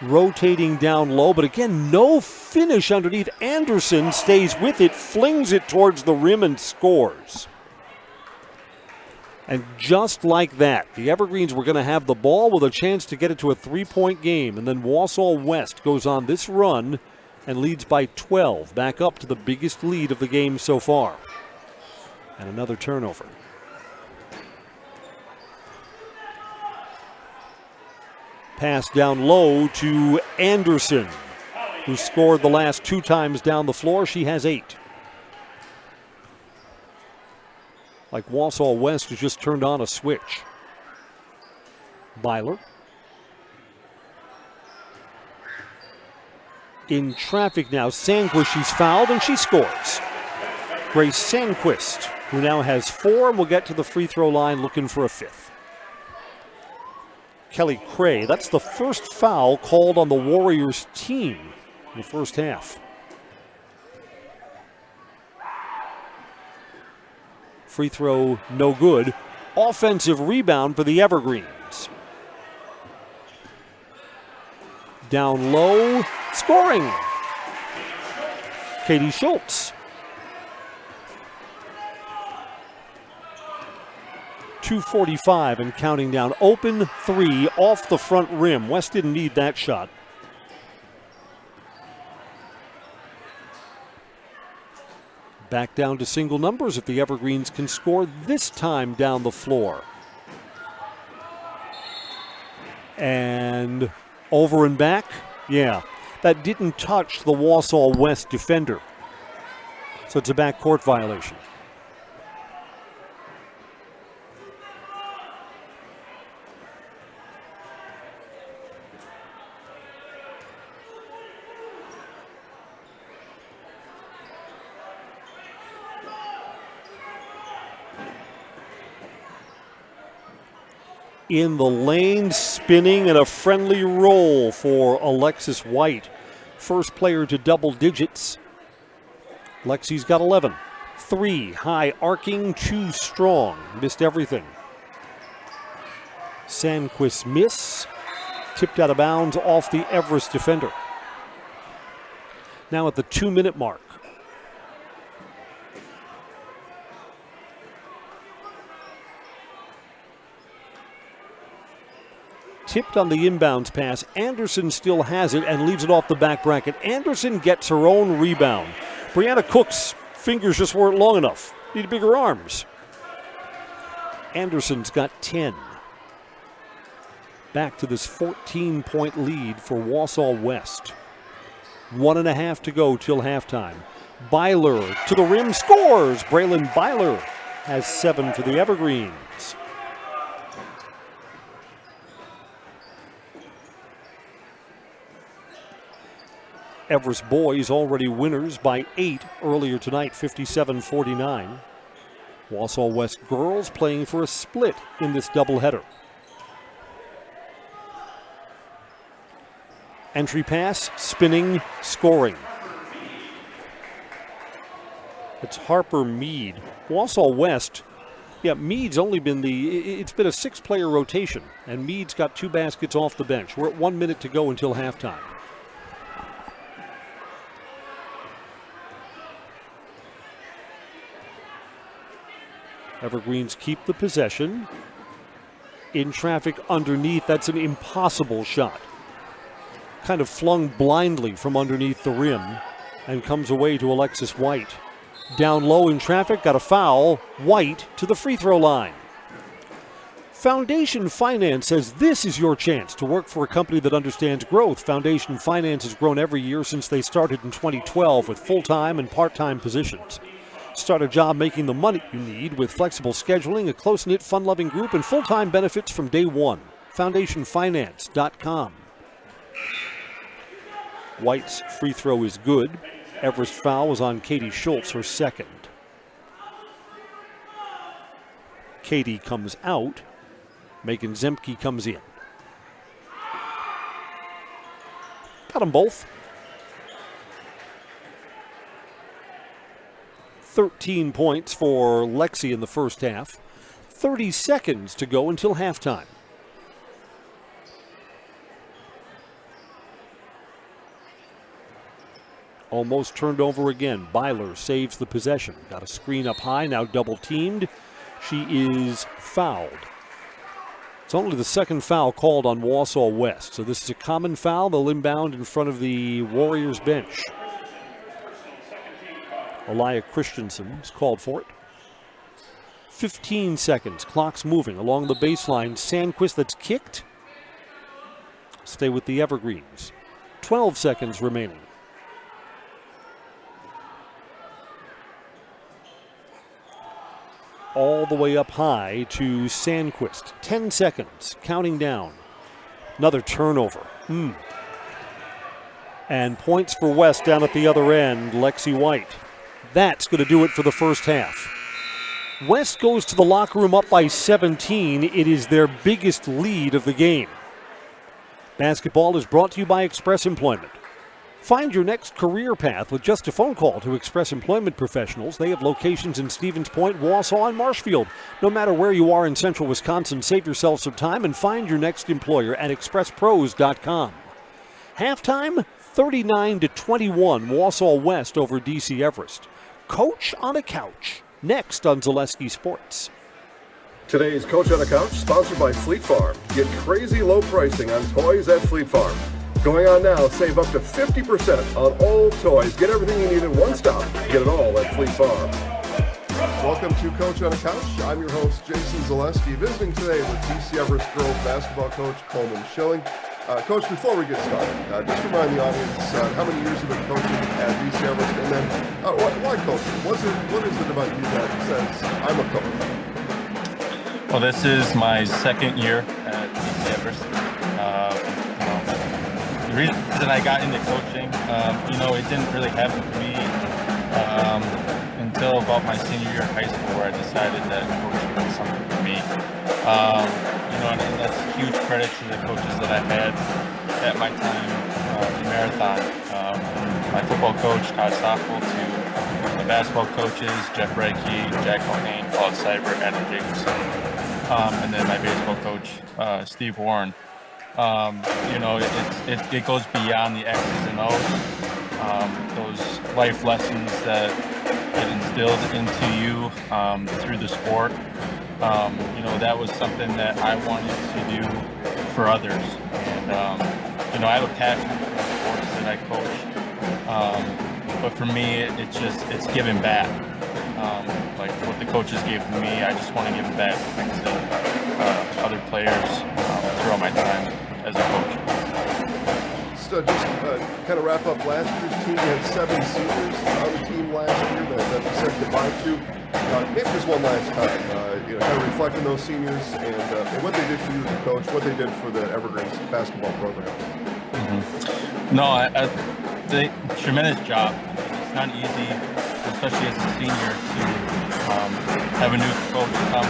Rotating down low, but again, no finish underneath. Anderson stays with it, flings it towards the rim and scores. And just like that, the Evergreens were going to have the ball with a chance to get it to a three-point game. And then Wausau West goes on this run and leads by 12, back up to the biggest lead of the game so far. And another turnover. Pass down low to Anderson, who scored the last 2 times down the floor. She has 8. Like Wausau West has just turned on a switch. Byler. In traffic now. Sandquist, she's fouled and she scores. Grace Sandquist, who now has 4 and will get to the free throw line looking for a 5th. Kelly Cray, that's the first foul called on the Warriors team in the first half. Free throw, no good. Offensive rebound for the Evergreens. Down low, scoring. Katie Schultz. 2:45 and counting down. Open 3 off the front rim. West didn't need that shot. Back down to single numbers if the Evergreens can score this time down the floor. And over and back. Yeah, that didn't touch the Wausau West defender. So it's a backcourt violation. In the lane, spinning, and a friendly roll for Alexis White. First player to double digits. Lexi's got 11. 3 high arcing, 2 strong. Missed everything. Sandquist miss. Tipped out of bounds off the Everest defender. Now at the 2-minute mark. Tipped on the inbounds pass. Anderson still has it and leaves it off the back bracket. Anderson gets her own rebound. Brianna Cook's fingers just weren't long enough. Need bigger arms. Anderson's got 10. Back to this 14-point lead for Wausau West. 1.5 to go till halftime. Byler to the rim, scores. Braylon Byler has 7 for the Evergreens. Everest boys already winners by 8 earlier tonight, 57-49. Wausau West girls playing for a split in this doubleheader. Entry pass, spinning, scoring. It's Harper Mead. Wausau West, yeah, Mead's only been it's been a 6-player rotation, and Mead's got 2 baskets off the bench. We're at 1 minute to go until halftime. Evergreens keep the possession. In traffic underneath, that's an impossible shot. Kind of flung blindly from underneath the rim and comes away to Alexis White. Down low in traffic, got a foul. White to the free throw line. Foundation Finance says this is your chance to work for a company that understands growth. Foundation Finance has grown every year since they started in 2012 with full-time and part-time positions. Start a job making the money you need with flexible scheduling, a close-knit, fun-loving group, and full-time benefits from day one. FoundationFinance.com. White's free throw is good. Everest foul was on Katie Schultz, her second. Katie comes out. Megan Zemke comes in. Got them both. 13 points for Lexi in the first half. 30 seconds to go until halftime. Almost turned over again. Byler saves the possession. Got a screen up high, now double teamed. She is fouled. It's only the second foul called on Wausau West. So this is a common foul. They'll inbound in front of the Warriors bench. Elia Christensen is called for it. 15 seconds. Clock's moving along the baseline. Sandquist that's kicked. Stay with the Evergreens. 12 seconds remaining. All the way up high to Sandquist. 10 seconds, counting down. Another turnover. And points for West down at the other end, Lexi White. That's going to do it for the first half. West goes to the locker room up by 17. It is their biggest lead of the game. Basketball is brought to you by Express Employment. Find your next career path with just a phone call to Express Employment Professionals. They have locations in Stevens Point, Wausau, and Marshfield. No matter where you are in central Wisconsin, save yourself some time and find your next employer at expresspros.com. Halftime, 39-21, Wausau West over DC Everest. Coach on a Couch, next on Zaleski Sports. Today's Coach on a Couch, sponsored by Fleet Farm. Get crazy low pricing on toys at Fleet Farm. Going on now, save up to 50% on all toys. Get everything you need in one stop. Get it all at Fleet Farm. Welcome to Coach on a Couch. I'm your host, Jason Zaleski, visiting today with DC Everest girls basketball coach Coleman Schilling. Coach, before we get started, just remind the audience how many years you've been coaching at DC Everest, and then why coaching? What is it about you that says, I'm a coach? Well, this is my second year at DC Everest. The reason I got into coaching, it didn't really happen for me until about my senior year of high school, where I decided that coaching was something for me. And that's huge credit to the coaches that I had at my time in Marathon. From my football coach, Todd Stoffel, to the basketball coaches, Jeff Reiki, Jack O'Hain, Paul Seibert, Adam Jacobson, and then my baseball coach, Steve Warren. It goes beyond the X's and O's. Those life lessons that get instilled into you through the sport. That was something that I wanted to do for others. And, I have a passion for the sports that I coach. But for me, it's giving back. Like what the coaches gave to me, I just want to give it back to other players throughout my time as a coach. Just kind of wrap up last year's team. You had 7 seniors on the team last year that you said goodbye to. Maybe just one last time, kind of reflect on those seniors and what they did for you as a coach, what they did for the Evergreens basketball program. Mm-hmm. No, they tremendous job. It's not easy, especially as a senior, to have a new coach come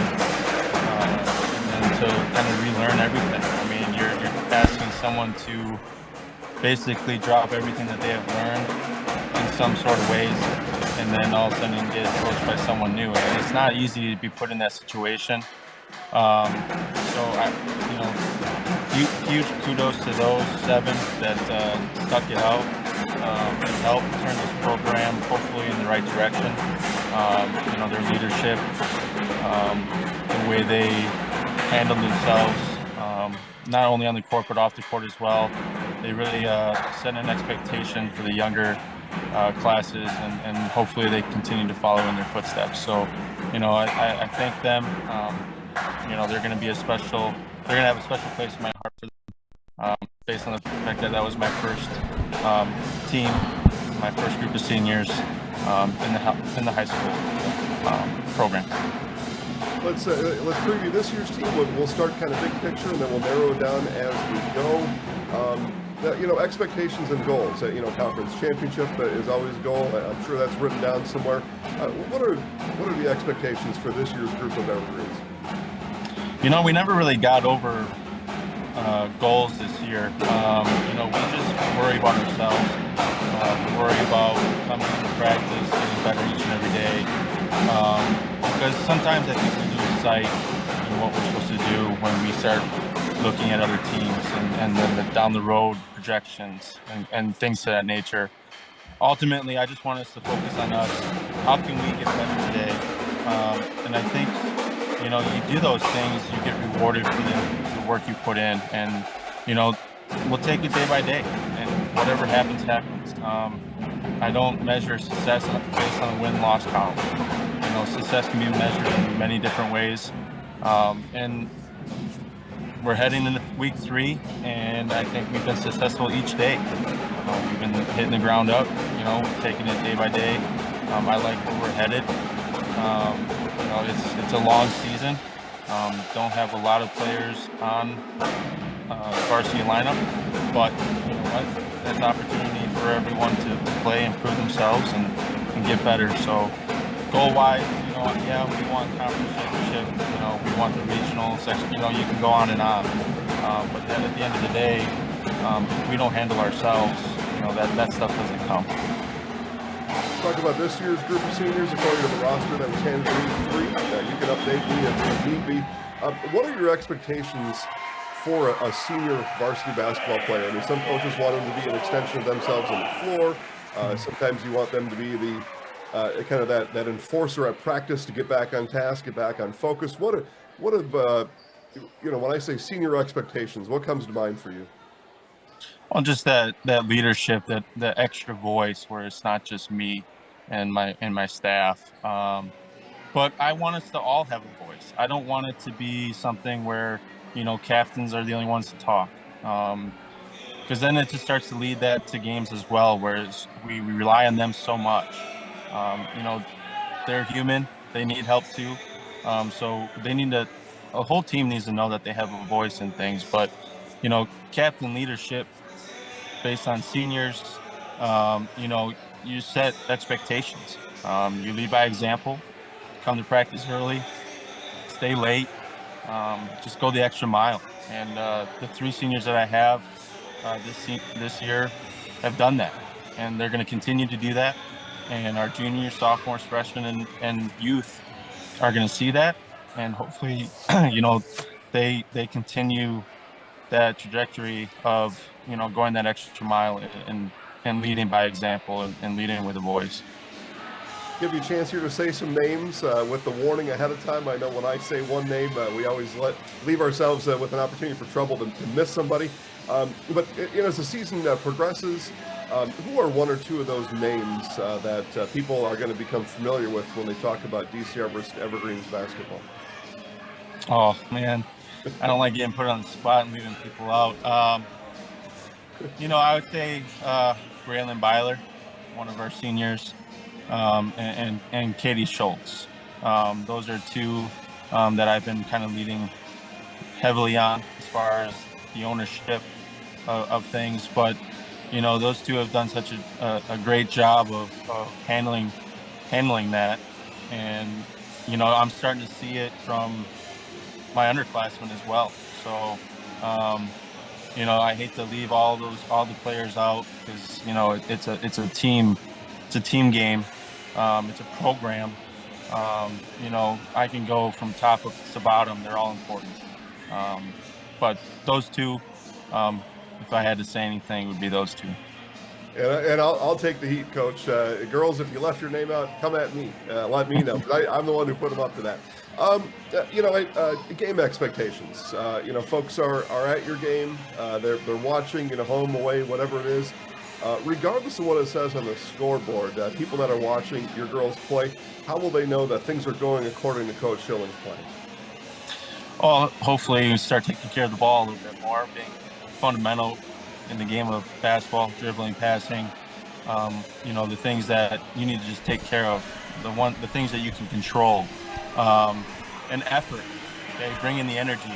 and to kind of relearn everything. I mean, you're asking someone to basically drop everything that they have learned in some sort of ways, and then all of a sudden get coached by someone new. And it's not easy to be put in that situation. Huge kudos to those 7 that stuck it out and helped turn this program hopefully in the right direction. Their leadership, the way they handled themselves, not only on the court but off the court as well. They really set an expectation for the younger classes, and hopefully they continue to follow in their footsteps. So, I thank them. They're going to be they're going to have a special place in my heart for them, based on the fact that was my first team, my first group of seniors in the high school program. Let's preview this year's team. We'll start kind of big picture, and then we'll narrow it down as we go. Expectations and goals. Conference championship is always a goal. I'm sure that's written down somewhere. What are the expectations for this year's group of Evergreens? We never really got over goals this year. We just worry about ourselves. We worry about coming to practice, getting better each and every day. Because sometimes I think we lose sight in what we're supposed to do when we start looking at other teams and then the down the road projections and things to that nature. Ultimately, I just want us to focus on us. How can we get better today? And I think, you do those things, you get rewarded for the work you put in. And, we'll take it day by day. And whatever happens, happens. I don't measure success based on a win-loss column. Success can be measured in many different ways. And we're heading into week 3, and I think we've been successful each day. We've been hitting the ground up, taking it day by day. I like where we're headed. It's a long season. Don't have a lot of players on the varsity lineup, but that's an opportunity for everyone to play and prove themselves and get better. So goal-wise, we want conference championship. We want the regional section. You can go on and on. But then at the end of the day, if we don't handle ourselves, that stuff doesn't come. Talk about this year's group of seniors according to the roster that was handed to week 3. You can update me if need be. What are your expectations for a senior varsity basketball player? I mean, some coaches want them to be an extension of themselves on the floor. Sometimes you want them to be the kind of that enforcer at practice to get back on task, get back on focus. What have when I say senior expectations, what comes to mind for you? Well, just that leadership, that extra voice, where it's not just me and my staff. But I want us to all have a voice. I don't want it to be something where captains are the only ones to talk, because then it just starts to lead that to games as well, whereas we rely on them so much. They're human. They need help too. So they need a whole team needs to know that they have a voice in things. But, captain leadership based on seniors, you set expectations. You lead by example, come to practice early, stay late, just go the extra mile. And the 3 seniors that I have this year have done that. And they're going to continue to do that. And our juniors, sophomores, freshmen, and youth are going to see that, and hopefully, they continue that trajectory of going that extra mile and leading by example and leading with a voice. Give you a chance here to say some names with the warning ahead of time. I know when I say one name, we always leave ourselves with an opportunity for trouble to miss somebody. But as the season progresses, who are 1 or 2 of those names that people are going to become familiar with when they talk about DC Everest Evergreens basketball? Oh, man. I don't like getting put on the spot and leaving people out. I would say Braylon Byler, one of our seniors, and Katie Schultz. Those are 2 that I've been kind of leading heavily on as far as the ownership of things. But those 2 have done such a great job of handling that. And, I'm starting to see it from my underclassmen as well. So, I hate to leave all the players out because, it's a team game. It's a program. I can go from top to bottom. They're all important. But those 2, if I had to say anything, would be those 2. And I'll take the heat, Coach. Girls, if you left your name out, come at me. Let me know. I'm the one who put them up to that. Game expectations. Folks are at your game. They're watching, home, away, whatever it is. Regardless of what it says on the scoreboard, people that are watching your girls play, how will they know that things are going according to Coach Schilling's plan? Well, hopefully you start taking care of the ball a little bit more, being fundamental in the game of basketball, dribbling, passing. The things that you need to just take care of, the things that you can control, and effort. Okay, bring in the energy.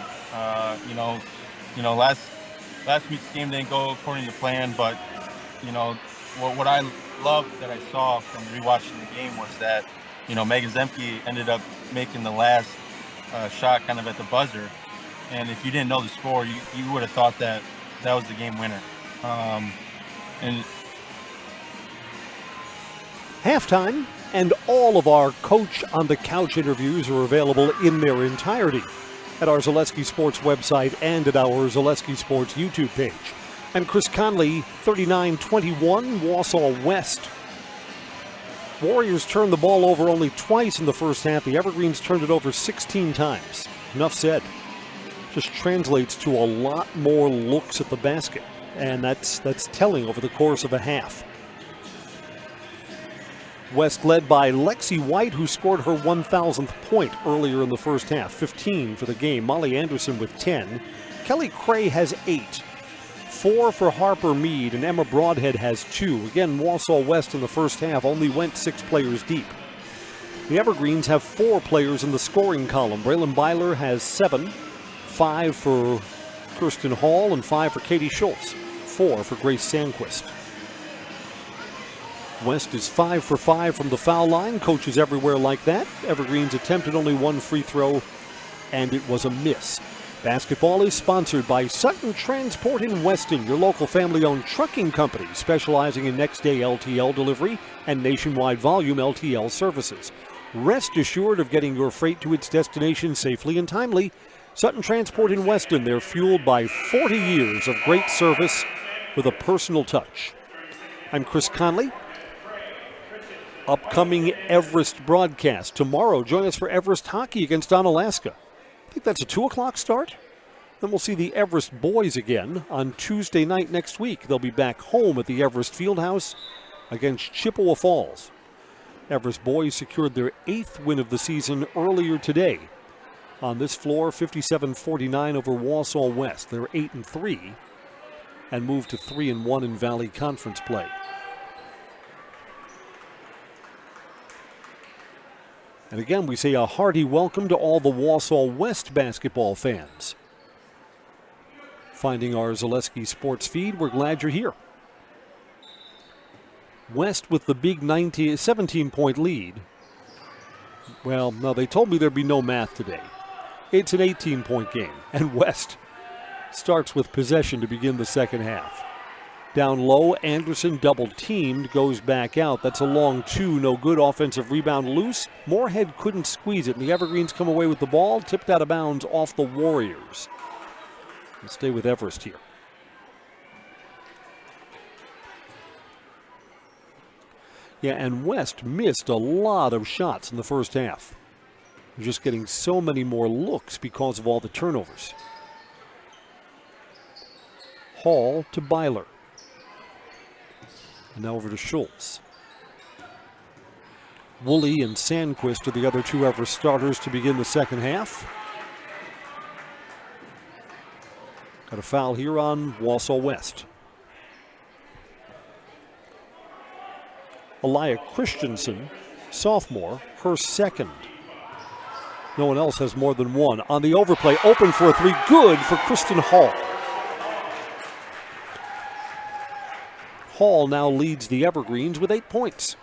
Last week's game didn't go according to plan, but what I loved that I saw from rewatching the game was that Megan Zemke ended up making the last shot kind of at the buzzer, and if you didn't know the score, you would have thought that was the game winner. And halftime and all of our Coach on the Couch interviews are available in their entirety at our Zaleski Sports website and at our Zaleski Sports YouTube page. I'm Chris Conley, 39-21, Wausau West. Warriors turned the ball over only twice in the first half. The Evergreens turned it over 16 times. Enough said. Just translates to a lot more looks at the basket, and that's telling over the course of a half. West led by Lexi White, who scored her 1,000th point earlier in the first half, 15 for the game. Molly Anderson with 10. Kelly Cray has 8. 4 for Harper Mead, and Emma Broadhead has 2. Again, Wausau West in the first half only went 6 players deep. The Evergreens have 4 players in the scoring column. Braylon Byler has 7. 5 for Kirsten Hall and 5 for Katie Schultz. 4 for Grace Sandquist. West is 5 for 5 from the foul line. Coaches everywhere like that. Evergreens attempted only 1 free throw, and it was a miss. Basketball is sponsored by Sutton Transport in Weston, your local family-owned trucking company specializing in next-day LTL delivery and nationwide volume LTL services. Rest assured of getting your freight to its destination safely and timely. Sutton Transport in Weston, they're fueled by 40 years of great service with a personal touch. I'm Chris Conley. Upcoming Everest broadcast. Tomorrow, join us for Everest hockey against Onalaska. I think that's a 2 o'clock start. Then we'll see the Everest boys again on Tuesday night next week. They'll be back home at the Everest Fieldhouse against Chippewa Falls. Everest boys secured their 8th win of the season earlier today. On this floor, 57-49 over Wausau West. They're 8-3 and moved to 3-1 in Valley Conference play. And again, we say a hearty welcome to all the Wausau West basketball fans. Finding our Zaleski Sports feed, we're glad you're here. West with the big 17-point lead. Well, no, they told me there'd be no math today. It's an 18-point game, and West starts with possession to begin the second half. Down low, Anderson double-teamed, goes back out. That's a long 2, no good. Offensive rebound loose. Moorhead couldn't squeeze it, and the Evergreens come away with the ball, tipped out of bounds off the Warriors. We'll stay with Everest here. Yeah, and West missed a lot of shots in the first half. They're just getting so many more looks because of all the turnovers. Hall to Byler. And now over to Schultz. Woolley and Sandquist are the other 2 Everest starters to begin the second half. Got a foul here on Wausau West. Elia Christensen, sophomore, her second. No one else has more than 1. On the overplay, open for a 3, good for Kristen Hall. Hall now leads the Evergreens with 8 points.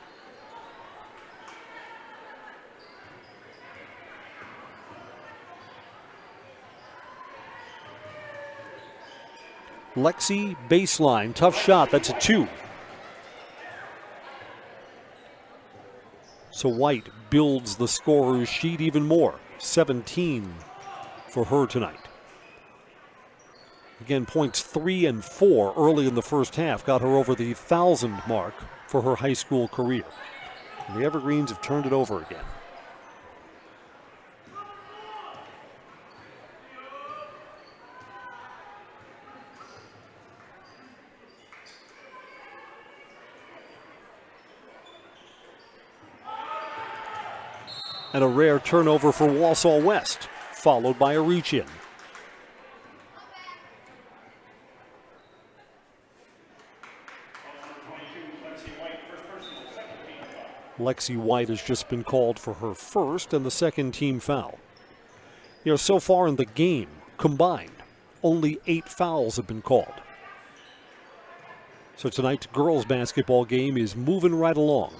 Lexi baseline, tough shot, that's a 2. So White builds the scorer's sheet even more. 17 for her tonight. Again, points 3 and 4 early in the first half got her over the 1,000 mark for her high school career. And the Evergreens have turned it over again. And a rare turnover for Wausau West, followed by a reach-in. Lexi White has just been called for her first and the second team foul. You know, so far in the game, combined, only 8 fouls have been called. So tonight's girls basketball game is moving right along.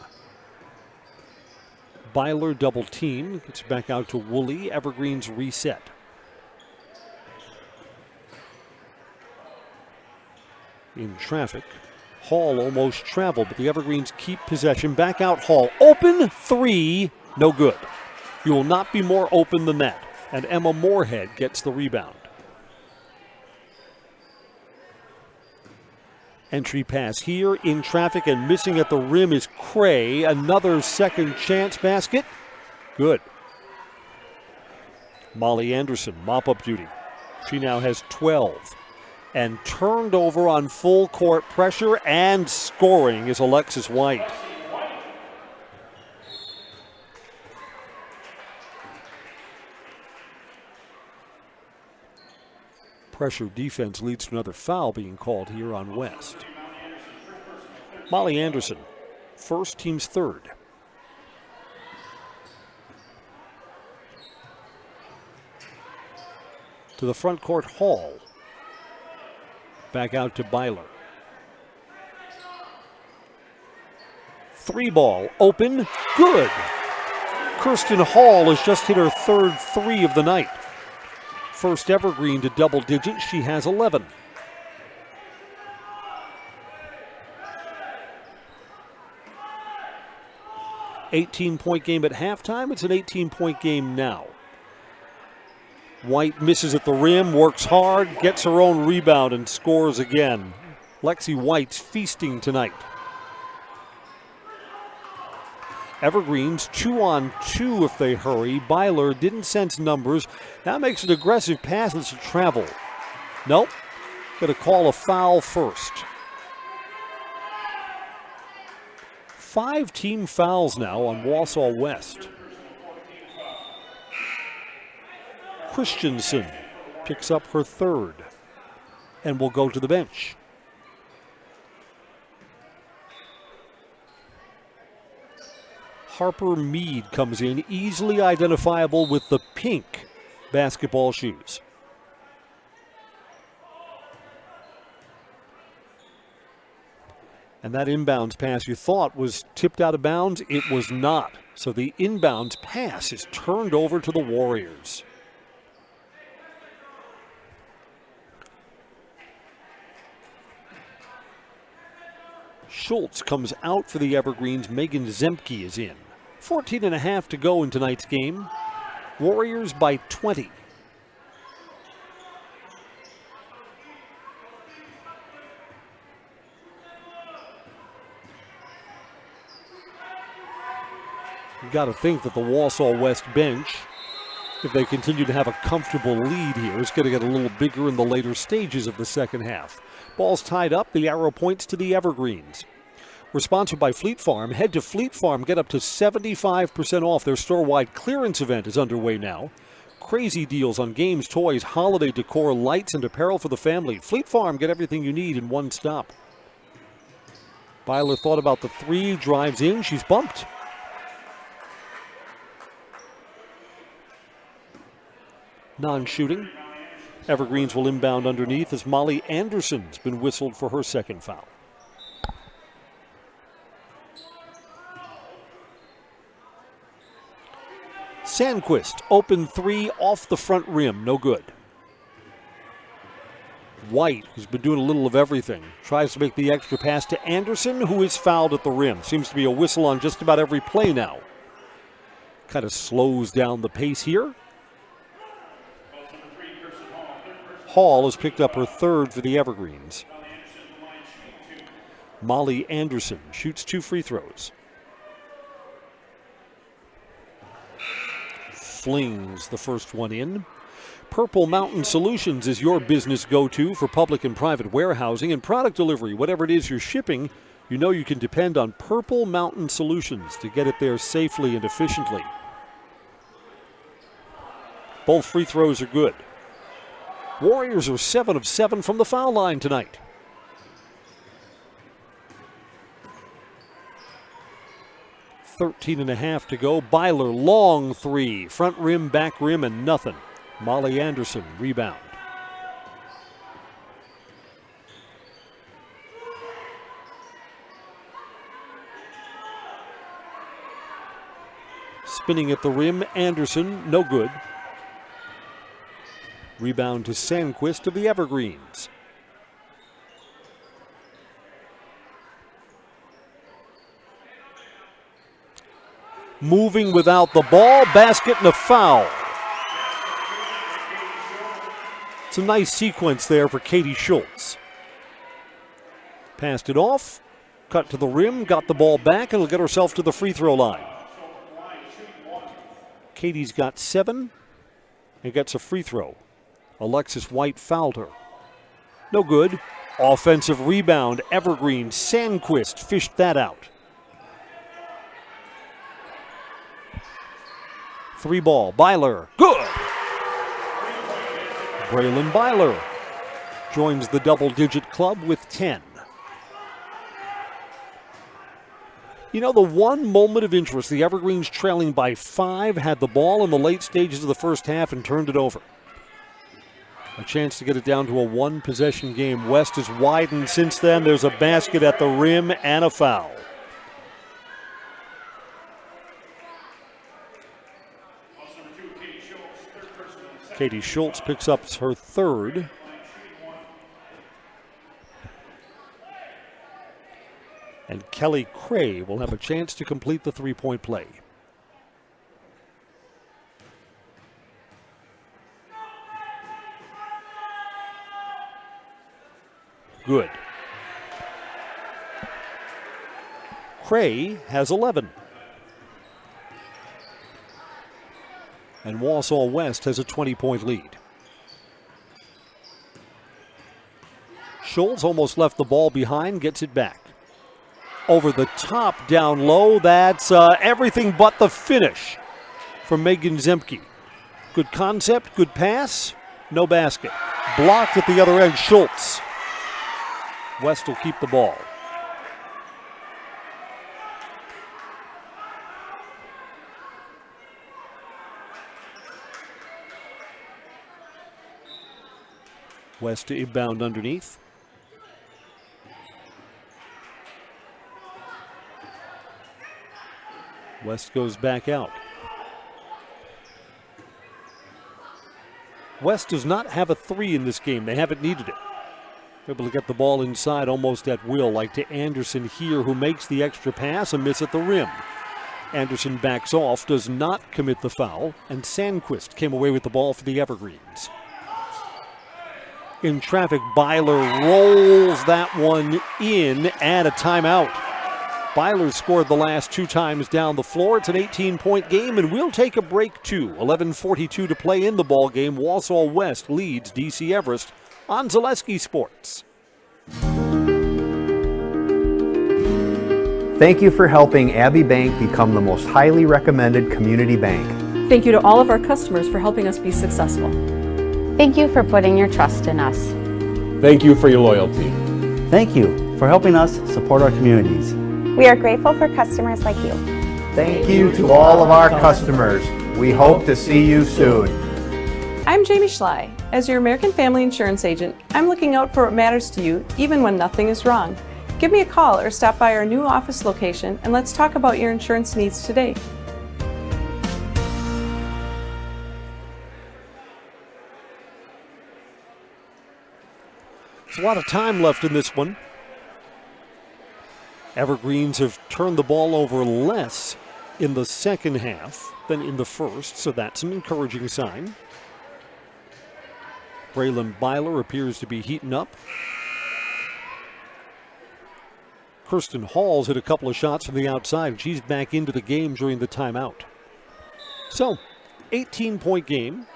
Byler double team, gets back out to Woolley. Evergreen's reset. In traffic, Hall almost traveled, but the Evergreens keep possession. Back out Hall. Open three, no good. You will not be more open than that. And Emma Moorhead gets the rebound. Entry pass here in traffic and missing at the rim is Cray. Another second chance basket. Good. Molly Anderson, mop-up duty. She now has 12. And turned over on full court pressure and scoring is Alexis White. Pressure defense leads to another foul being called here on West. Molly Anderson, first, team's third. To the front court, Hall. Back out to Byler. 3 ball, open, good. Kirsten Hall has just hit her third 3 of the night. First Evergreen to double digits, she has 11. $18-point game at halftime, it's an 18-point game now. White misses at the rim, works hard, gets her own rebound and scores again. Lexi White's feasting tonight. Evergreens 2-on-2 if they hurry. Byler didn't sense numbers. Now makes an aggressive pass that's a travel. Nope. Gonna call a foul first. 5 team fouls now on Wausau West. Christensen picks up her third and will go to the bench. Harper Mead comes in, easily identifiable with the pink basketball shoes. And that inbounds pass you thought was tipped out of bounds, it was not. So the inbounds pass is turned over to the Warriors. Schultz comes out for the Evergreens. Megan Zemke is in. 14.5 to go in tonight's game. Warriors by 20. You got to think that the Wausau West bench, if they continue to have a comfortable lead here, is going to get a little bigger in the later stages of the second half. Ball's tied up. The arrow points to the Evergreens. We're sponsored by Fleet Farm. Head to Fleet Farm. Get up to 75% off. Their store-wide clearance event is underway now. Crazy deals on games, toys, holiday decor, lights, and apparel for the family. Fleet Farm. Get everything you need in one stop. Byler thought about the 3, drives in. She's bumped. Non-shooting. Evergreens will inbound underneath as Molly Anderson's been whistled for her second foul. Sandquist, open 3 off the front rim, no good. White, who's been doing a little of everything, tries to make the extra pass to Anderson, who is fouled at the rim. Seems to be a whistle on just about every play now. Kind of slows down the pace here. Hall has picked up her third for the Evergreens. Molly Anderson shoots 2 free throws. Flings the first one in. Purple Mountain Solutions is your business go-to for public and private warehousing and product delivery. Whatever it is you're shipping, you know you can depend on Purple Mountain Solutions to get it there safely and efficiently. Both free throws are good. Warriors are 7 of 7 from the foul line tonight. .13.5 to go. Byler, long three. Front rim, back rim, and nothing. Molly Anderson, rebound. Spinning at the rim, Anderson, no good. Rebound to Sandquist of the Evergreens. Moving without the ball, basket and a foul. It's a nice sequence there for Katie Schultz. Passed it off, cut to the rim, got the ball back, and will get herself to the free throw line. Katie's got 7 and gets a free throw. Alexis White fouled her. No good. Offensive rebound, Evergreen. Sandquist fished that out. 3 ball, Byler, good! Braylon Byler joins the double-digit club with 10. You know, the one moment of interest, the Evergreens trailing by 5, had the ball in the late stages of the first half and turned it over. A chance to get it down to a 1-possession game. West has widened since then. There's a basket at the rim and a foul. Katie Schultz picks up her 3rd. And Kelly Cray will have a chance to complete the three-point play. Good. Cray has 11. And Wausau West has a 20-point lead. Schultz almost left the ball behind, gets it back. Over the top, down low, that's everything but the finish from Megan Zemke. Good concept, good pass, no basket. Blocked at the other end, Schultz. West will keep the ball. West to inbound underneath. West goes back out. West does not have a 3 in this game. They haven't needed it. Able to get the ball inside almost at will, like to Anderson here, who makes the extra pass, a miss at the rim. Anderson backs off, does not commit the foul, and Sandquist came away with the ball for the Evergreens. In traffic, Byler rolls that one in and a timeout. Byler scored the last 2 times down the floor. It's an 18-point game, and we'll take a break too. 11:42 to play in the ball game. Wausau West leads DC Everest on Zaleski Sports. Thank you for helping Abbey Bank become the most highly recommended community bank. Thank you to all of our customers for helping us be successful. Thank you for putting your trust in us. Thank you for your loyalty. Thank you for helping us support our communities. We are grateful for customers like you. Thank you to all of our customers. We hope to see you soon. I'm Jamie Schley. As your American Family Insurance agent, I'm looking out for what matters to you, even when nothing is wrong. Give me a call or stop by our new office location and let's talk about your insurance needs today. There's a lot of time left in this one. Evergreens have turned the ball over less in the second half than in the first, so that's an encouraging sign. Braylon Byler appears to be heating up. Kirsten Hall's hit a couple of shots from the outside. She's back into the game during the timeout. So, 18-point game.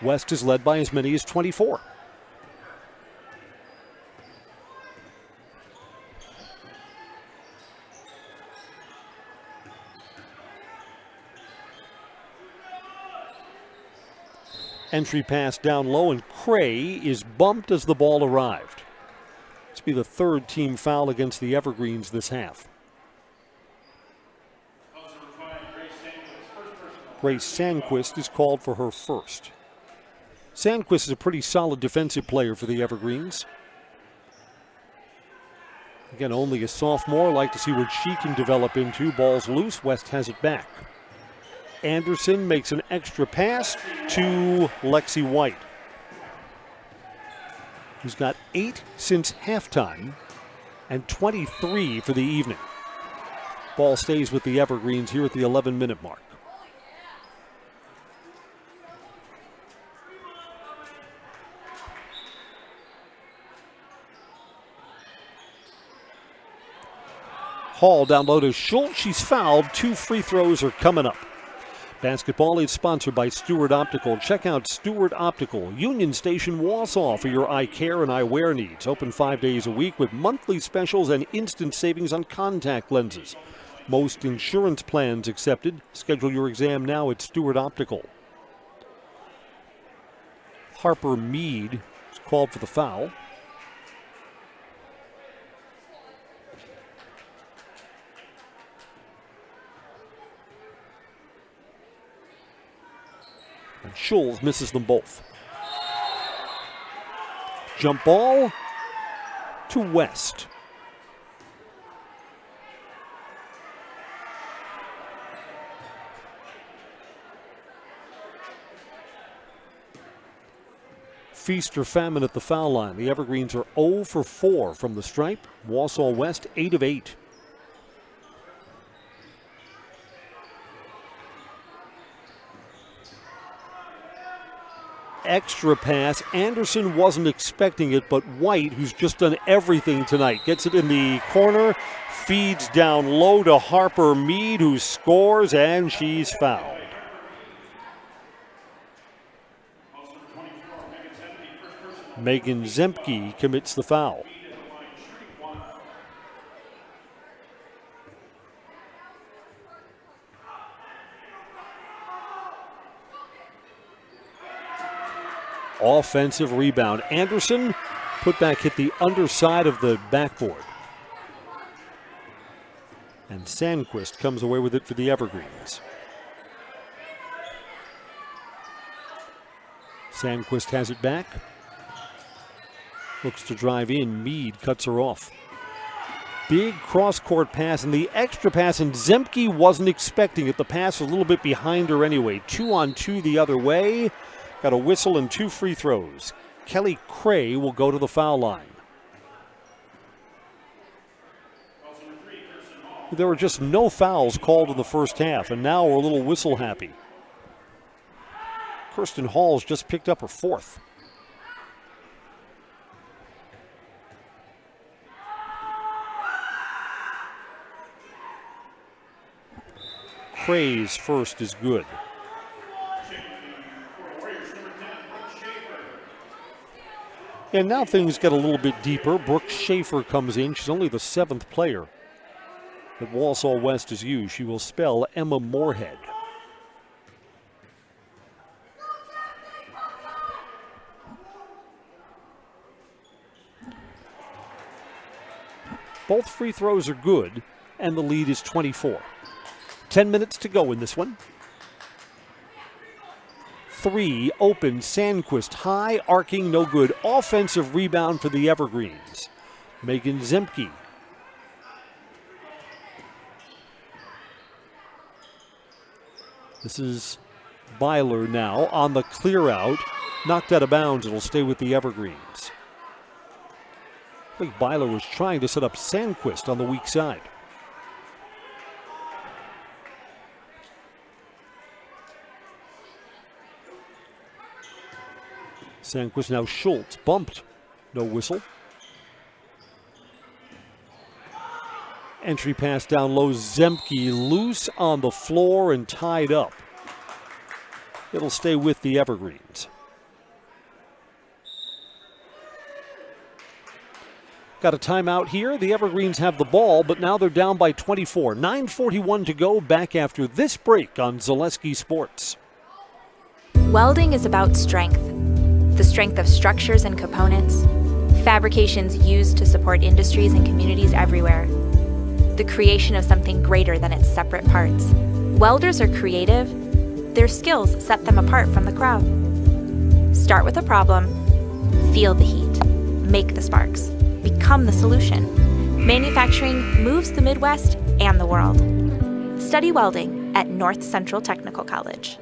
West is led by as many as 24. Entry pass down low, and Cray is bumped as the ball arrived. This will be the third team foul against the Evergreens this half. Grace Sandquist is called for her first. Sandquist is a pretty solid defensive player for the Evergreens. Again, only a sophomore. Like to see what she can develop into. Ball's loose. West has it back. Anderson makes an extra pass to Lexi White, who's got 8 since halftime and 23 for the evening. Ball stays with the Evergreens here at the 11-minute mark. Hall down low to Schultz. She's fouled. 2 free throws are coming up. Basketball is sponsored by Stewart Optical. Check out Stewart Optical, Union Station, Wausau for your eye care and eyewear needs. Open 5 days a week with monthly specials and instant savings on contact lenses. Most insurance plans accepted. Schedule your exam now at Stewart Optical. Harper Mead is called for the foul. And Schultz misses them both. Jump ball to West. Feast or famine at the foul line. The Evergreens are 0 for 4 from the stripe. Wausau West 8 of 8. Extra pass. Anderson wasn't expecting it, but White, who's just done everything tonight, gets it in the corner, feeds down low to Harper Mead, who scores, and she's fouled. Megan Zemke commits the foul. Offensive rebound. Anderson, putback hit the underside of the backboard. And Sandquist comes away with it for the Evergreens. Sandquist has it back. Looks to drive in. Mead cuts her off. Big cross-court pass and the extra pass, and Zemke wasn't expecting it. The pass was a little bit behind her anyway. 2-on-2 the other way. Got a whistle and 2 free throws. Kelly Cray will go to the foul line. There were just no fouls called in the first half, and now we're a little whistle happy. Kirsten Hall's just picked up her 4th. Cray's first is good. And now things get a little bit deeper. Brooke Schaefer comes in. She's only the 7th player that Wausau West has used. She will spell Emma Moorhead. Both free throws are good, and the lead is 24. 10 minutes to go in this one. 3, open, Sandquist, high, arcing, no good. Offensive rebound for the Evergreens. Megan Zemke. This is Byler now on the clear out. Knocked out of bounds. It'll stay with the Evergreens. I think Byler was trying to set up Sandquist on the weak side. Sandquist now Schultz, bumped, no whistle. Entry pass down low, Zemke loose on the floor and tied up. It'll stay with the Evergreens. Got a timeout here. The Evergreens have the ball, but now they're down by 24. 9:41 to go, back after this break on Zaleski Sports. Welding is about strength. The strength of structures and components, fabrications used to support industries and communities everywhere. The creation of something greater than its separate parts. Welders are creative. Their skills set them apart from the crowd. Start with a problem, feel the heat, make the sparks, become the solution. Manufacturing moves the Midwest and the world. Study welding at North Central Technical College.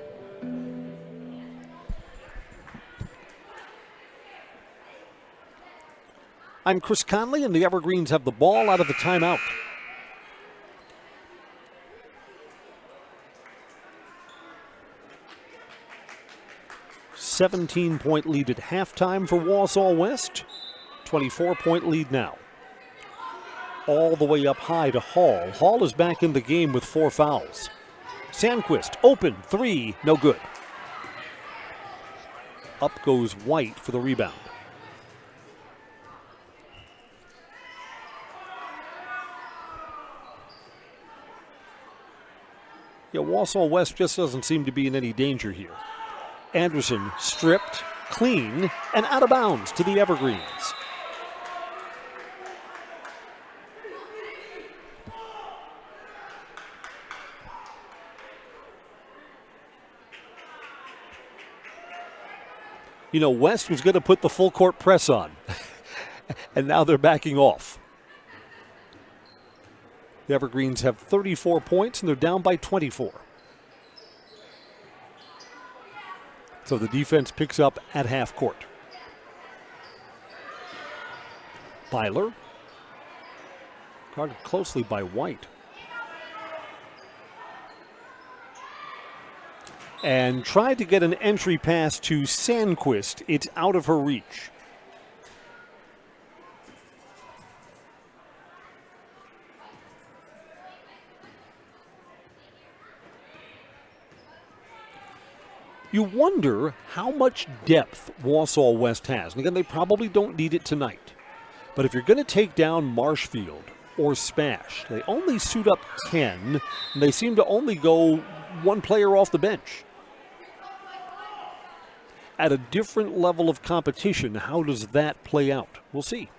I'm Chris Conley, and the Evergreens have the ball out of the timeout. $17-point lead at halftime for Wausau West. 24-point lead now. All the way up high to Hall. Hall is back in the game with 4 fouls. Sandquist, open, 3, no good. Up goes White for the rebound. Yeah, Wausau West just doesn't seem to be in any danger here. Anderson stripped, clean, and out of bounds to the Evergreens. You know, West was going to put the full court press on, and now they're backing off. The Evergreens have 34 points, and they're down by 24. So the defense picks up at half court. Byler, guarded closely by White. And tried to get an entry pass to Sandquist. It's out of her reach. You wonder how much depth Wausau West has. And again, they probably don't need it tonight. But if you're going to take down Marshfield or Spash, they only suit up 10, and they seem to only go one player off the bench. At a different level of competition, how does that play out? We'll see.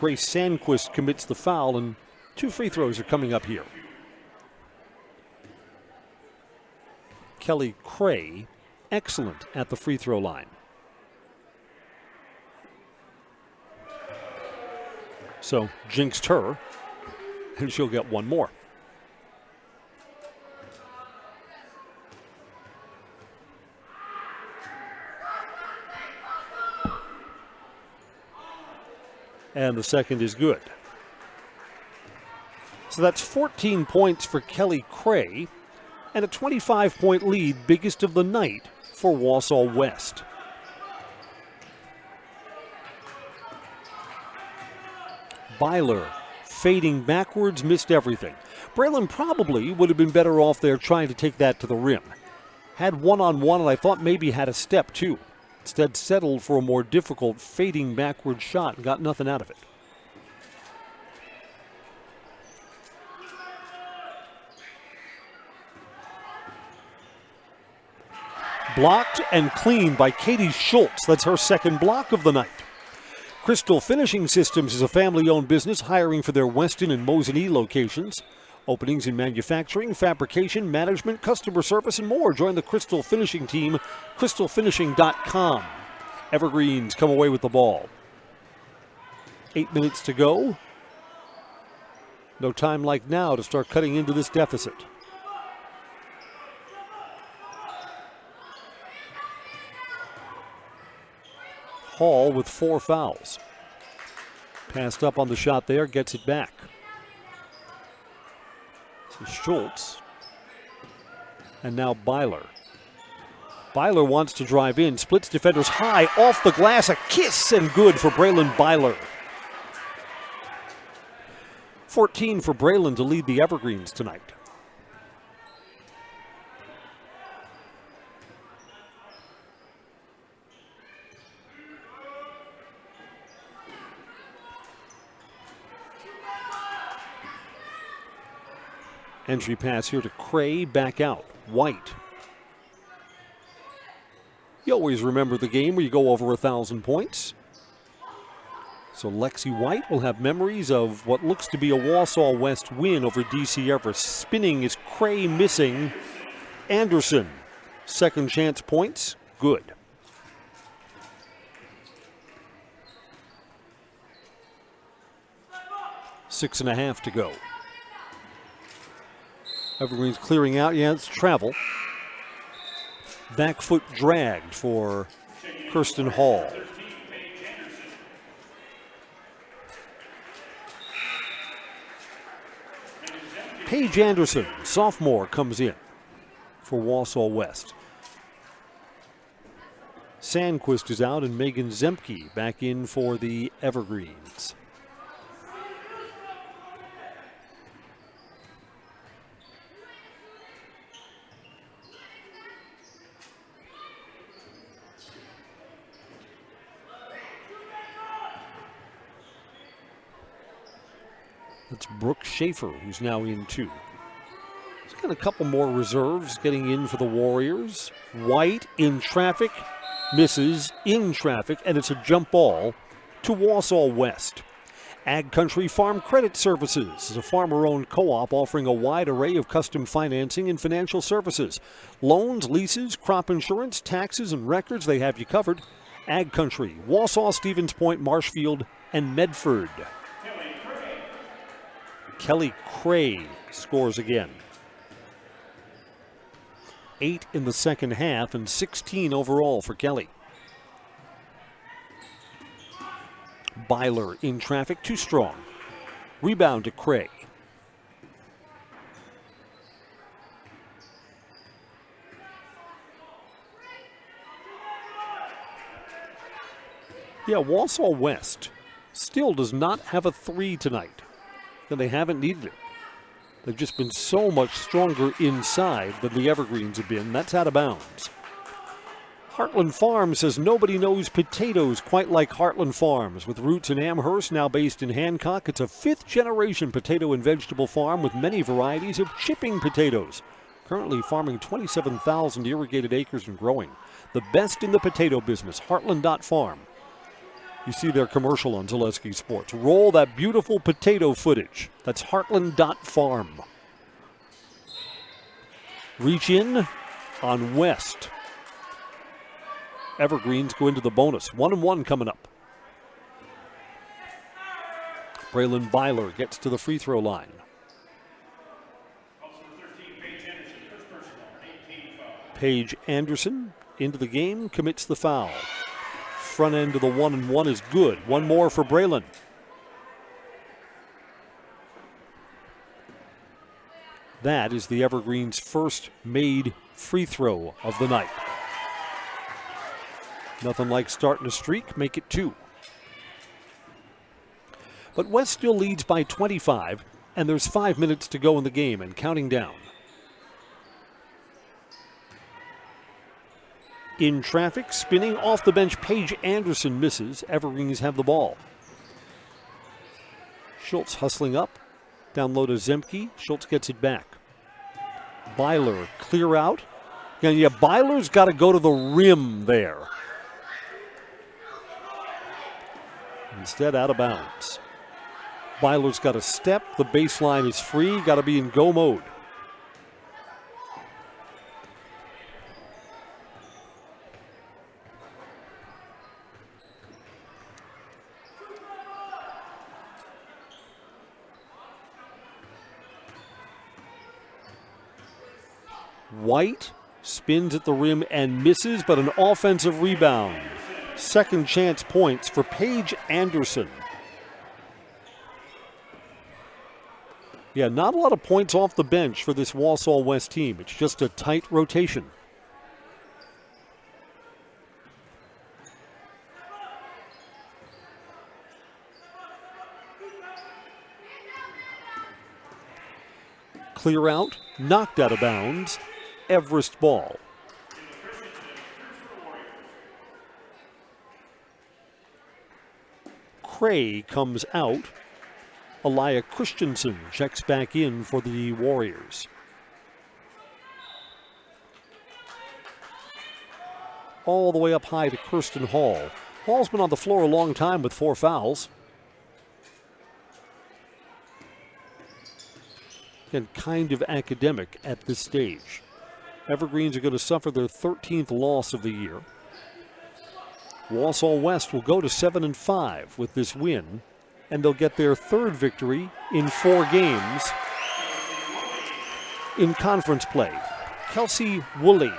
Grace Sandquist commits the foul, and 2 free throws are coming up here. Kelly Cray, excellent at the free throw line. So jinxed her, and she'll get one more. And the second is good. So that's 14 points for Kelly Cray, and a 25-point lead, biggest of the night for Wausau West. Byler fading backwards, missed everything. Braylon probably would have been better off there trying to take that to the rim. Had one-on-one, and I thought maybe had a step too. Instead settled for a more difficult fading backward shot and got nothing out of it. Blocked and cleaned by Katie Schultz. That's her second block of the night. Crystal Finishing Systems is a family-owned business hiring for their Weston and Mosinee locations. Openings in manufacturing, fabrication, management, customer service, and more. Join the Crystal Finishing team, crystalfinishing.com. Evergreens come away with the ball. 8 minutes to go. No time like now to start cutting into this deficit. Hall with 4 fouls. Passed up on the shot there, gets it back. So Schultz. And now Byler. Byler wants to drive in, splits defenders high, off the glass, a kiss, and good for Braylon Byler. 14 for Braylon to lead the Evergreens tonight. Entry pass here to Cray, back out. White. You always remember the game where you go over 1,000 points. So Lexi White will have memories of what looks to be a Wausau West win over DC Everest. Spinning is Cray, missing. Anderson, second chance points, good. Six and a half to go. Evergreen's clearing out. Yeah, it's travel. Back foot dragged for Kirsten Hall. Paige Anderson, sophomore, comes in for Wausau West. Sandquist is out and Megan Zemke back in for the Evergreens. That's Brooke Schaefer, who's now in too. He's got a couple more reserves getting in for the Warriors. White in traffic, misses in traffic, and it's a jump ball to Wausau West. Ag Country Farm Credit Services is a farmer-owned co-op offering a wide array of custom financing and financial services. Loans, leases, crop insurance, taxes, and records, they have you covered. Ag Country, Wausau, Stevens Point, Marshfield, and Medford. Kelly Cray scores again. 8 in the second half and 16 overall for Kelly. Byler in traffic, too strong. Rebound to Cray. Yeah, Wausau West still does not have a three tonight. And they haven't needed it. They've just been so much stronger inside than the Evergreens have been. That's out of bounds. Heartland Farms says nobody knows potatoes quite like Heartland Farms. With roots in Amherst, now based in Hancock, it's a fifth-generation potato and vegetable farm with many varieties of chipping potatoes. Currently farming 27,000 irrigated acres and growing. The best in the potato business, Heartland.farm. You see their commercial on Zaleski Sports. Roll that beautiful potato footage. That's Heartland.farm. Reach in on West. Evergreens go into the bonus. 1-1 coming up. Braylon Byler gets to the free throw line. Paige Anderson into the game, commits the foul. Front end of the 1-1 is good. One more for Braylon. That is the Evergreens' first made free throw of the night. Nothing like starting a streak, make it 2. But West still leads by 25, and there's 5 minutes to go in the game and counting down. In traffic, spinning off the bench, Paige Anderson misses. Evergreens have the ball. Schultz hustling up. Down low to Zemke. Schultz gets it back. Byler, clear out. Yeah, Byler's got to go to the rim there. Instead, out of bounds. Byler's got a step. The baseline is free. Got to be in go mode. White spins at the rim and misses, but an offensive rebound. Second chance points for Paige Anderson. Yeah, not a lot of points off the bench for this Wausau West team. It's just a tight rotation. Clear out, knocked out of bounds. Everest ball. Cray comes out. Elia Christensen checks back in for the Warriors. All the way up high to Kirsten Hall. Hall's been on the floor a long time with 4 fouls. And kind of academic at this stage. Evergreens are going to suffer their 13th loss of the year. Wausau West will go to 7-5 with this win, and they'll get their 3rd victory in 4 games in conference play. Kelsey Woolley.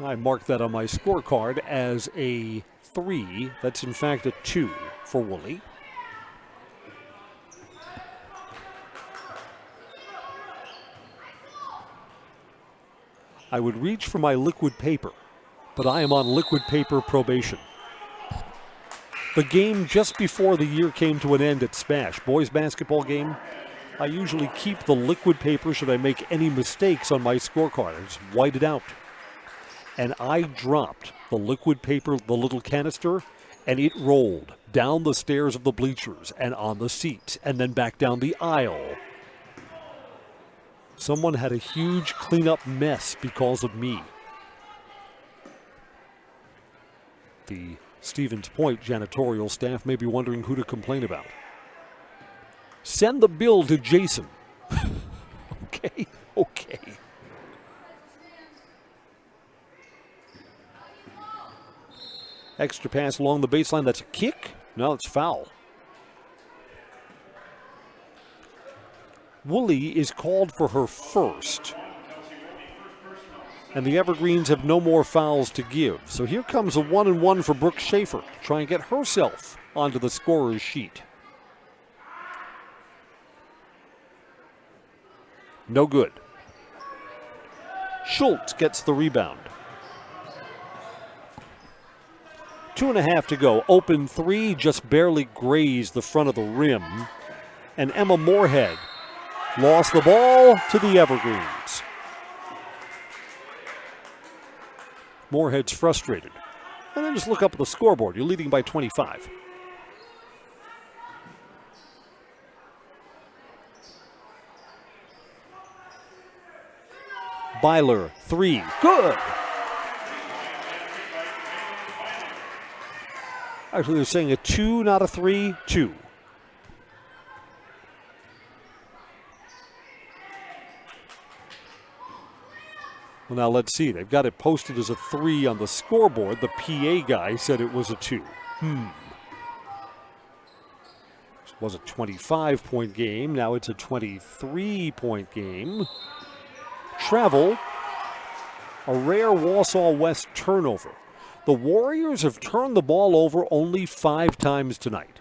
I marked that on my scorecard as a 3. That's in fact a 2 for Woolley. I would reach for my liquid paper, but I am on liquid paper probation. The game just before the year came to an end at Smash, boys basketball game, I usually keep the liquid paper should I make any mistakes on my scorecard. I just white it out. And I dropped the liquid paper, the little canister, and it rolled down the stairs of the bleachers and on the seats and then back down the aisle. Someone had a huge cleanup mess because of me. The Stevens Point janitorial staff may be wondering who to complain about. Send the bill to Jason. Okay. Extra pass along the baseline. That's a kick. No, it's foul. Woolley is called for her first. And the Evergreens have no more fouls to give. So here comes a 1-and-1 for Brooke Schaefer. Try and get herself onto the scorer's sheet. No good. Schultz gets the rebound. 2.5 to go. Open 3 just barely grazed the front of the rim. And Emma Moorhead lost the ball to the Evergreens. Moorhead's frustrated. And then just look up at the scoreboard. You're leading by 25. Byler, 3. Good! Actually, they're saying a 2, not a 3. 2. Well, now let's see. They've got it posted as a 3 on the scoreboard. The PA guy said it was a 2. It was a 25-point game. Now it's a 23-point game. Travel. A rare Wausau West turnover. The Warriors have turned the ball over only 5 times tonight.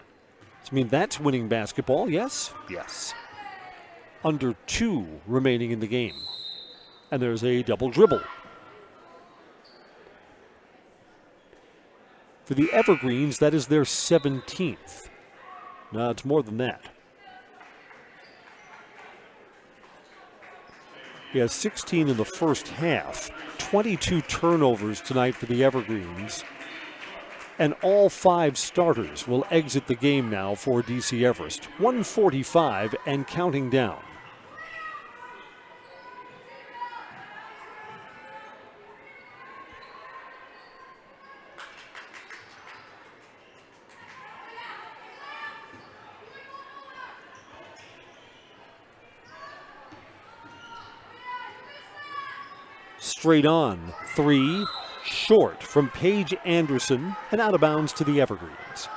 I mean, that's winning basketball, yes? Yes. Under 2 remaining in the game. And there's a double dribble. For the Evergreens, that is their 17th. No, it's more than that. He has 16 in the first half. 22 turnovers tonight for the Evergreens. And all 5 starters will exit the game now for DC Everest. 145 and counting down. Straight on, 3, short from Paige Anderson and out of bounds to the Evergreens.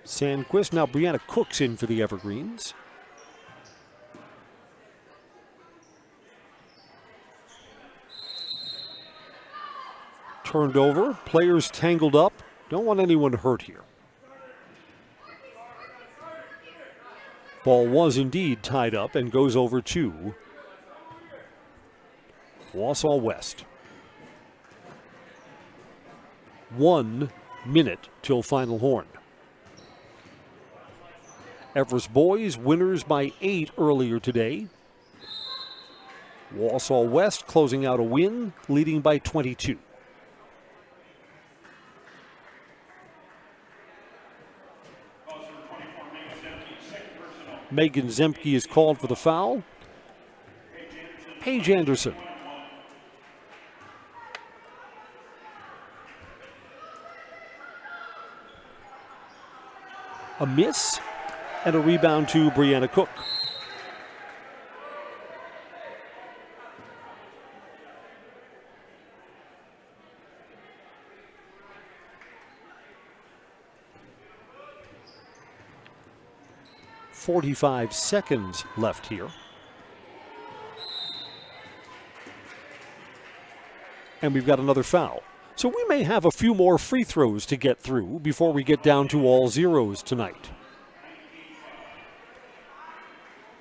Sandquist, now Brianna Cook's in for the Evergreens. Turned over, players tangled up. Don't want anyone hurt here. Ball was indeed tied up and goes over to Wausau West. 1 minute till final horn. Everest boys winners by 8 earlier today. Wausau West closing out a win, leading by 22. Megan Zemke is called for the foul. Paige Anderson. A miss and a rebound to Brianna Cook. .45 seconds left here. And we've got another foul. So we may have a few more free throws to get through before we get down to all zeros tonight.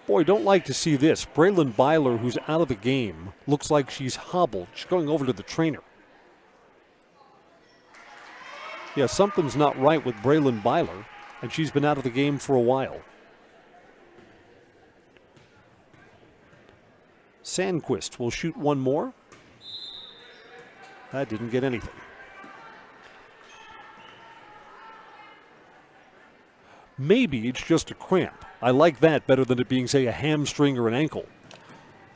Boy, don't like to see this. Braylon Byler, who's out of the game, looks like she's hobbled. She's going over to the trainer. Yeah, something's not right with Braylon Byler, and she's been out of the game for a while. Sandquist will shoot one more. That didn't get anything. Maybe it's just a cramp. I like that better than it being, say, a hamstring or an ankle.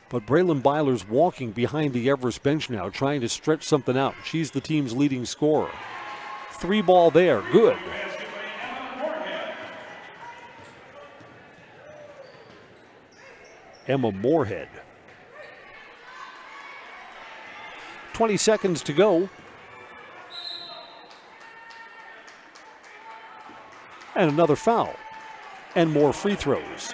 But Braylon Byler's walking behind the Everest bench now, trying to stretch something out. She's the team's leading scorer. 3 ball there, good. Emma Moorhead. 20 seconds to go. And another foul. And more free throws.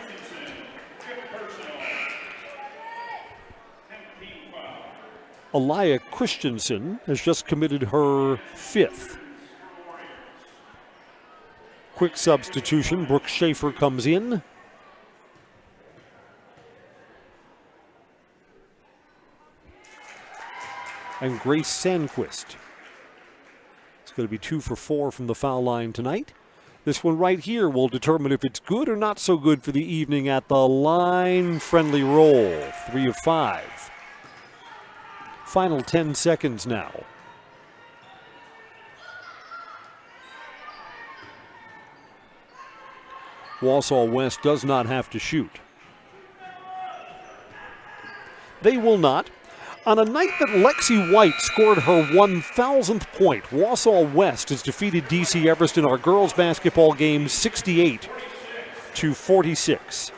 Aliyah Christensen has just committed her 5th. Quick substitution. Brooke Schaefer comes in. And Grace Sandquist. It's going to be 2 for 4 from the foul line tonight. This one right here will determine if it's good or not so good for the evening at the line. Friendly roll, 3 of 5. Final 10 seconds now. Wausau West does not have to shoot. They will not. On a night that Lexi White scored her 1,000th point, Wausau West has defeated DC Everest in our girls basketball game 68-46.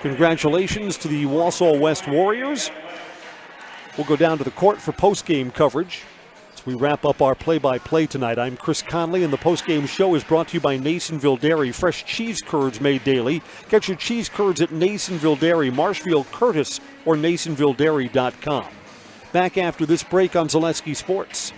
Congratulations to the Wausau West Warriors. We'll go down to the court for post-game coverage. As we wrap up our play-by-play tonight, I'm Chris Conley, and the post-game show is brought to you by Nasonville Dairy. Fresh cheese curds made daily. Get your cheese curds at Nasonville Dairy, Marshfield, Curtis, or NasonvilleDairy.com. Back after this break on Zaleski Sports.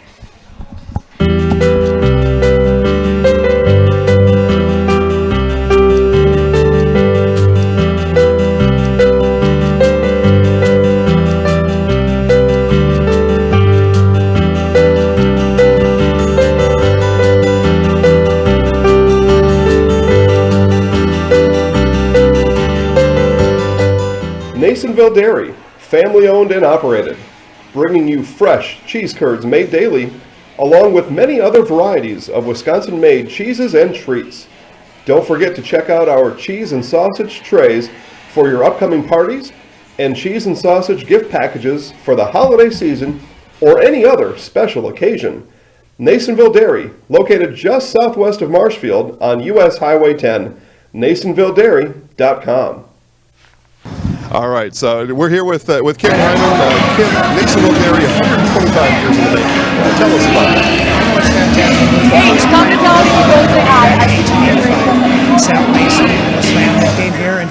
Nasonville Dairy, family owned and operated, bringing you fresh cheese curds made daily, along with many other varieties of Wisconsin-made cheeses and treats. Don't forget to check out our cheese and sausage trays for your upcoming parties and cheese and sausage gift packages for the holiday season or any other special occasion. Nasonville Dairy, located just southwest of Marshfield on US Highway 10, NasonvilleDairy.com. All right, so we're here with Kim Hyman. Kim, Nasonville Dairy, 125 years in the making. Tell us about that. It's fantastic. Hey, come to tell me to say hi. I teach dairy from South Mason, and this family came here and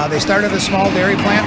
they started a small dairy plant.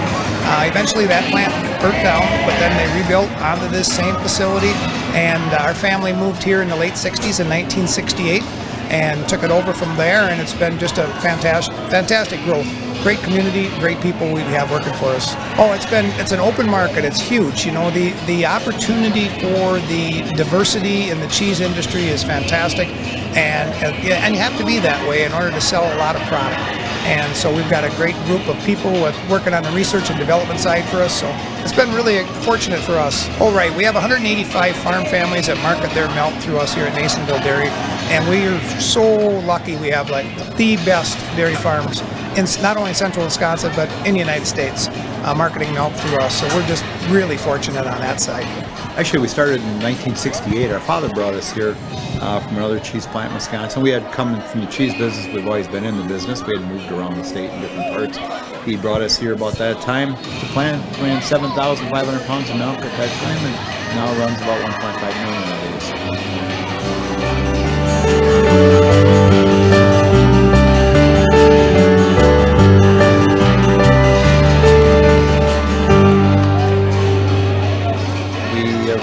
Eventually that plant burnt down, but then they rebuilt onto this same facility, and our family moved here in the late 60s in 1968 and took it over from there, and it's been just a fantastic growth. great community, great people we have working for us. Oh, it's an open market. It's huge. You know, the opportunity for the diversity in the cheese industry is fantastic, and you have to be that way in order to sell a lot of product. And so we've got a great group of people working on the research and development side for us. So it's been really fortunate for us. Oh, right. We have 185 farm families that market their milk through us here at Nasonville Dairy. And we are so lucky we have like the best dairy farms in not only central Wisconsin, but in the United States, marketing milk through us. So we're just really fortunate on that side. Actually, we started in 1968. Our father brought us here from another cheese plant in Wisconsin. We had come from the cheese business. We've always been in the business. We had moved around the state in different parts. He brought us here about that time. The plant ran 7,500 pounds of milk at that time, and now runs about 1.5 million nowadays.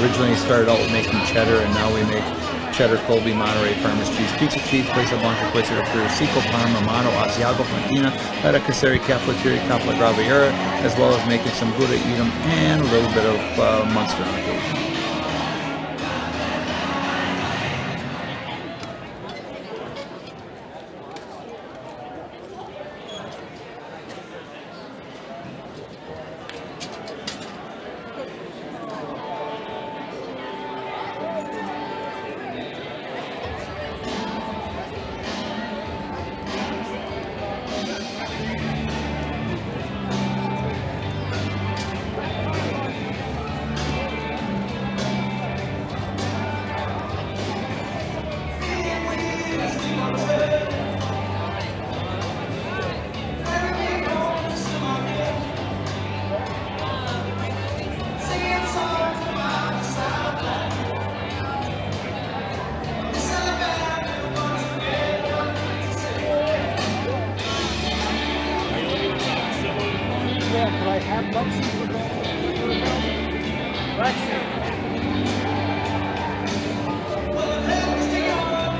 Originally started out with making cheddar, and now we make cheddar, Colby, Monterey, Farmers cheese, pizza cheese, Queso Blanco, Queso de Furicico, Parma, Romano, Asiago, Fontina, Feta Caseri, Cafetieri, Cafla Graviera, as well as making some Gouda Edam and a little bit of Munster on occasion.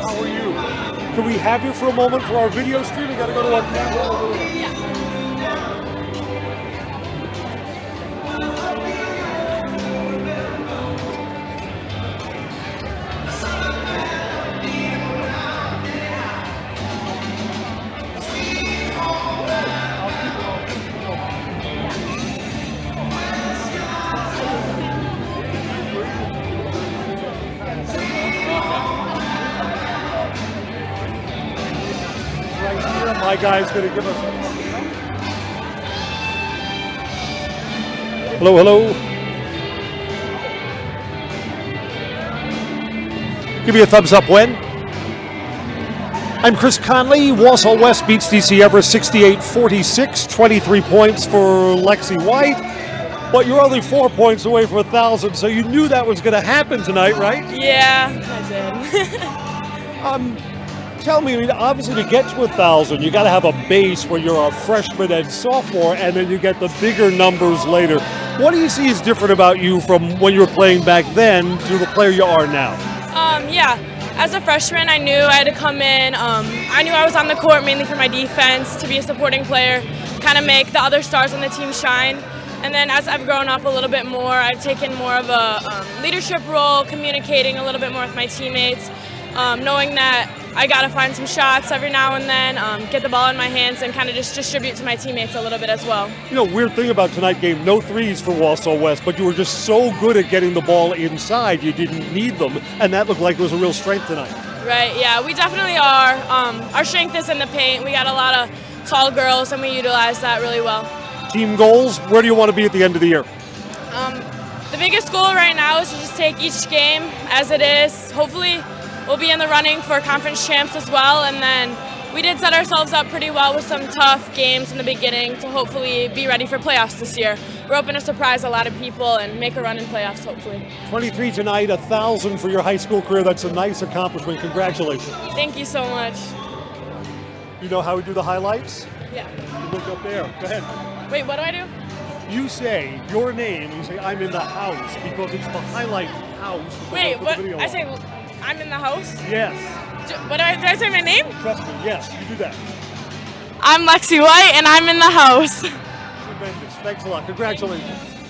How are you? Can we have you for a moment for our video stream? We got to go to our camera. My guy's going to give us. Hello, hello. Give me a thumbs up when. I'm Chris Conley. Wausau West beats DC Everest 68-46, 23 points for Lexi White. But you're only 4 points away from 1,000, so you knew that was going to happen tonight, right? Yeah, I did. Tell me, I mean, obviously to get to 1,000, you got to have a base where you're a freshman and sophomore, and then you get the bigger numbers later. What do you see is different about you from when you were playing back then to the player you are now? Yeah, as a freshman, I knew I had to come in. I knew I was on the court mainly for my defense, to be a supporting player, kind of make the other stars on the team shine. And then as I've grown up a little bit more, I've taken more of a leadership role, communicating a little bit more with my teammates, knowing that I got to find some shots every now and then, get the ball in my hands, and kind of just distribute to my teammates a little bit as well. You know, weird thing about tonight's game, no threes for Wausau West, but you were just so good at getting the ball inside, you didn't need them, and that looked like it was a real strength tonight. Right, yeah, we definitely are. Our strength is in the paint. We got a lot of tall girls, and we utilize that really well. Team goals, where do you want to be at the end of the year? The biggest goal right now is to just take each game as it is. Hopefully, we'll be in the running for conference champs as well, and then we did set ourselves up pretty well with some tough games in the beginning to hopefully be ready for playoffs this year. We're hoping to surprise a lot of people and make a run in playoffs, hopefully. 23 tonight, 1,000 for your high school career. That's a nice accomplishment. Congratulations. Thank you so much. You know how we do the highlights? Yeah. You look up there. Go ahead. Wait, what do I do? You say your name, you say I'm in the house, because it's the highlight house. Wait, what? I say I'm in the house? Yes. Did I say my name? Trust me, yes, you do that. I'm Lexi White, and I'm in the house. Tremendous. Thanks a lot. Congratulations.